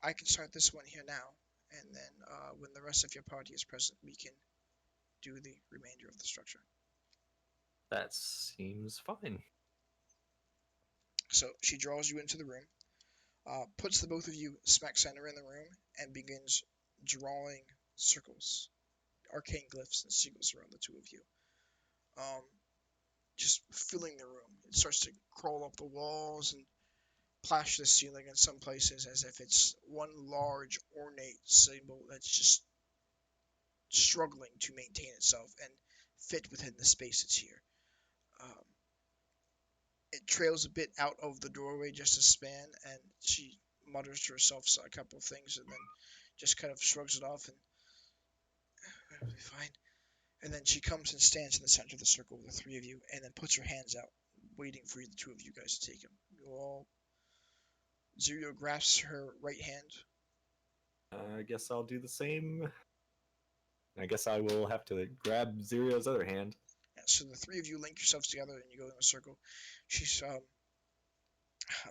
I can start this one here now, and then when the rest of your party is present, we can do the remainder of the structure. That seems fine. So she draws you into the room, puts the both of you smack center in the room, and begins drawing circles, arcane glyphs, and sigils around the two of you. Just filling the room. It starts to crawl up the walls and plaster the ceiling in some places as if it's one large ornate symbol that's just struggling to maintain itself and fit within the space it's here. It trails a bit out of the doorway just a span, and she mutters to herself a couple of things and then just kind of shrugs it off and it'll be fine. And then she comes and stands in the center of the circle with the three of you, and then puts her hands out, waiting for the two of you guys to take them. You all. Zero grasps her right hand. I guess I'll do the same. I guess I will have to grab Zero's other hand. Yeah, so the three of you link yourselves together, and you go in a circle. She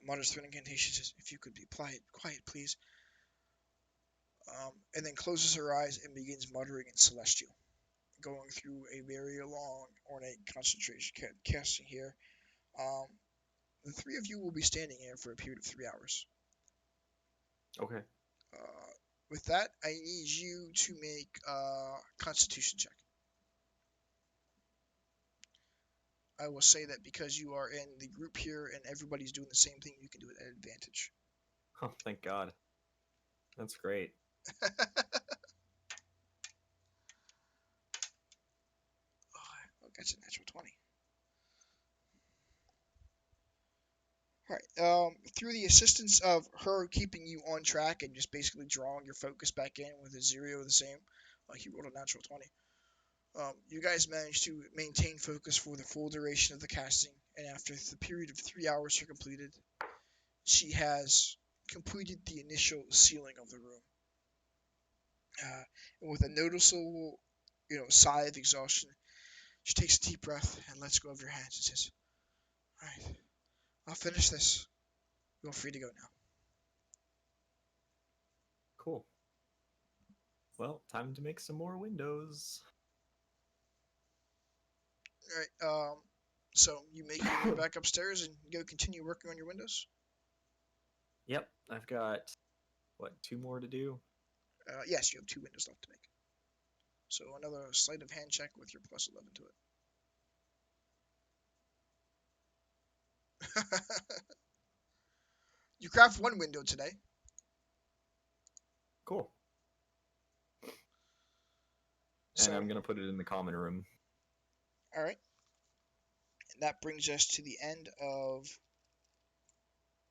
mutters through an incantation, says, "If you could be quiet, please." And then closes her eyes and begins muttering in Celestial, going through a very long, ornate concentration casting here. The three of you will be standing here for a period of 3 hours. Okay. With that, I need you to make a Constitution check. I will say that because you are in the group here and everybody's doing the same thing, you can do it at advantage. Oh, thank God. That's great. Oh, that's a natural 20. Alright, through the assistance of her keeping you on track and just basically drawing your focus back in with a 0 the same, like he rolled a natural 20, you guys managed to maintain focus for the full duration of the casting, and after the period of 3 hours are completed, she has completed the initial sealing of the room. And with a noticeable, sigh of exhaustion, she takes a deep breath and lets go of your hands and says, "Alright, I'll finish this. You're free to go now." Cool. Well, time to make some more windows. Alright, so you make your way back upstairs and go continue working on your windows? Yep, I've got, 2 more to do? Yes, you have 2 windows left to make. So another sleight of hand check with your plus 11 to it. You craft 1 window today. And So, I'm gonna put it in the common room. all right. And that brings us to the end of.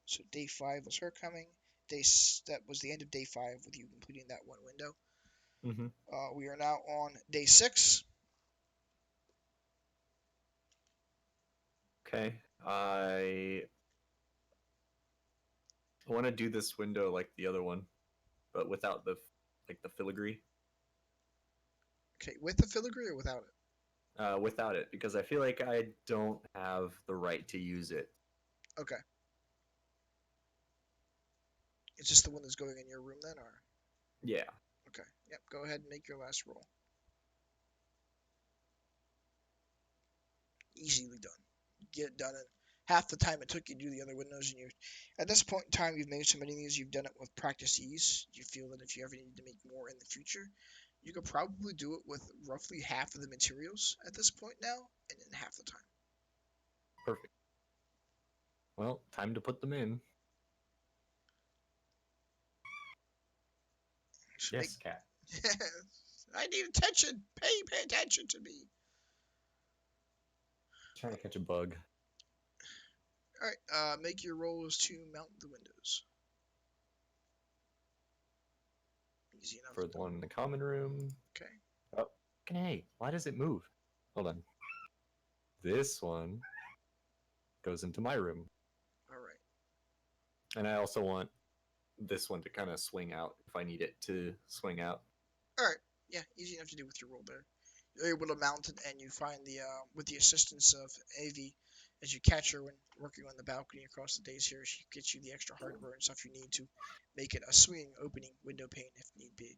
So day 5 was her coming. That was the end of day 5 with you completing that one window. Mm-hmm. We are now on day 6. Okay. I want to do this window like the other one, but without the filigree. Okay, with the filigree or without it? Without it, because I feel like I don't have the right to use it. Okay. Is this the one that's going in your room then, or? Yeah. Okay. Yep. Go ahead and make your last roll. Easily done. Get it done in half the time it took you to do the other windows, and you. At this point in time, you've made so many of these, you've done it with practice ease. You feel that if you ever need to make more in the future, you could probably do it with roughly half of the materials at this point now, and in half the time. Perfect. Well, time to put them in. Yes, cat. I need attention. Pay attention to me. Trying to catch a bug. All right. Make your rolls to mount the windows. Easy enough. For the one in the common room. Okay. Oh, hey, why does it move? Hold on. This one goes into my room. All right. And I also want this one to kind of swing out if I need it to swing out. All right. Yeah, easy enough to do with your roll there. You're able to mount it, and you find the with the assistance of Avi, as you catch her when working on the balcony across the days here, she gets you the extra hardware and stuff you need to make it a swinging opening window pane if need be.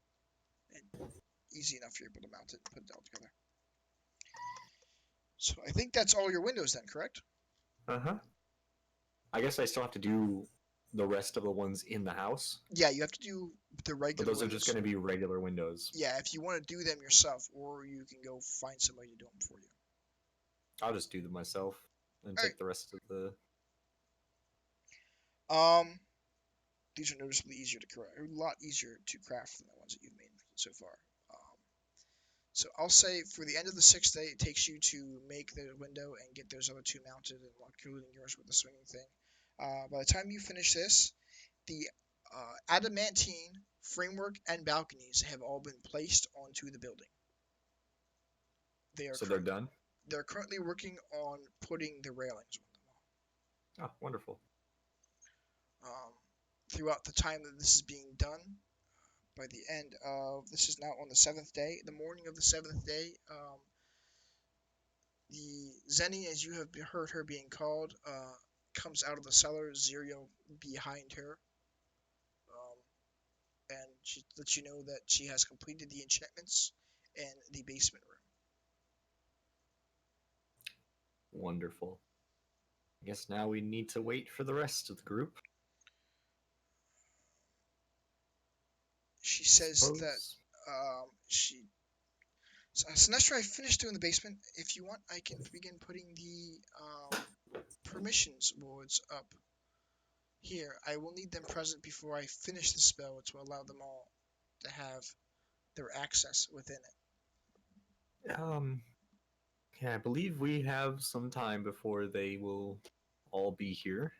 And easy enough, you're able to mount it and put it all together. So I think that's all your windows then, correct? Uh-huh. I guess I still have to do the rest of the ones in the house. Yeah, you have to do the But regular those are windows. just going to be regular windows. Yeah, if you want to do them yourself, or you can go find somebody to do them for you. I'll just do them myself and All take the rest of the... These are noticeably easier to craft, a lot easier to craft than the ones that you've made so far. So I'll say for the end of the 6th day, it takes you to make the window and get those other 2 mounted, and including yours with the swinging thing. By the time you finish this, the adamantine framework and balconies have all been placed onto the building. So they're done? They're currently working on putting the railings on them. Oh, wonderful. Throughout the time that this is being done, by the end of, this is now on the 7th day, the morning of the 7th day, the Zenny, as you have heard her being called, comes out of the cellar, Zirio behind her, and she lets you know that she has completed the enchantments in the basement room. Wonderful. I guess now we need to wait for the rest of the group. She says that Sinestra, I finished doing the basement. If you want, I can begin putting the permissions boards up here. I will need them present before I finish the spell to allow them all to have their access within it. Yeah, I believe we have some time before they will all be here.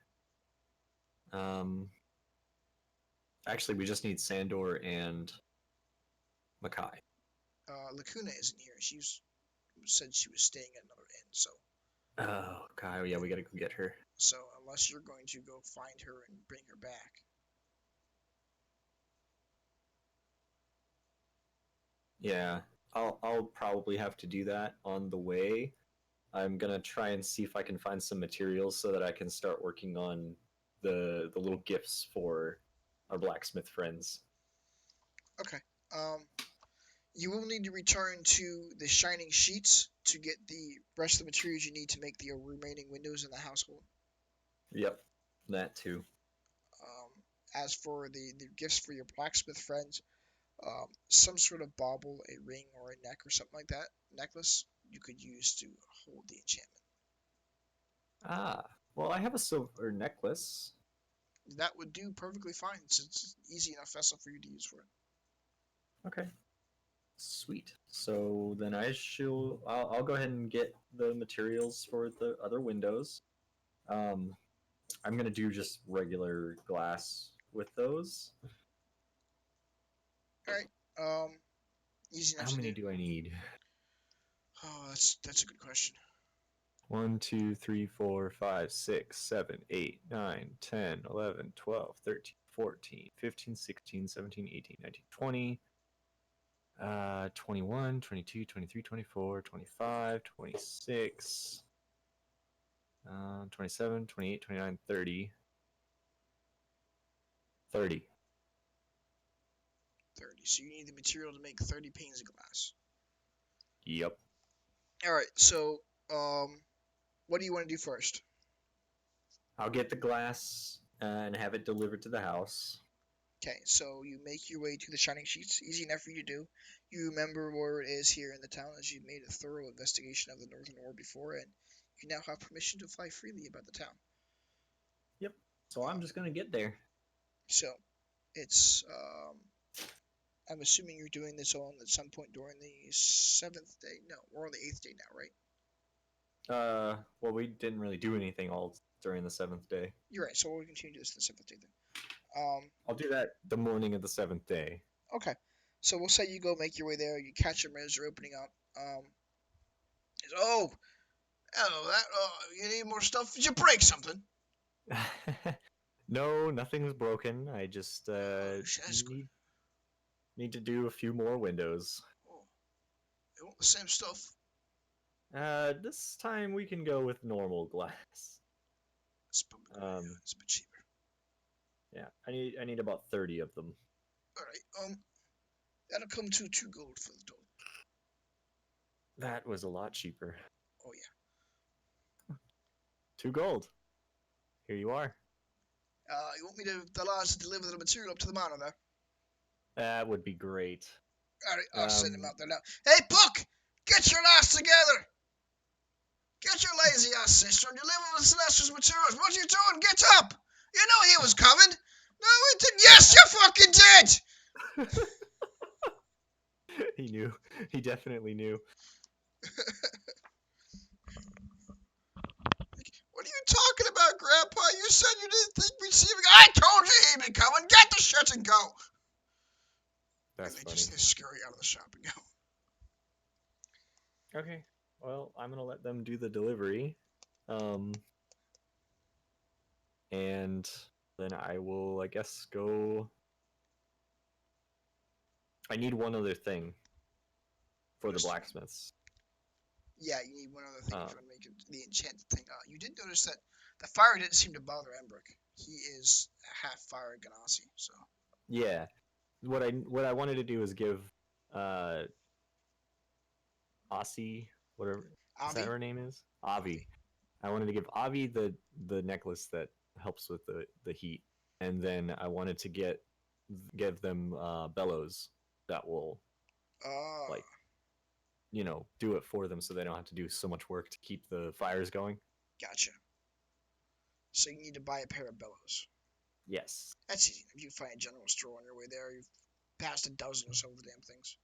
Actually, we just need Sandor and Makai. Lacuna isn't here. She said she was staying at another inn, so. Oh, Kai, yeah, we gotta go get her. So unless you're going to go find her and bring her back. Yeah, I'll probably have to do that on the way. I'm gonna try and see if I can find some materials so that I can start working on the little gifts for our blacksmith friends. Okay. You will need to return to the Shining Sheets to get the rest of the materials you need to make the remaining windows in the household. Yep, that too. As for the gifts for your blacksmith friends, some sort of bauble, a ring, or a neck, or something like that, necklace, you could use to hold the enchantment. Ah, well, I have a silver necklace. That would do perfectly fine. It's an easy enough vessel for you to use for it. Okay. Sweet. So then I'll go ahead and get the materials for the other windows. I'm gonna do just regular glass with those. All right. Easy enough How to many do. do I need? Oh, that's a good question. 1, 2, 3, 4, 5, 6, 7, 8, 9, 10, 11, 12, 13, 14, 15, 16, 17, 18, 19, 20, 21, 22, 23, 24, 25, 26, 27, 28, 29, 30. 30. 30. So you need the material to make 30 panes of glass. Yep. All right. So, what do you want to do first? I'll get the glass and have it delivered to the house. Okay. So you make your way to the shining sheets. Easy enough for you to do. You remember where it is here in the town, as you've made a thorough investigation of the Northern War before, and you now have permission to fly freely about the town. Yep. So I'm just gonna get there. So, it's I'm assuming you're doing this on at some point during the 7th day. No, we're on the 8th day now, right? Well, we didn't really do anything all during the 7th day. You're right. So we'll continue this the 7th day then. I'll do that the morning of the 7th day. Okay. So we'll say you go make your way there. You catch them as they're opening up. Oh, hello. You need more stuff? Did you break something? No, nothing's broken. I just That's good. need to do a few more windows. Oh, they want the same stuff. This time we can go with normal glass. It's probably it's a bit cheaper. Yeah, I need about 30 of them. All right. That'll come to 2 gold for the door. That was a lot cheaper. Oh yeah. 2 gold. Here you are. You want me the lads to deliver the material up to the manor there? That would be great. All right, I'll send him out there now. Hey, Puck, get your ass together. Get your lazy ass sister and deliver the Sinestras materials. What are you doing? Get up! You know he was coming. No, he didn't. Yes, you fucking did. He knew. He definitely knew. What are you talking about, Grandpa? You said you didn't think we'd see him. I told you he'd be coming. Get the shit and go. That's and funny. they scurry out of the shop and go. Okay. Well, I'm gonna let them do the delivery. And then I will, I guess, go. I need one other thing for the blacksmiths. Yeah, you need one other thing if you want to make it the enchanted thing. You did notice that the fire didn't seem to bother Embrick. He is half fire Ganassi, so. Yeah. What I wanted to do is give Aussie, whatever is that her name is? Avi. I wanted to give Avi the necklace that helps with the heat, and then I wanted to give them bellows that will like, you know, do it for them so they don't have to do so much work to keep the fires going. Gotcha. So you need to buy a pair of bellows. Yes. That's easy. If you find a general store on your way there, you've passed a dozen or so of the damn things.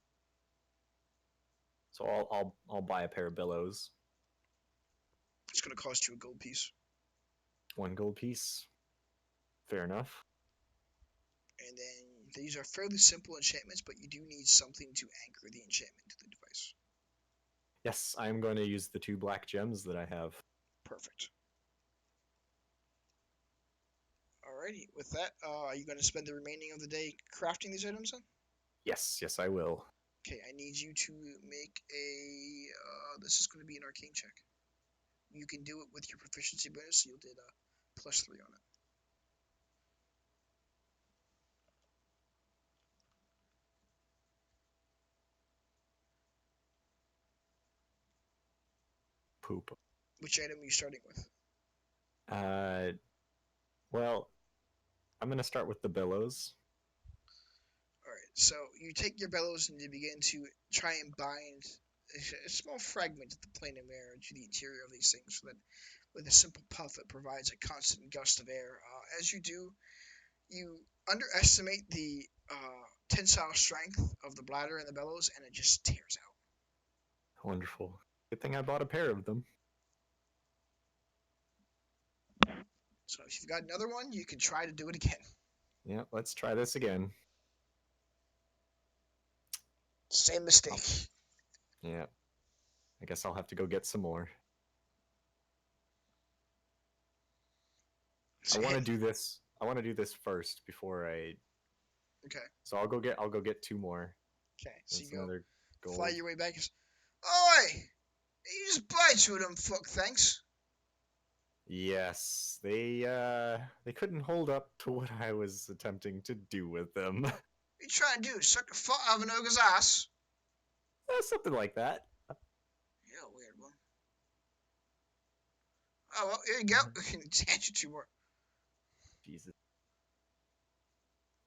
So I'll buy a pair of bellows. It's gonna cost you a gold piece. 1 gold piece. Fair enough. And then these are fairly simple enchantments, but you do need something to anchor the enchantment to the device. Yes, I'm going to use the 2 black gems that I have. Perfect. Alrighty, with that, are you going to spend the remaining of the day crafting these items then? Yes, I will. Okay, I need you to make a, this is going to be an arcane check. You can do it with your proficiency bonus, so you'll get a +3 on it. Poop. Which item are you starting with? Well, I'm going to start with the bellows. Alright, so you take your bellows and you begin to try and bind a small fragment of the plane of air to the interior of these things so that with a simple puff it provides a constant gust of air. As you do, you underestimate the tensile strength of the bladder and the bellows, and it just tears out. Wonderful. Good thing I bought a pair of them. So if you've got another one, you can try to do it again. Yeah, let's try this again. Same mistake. Yeah. I guess I'll have to go get some more. So I want to do this. I want to do this first before I. Okay. So I'll go get 2 more. Okay. So That's you go another gold. fly your way back. Oi! You just buy 2 of them, fuck, thanks. Yes, they couldn't hold up to what I was attempting to do with them. What you trying to do? Suck a foot out of an ogre's ass? Something like that. Yeah, weird one. Oh, well, here you go. I can hand you 2 more. Jesus.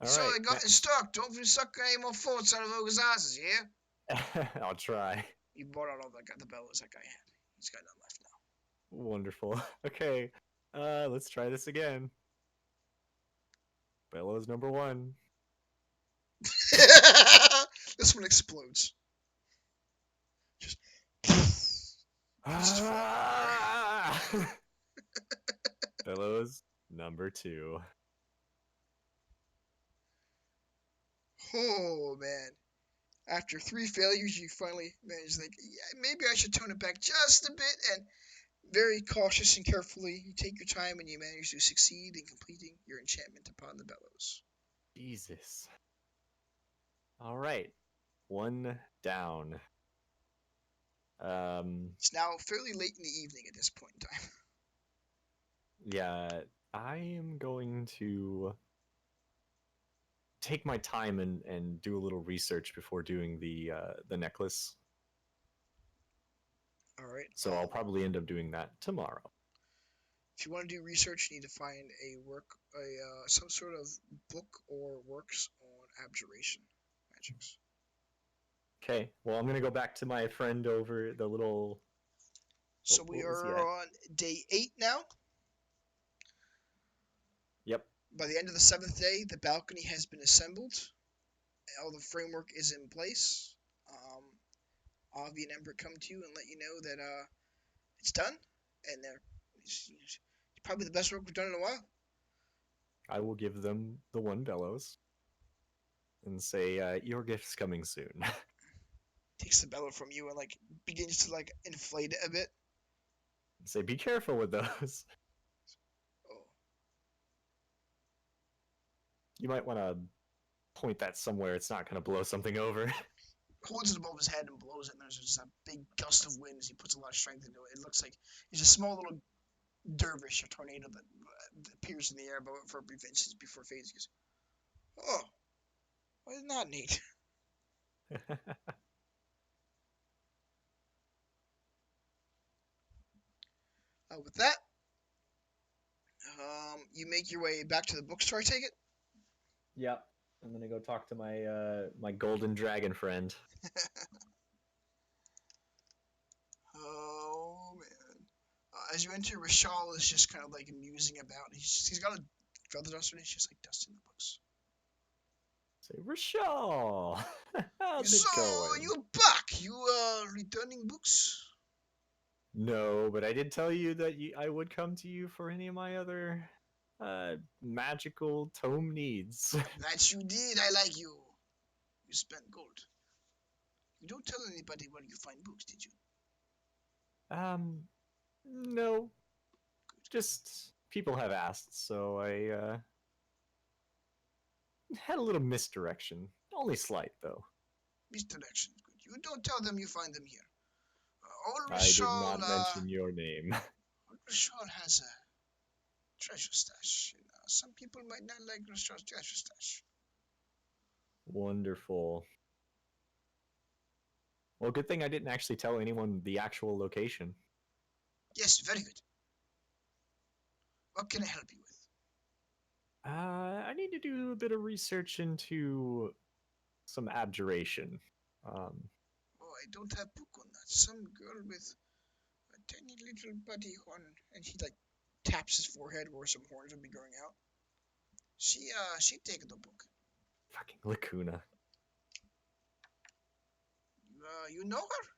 All So right. they got in stock. Don't be sucking any more forts out of ogre's asses, yeah? I'll try. You bought out all the bellows that guy had. He's got none left now. Wonderful. Okay. Let's try this again. Bellows number 1. This one explodes. Just. Ah! Bellows number 2. Oh man! After 3 failures, you finally managed to think, yeah, maybe I should tone it back just a bit. And very cautious and carefully, you take your time and you manage to succeed in completing your enchantment upon the bellows. Jesus. All right. 1 down. It's now fairly late in the evening at this point in time. Yeah, I am going to take my time and do a little research before doing the necklace. All right. So I'll probably end up doing that tomorrow. If you want to do research, you need to find some sort of book or works on abjuration magics. Okay. Well, I'm gonna go back to my friend over the little. So we what was he are at? on day 8 now. Yep. By the end of the 7th day, the balcony has been assembled. All the framework is in place. Avi and Ember come to you and let you know that it's done, and it's probably the best work we've done in a while. I will give them the 1 bellows and say, your gift's coming soon. Takes the bellow from you and begins to inflate it a bit. Say, be careful with those. Oh, You might want to point that somewhere it's not going to blow something over. holds it above his head and blows it, and there's just a big gust of wind as he puts a lot of strength into it. It looks like he's a small little dervish, a tornado that appears in the air for a brief instant before fades. He goes, oh, well, isn't that neat? With that, you make your way back to the bookstore, I take it? Yep. I'm gonna go talk to my my golden dragon friend. Oh, man. As you enter, Rashal is just kind of musing about. He's got a feather duster and he's just dusting the books. Say, Rashal, how's it So, going? you're back. You are returning books? No, but I did tell you that I would come to you for any of my other magical tome needs. That you did. I like you. You spent gold. You don't tell anybody where you find books, did you? No. Just people have asked, so I had a little misdirection. Only slight, though. Misdirection. Good. You don't tell them you find them here. Old I did Rashal, not mention your name. Old Rashal has a treasure stash. Some people might not like Rashal's treasure stash. Wonderful. Well, good thing I didn't actually tell anyone the actual location. Yes, very good. What can I help you with? I need to do a bit of research into some abjuration. Oh, I don't have book on that. Some girl with a tiny little buddy horn, and he taps his forehead where some horns would be growing out. She take the book. Fucking Lacuna. You know her?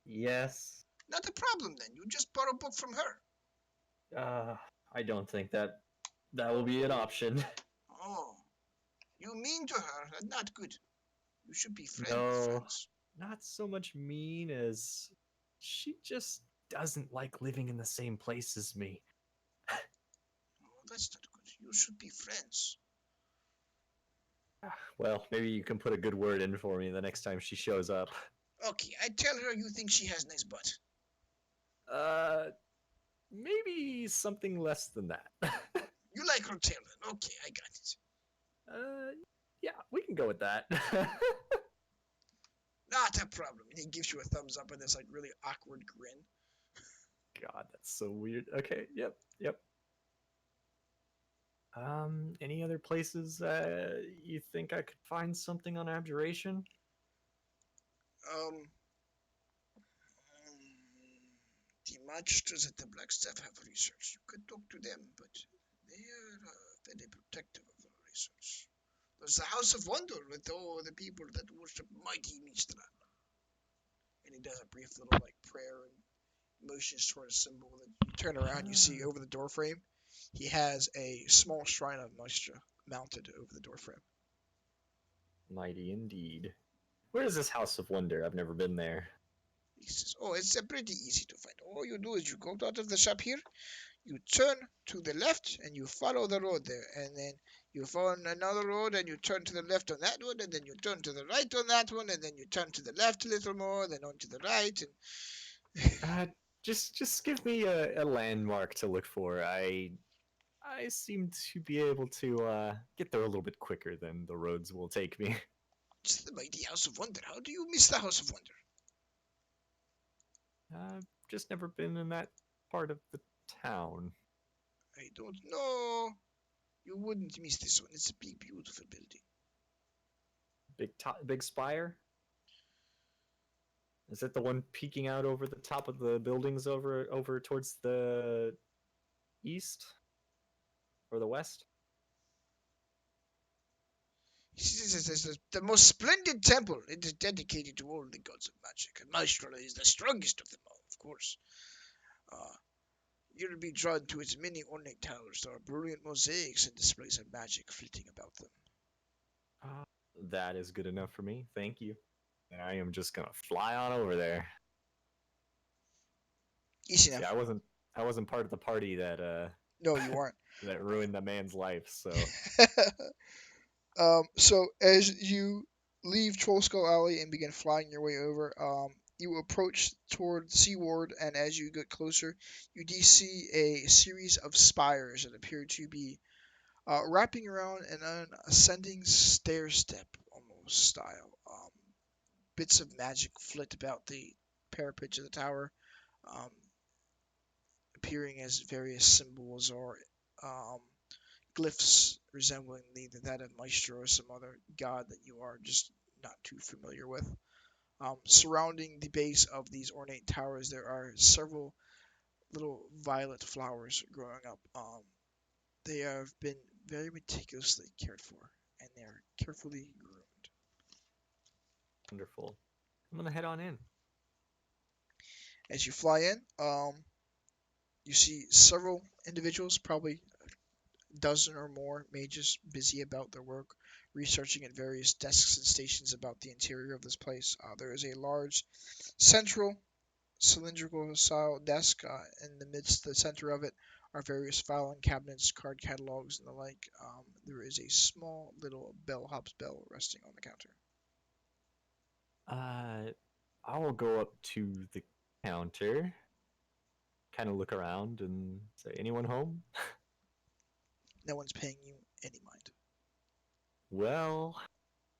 Yes. Not a problem then. You just borrow a book from her. I don't think that will be an option. Oh, you mean to her? That's not good. You should be No, friends. not so much mean as she just doesn't like living in the same place as me. Oh, that's not good. You should be friends. Well, maybe you can put a good word in for me the next time she shows up. Okay, I tell her you think she has nice butt. Maybe something less than that. You like her tail then. Okay, I got it. Yeah, we can go with that. Not a problem. And he gives you a thumbs up and this like really awkward grin. God, that's so weird. Okay, yep. Any other places you think I could find something on abjuration? Um, the magisters at the Blackstaff have research. You could talk to them, but they are very protective of their research. There's the House of Wonder with all the people that worship mighty Mistra. And he does a brief little like prayer and motions toward a symbol that you turn around, you see over the doorframe. He has a small shrine of Mistra mounted over the doorframe. Mighty indeed. Where is this House of Wonder? I've never been there. He says, oh, it's pretty easy to find. All you do is you go out of the shop here, you turn to the left, and you follow the road there. And then you find another road, and you turn to the left on that one, and then you turn to the right on that one, and then you turn to the left a little more, then on to the right. And Just give me a landmark to look for. I seem to be able to get there a little bit quicker than the roads will take me. it's the mighty House of Wonder. How do you miss the House of Wonder? I've just never been in that part of the town. I don't know. You wouldn't miss this one. It's a big, beautiful building. Big spire? Is it the one peeking out over the top of the buildings over towards the east or the west? This is the most splendid temple. It is dedicated to all the gods of magic. And Maestro is the strongest of them all, of course. You'll be drawn to its many ornate towers. There are brilliant mosaics and displays of magic flitting about them. That is good enough for me. Thank you. And I am just gonna fly on over there. Easy See, now. I wasn't part of the party that No, you aren't. that ruined the man's life. So So as you leave Troll Skull Alley and begin flying your way over, you approach toward Seaward, and as you get closer, you do see a series of spires that appear to be wrapping around an ascending stair step almost style. Bits of magic flit about the parapet of the tower, um, appearing as various symbols or glyphs resembling either that of Maestro or some other god that you are just not too familiar with. Surrounding the base of these ornate towers, there are several little violet flowers growing up. They have been very meticulously cared for, and they are carefully groomed. wonderful. I'm gonna head on in. As you fly in, you see several individuals, probably a dozen or more mages, busy about their work, researching at various desks and stations about the interior of this place. There is a large central cylindrical style desk. In the midst, the center of it, are various filing cabinets, card catalogs, and the like. There is a small little bellhop's bell resting on the counter. I will go up to the counter, kind of look around, and say, "Anyone home?" No one's paying you any mind. Well,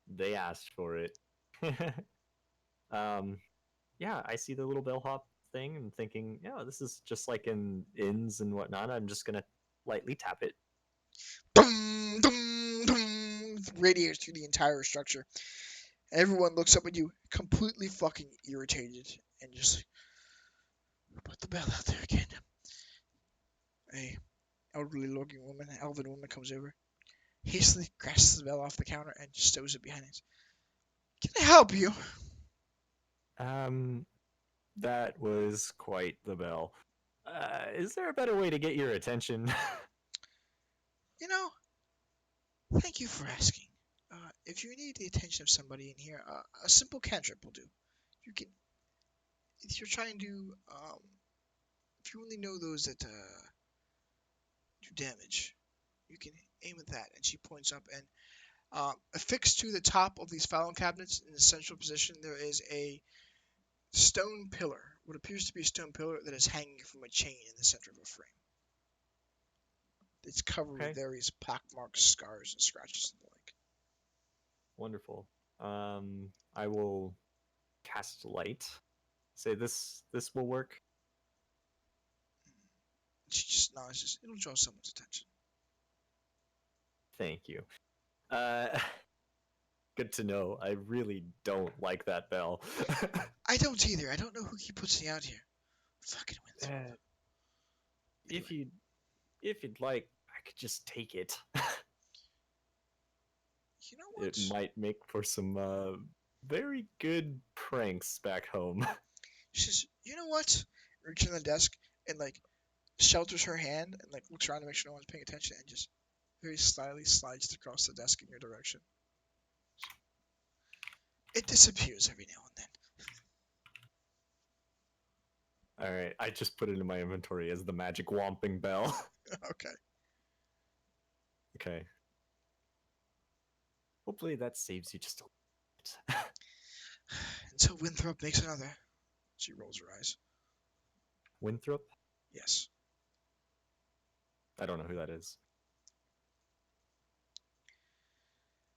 they asked for it. Yeah, I see the little bellhop thing and thinking, yeah, this is just like in inns and whatnot. I'm just gonna lightly tap it. Boom, boom, boom, radiates through the entire structure. Everyone looks up at you, completely fucking irritated, and just put the bell out there again. A elderly-looking woman, elven woman, comes over. hastily grasps the bell off the counter and stows it behind it. Can I help you? That was quite the bell. Is there a better way to get your attention? You know, thank you for asking. If you need the attention of somebody in here, a simple cantrip will do. You can, if you're trying to, if you only know those that do damage, you can aim at that. And she points up, and affixed to the top of these filing cabinets in the central position, there is a stone pillar, what appears to be a stone pillar that is hanging from a chain in the center of a frame. It's covered Okay. with various pockmarks, scars, and scratches and the like. Wonderful. I will cast light. Say this will work. She just nods, just, it'll draw someone's attention. Thank you. Good to know. I really don't like that bell. I don't either. I don't know who puts me out here. Fucking Winthrop. If you'd like, I could just take it. You know what? It might make for some very good pranks back home. She says, you know what? Reaches on the desk and like shelters her hand and like looks around to make sure no one's paying attention and just very slyly slides across the desk in your direction. It disappears every now and All right, I just put it in my inventory as the magic whomping bell. then. Okay. Okay. Hopefully that saves you just a little bit. Until Winthrop makes another. She rolls her eyes. Winthrop? Yes. I don't know who that is.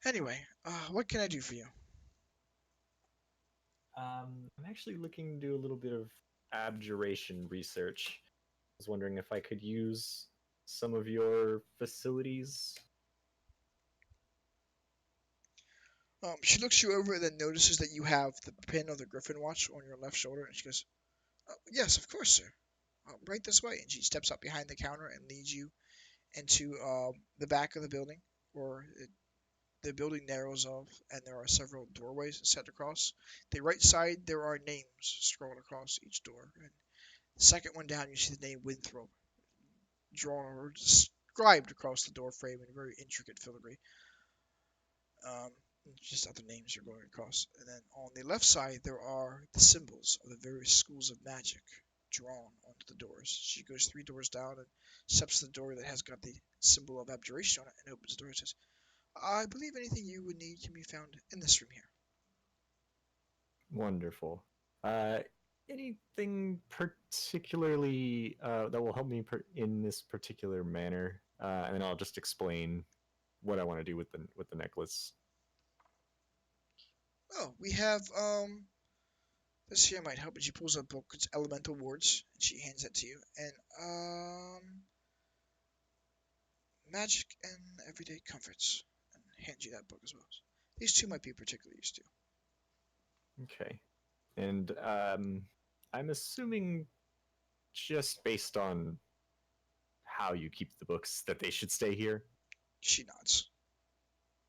Anyway, what can I do for you? I'm actually looking to do a little bit of abjuration research. I was wondering if I could use some of your facilities. She looks you over and then notices that you have the pin of the Griffin watch on your left shoulder, and she goes, yes, of course, sir. Right this way. And she steps up behind the counter and leads you into the back of the building, where the building narrows off, and there are several doorways set across. The right side, there are names scrolled across each door. And the second one down, you see the name Winthrop drawn or described across the door frame in very intricate filigree. Just other names are going across. And then on the left side, there are the symbols of the various schools of magic drawn onto the doors. She goes 3 doors down and steps to the door that has got the symbol of abjuration on it and opens the door and says, I believe anything you would need can be found in this room here. Wonderful. Anything particularly that will help me in this particular manner? And then I'll just explain what I want to do with the necklace. Oh, we have, this here might help. And she pulls out a book. It's Elemental Wards, and she hands it to you. And, Magic and Everyday Comforts. And hands you that book as well. These two might be particularly used to. Okay. And I'm assuming just based on how you keep the books that they should stay here. She nods.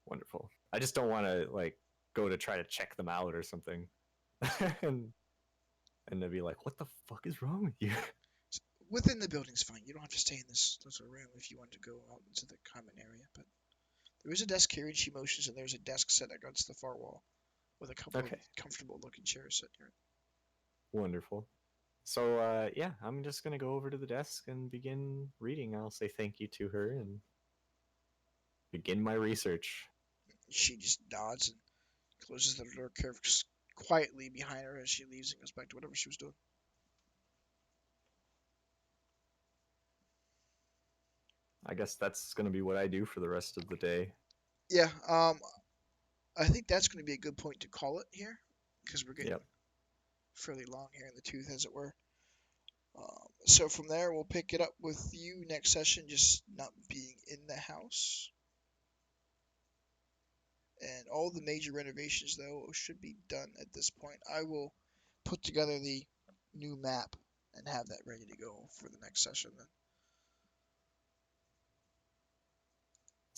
Wonderful. I just don't want to like go to try to check them out or something, and they'll be like, "What the fuck is wrong with you?" Within the building's fine. You don't have to stay in this little room if you want to go out into the common area. But there is a desk here, and she motions, and there's a desk set against the far wall with a couple of comfortable-looking chairs set here. Wonderful. So yeah, I'm just gonna go over to the desk and begin reading. I'll say thank you to her and begin my research. She just nods and closes the door quietly behind her as she leaves and goes back to whatever she was doing. I guess that's gonna be what I do for the rest of the day. Yeah, I think that's going to be a good point to call it here, because we're getting fairly long here in the tooth, as it were. So from there, we'll pick it up with you next session, just not being in the house. And all the major renovations, though, should be done at this point. I will put together the new map and have that ready to go for the next session then.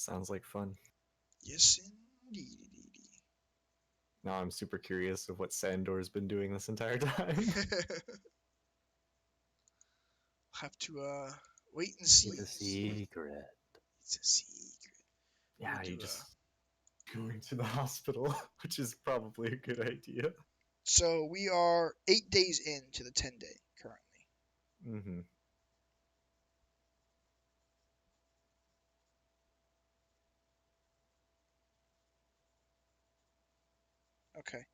Sounds like fun. Yes, indeed. Now I'm super curious of what Sandor's been doing this entire time. Have to wait and see. It's a secret. It's a secret. Yeah, We'll you do, just going to the hospital, which is probably a good idea. So we are 8 days into the 10-day currently. Mm-hmm. Okay.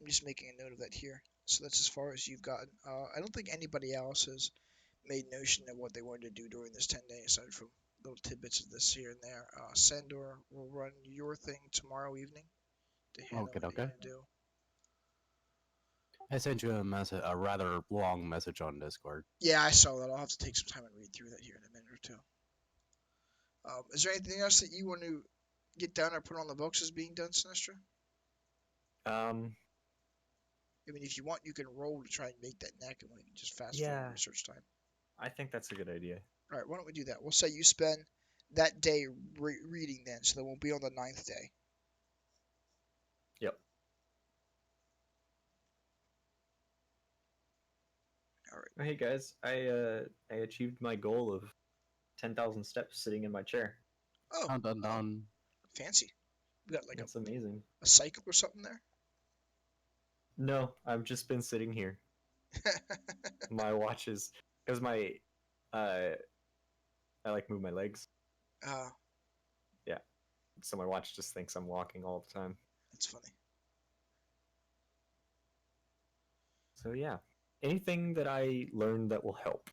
I'm just making a note of that here. So that's as far as you've gotten. I don't think anybody else has made notion of what they wanted to do during this 10 days, aside from little tidbits of this here and there. Sandor will run your thing tomorrow evening to handle Okay, what okay. you're going to do. I sent you a rather long message on Discord. Yeah, I saw that. I'll have to take some time and read through that here in a minute or two. Is there anything else that you want to get done or put on the books as being done, Sinestra? I mean, if you want, you can roll to try and make that neck, and we can just fast forward Yeah. research time. I think that's a good idea. All right, why don't we do that? We'll say you spend that day reading then, so that won't be on the 9th day. Yep. All right. Hey guys, I achieved my goal of 10,000 steps sitting in my chair. Oh, Dun dun dun. fancy. We got like That's amazing. a cycle or something there. No, I've just been sitting here. My watch is because I like move my legs, uh, so my watch just thinks I'm walking all the time. that's funny. So yeah, anything that I learned that will help.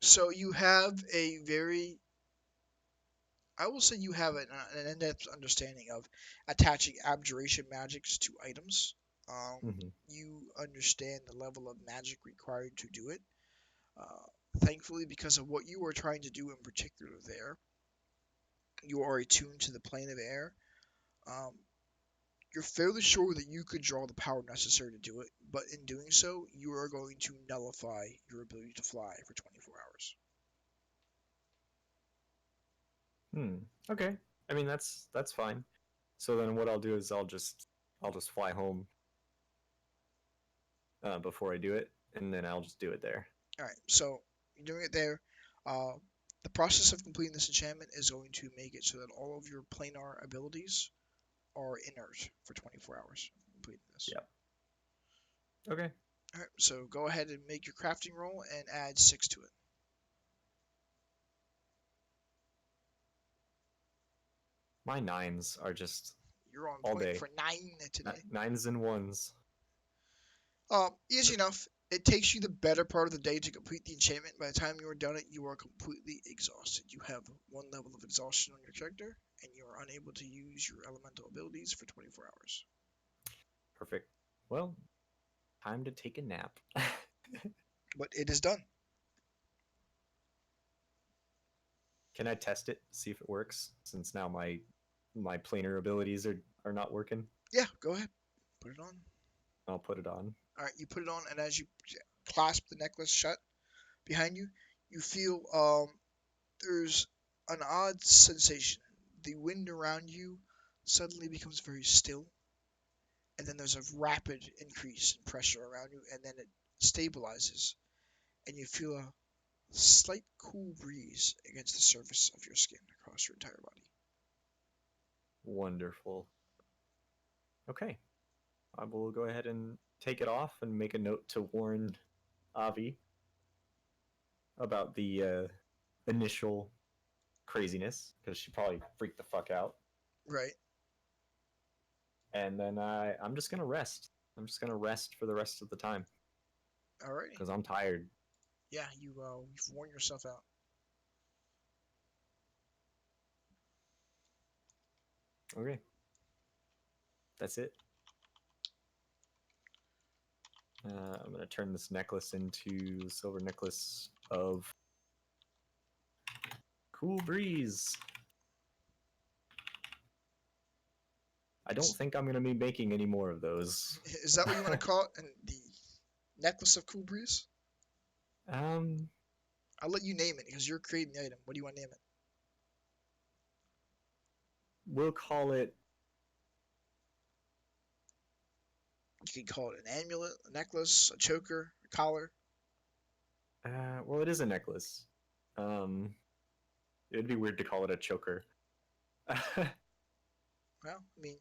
So you have a very, I will say you have an in-depth understanding of attaching abjuration magics to items. Mhm. You understand the level of magic required to do it. Thankfully, because of what you are trying to do in particular there, you are attuned to the plane of air. Um, you're fairly sure that you could draw the power necessary to do it, but in doing so, you are going to nullify your ability to fly for 24 hours. Okay. I mean that's fine. So then what I'll do is I'll just fly home before I do it, and then I'll just do it there. All right, so you're doing it there. Uh, the process of completing this enchantment is going to make it so that all of your planar abilities are inert for 24 hours. Completing this. Yep. Okay. All right, so go ahead and make your crafting roll and add 6 to it. My nines are just You're on all point day. for 9 today. Nines and ones. Easy enough. It takes you the better part of the day to complete the enchantment. By the time you are done it, you are completely exhausted. You have 1 level of exhaustion on your character, and you are unable to use your elemental abilities for 24 hours. Perfect. Well, time to take a nap. But it is done. Can I test it, see if it works? Since now my planar abilities are not working. Yeah, go ahead. Put it on. I'll put it on. All right, you put it on, and as you clasp the necklace shut behind you, you feel there's an odd sensation. The wind around you suddenly becomes very still, and then there's a rapid increase in pressure around you, and then it stabilizes, and you feel a slight cool breeze against the surface of your skin across your entire body. Wonderful. Okay. I will go ahead and take it off and make a note to warn Avi about the initial craziness, because she probably freaked the fuck out. Right. And then I'm just gonna rest. I'm just gonna rest for the rest of the time Alrighty. because I'm tired. Yeah, you've worn yourself out. Okay. That's it. I'm gonna turn this necklace into the silver necklace of Cool Breeze. I don't think I'm gonna be making any more of those. Is that what you want to call it? And the necklace of cool breeze? Um, I'll let you name it because you're creating the item. What do you want to name it? we'll call it. You could call it an amulet, a necklace, a choker, a collar. Well, it is a necklace. It'd be weird to call it a choker. Well, I mean,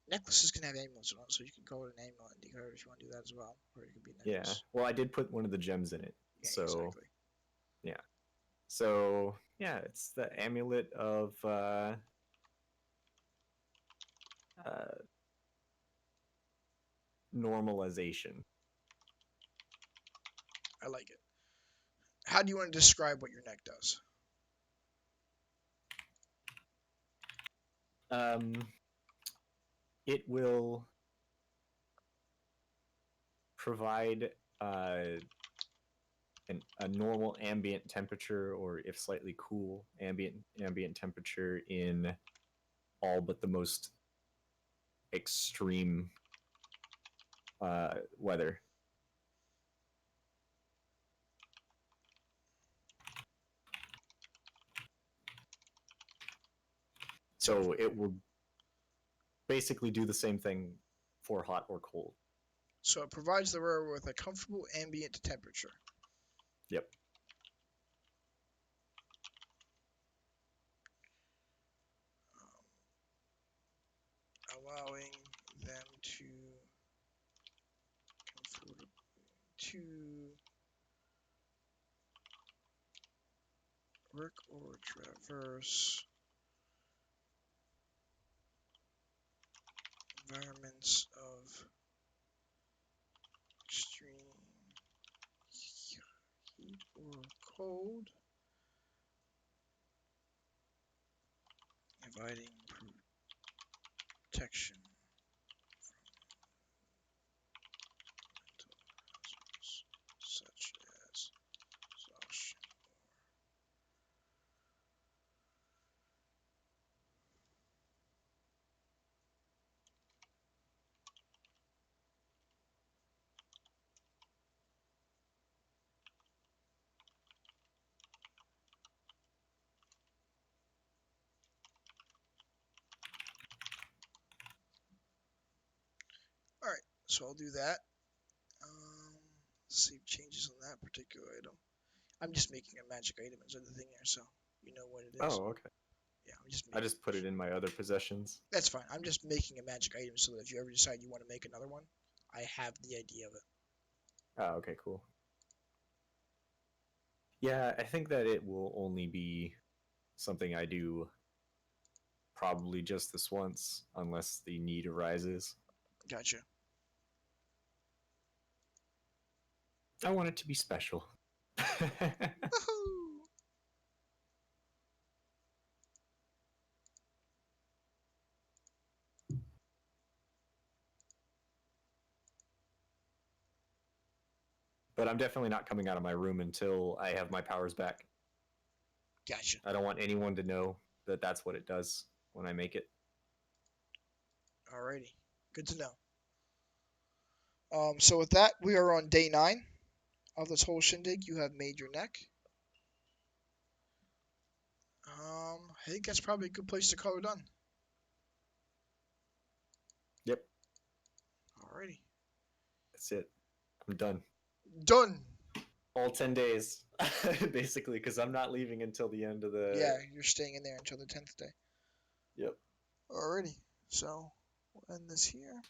necklaces can have amulets on it, so you can call it an amulet and decode if you want to do that as well. Or it could be a Yeah. necklace. Well, I did put one of the gems in it. Yeah, So exactly. So yeah, it's the amulet of normalization. I like it. How do you want to describe what your neck does? It will provide a normal ambient temperature, or if slightly cool, ambient temperature in all but the most extreme weather. So it will basically do the same thing for hot or cold. So it provides the wearer with a comfortable ambient temperature. Yep. Allowing them to work or traverse environments of extreme heat or cold, providing protection from mental hazards such as exhaustion. Alright, so I'll do that. Save changes on that particular item. I'm just making a magic item instead of the thing here, so you know what it is. Oh, okay. Yeah, I'm just I just put it in my other possessions. That's fine. I'm just making a magic item so that if you ever decide you want to make another one, I have the idea of it. Oh, okay, cool. Yeah, I think that it will only be something I do probably just this once, unless the need arises. Gotcha. I want it to be special. Woohoo! But I'm definitely not coming out of my room until I have my powers back. Gotcha. I don't want anyone to know that that's what it does when I make it. Alrighty. Good to know. So with that, we are on day 9 of this whole shindig. You have made your neck. I think that's probably a good place to call it done. Yep, Alrighty. that's it. I'm done. Done. All 10 days, basically, because I'm not leaving until the end of the... Yeah, you're staying in there until the 10th day. Yep. Alrighty. So, we'll end this here.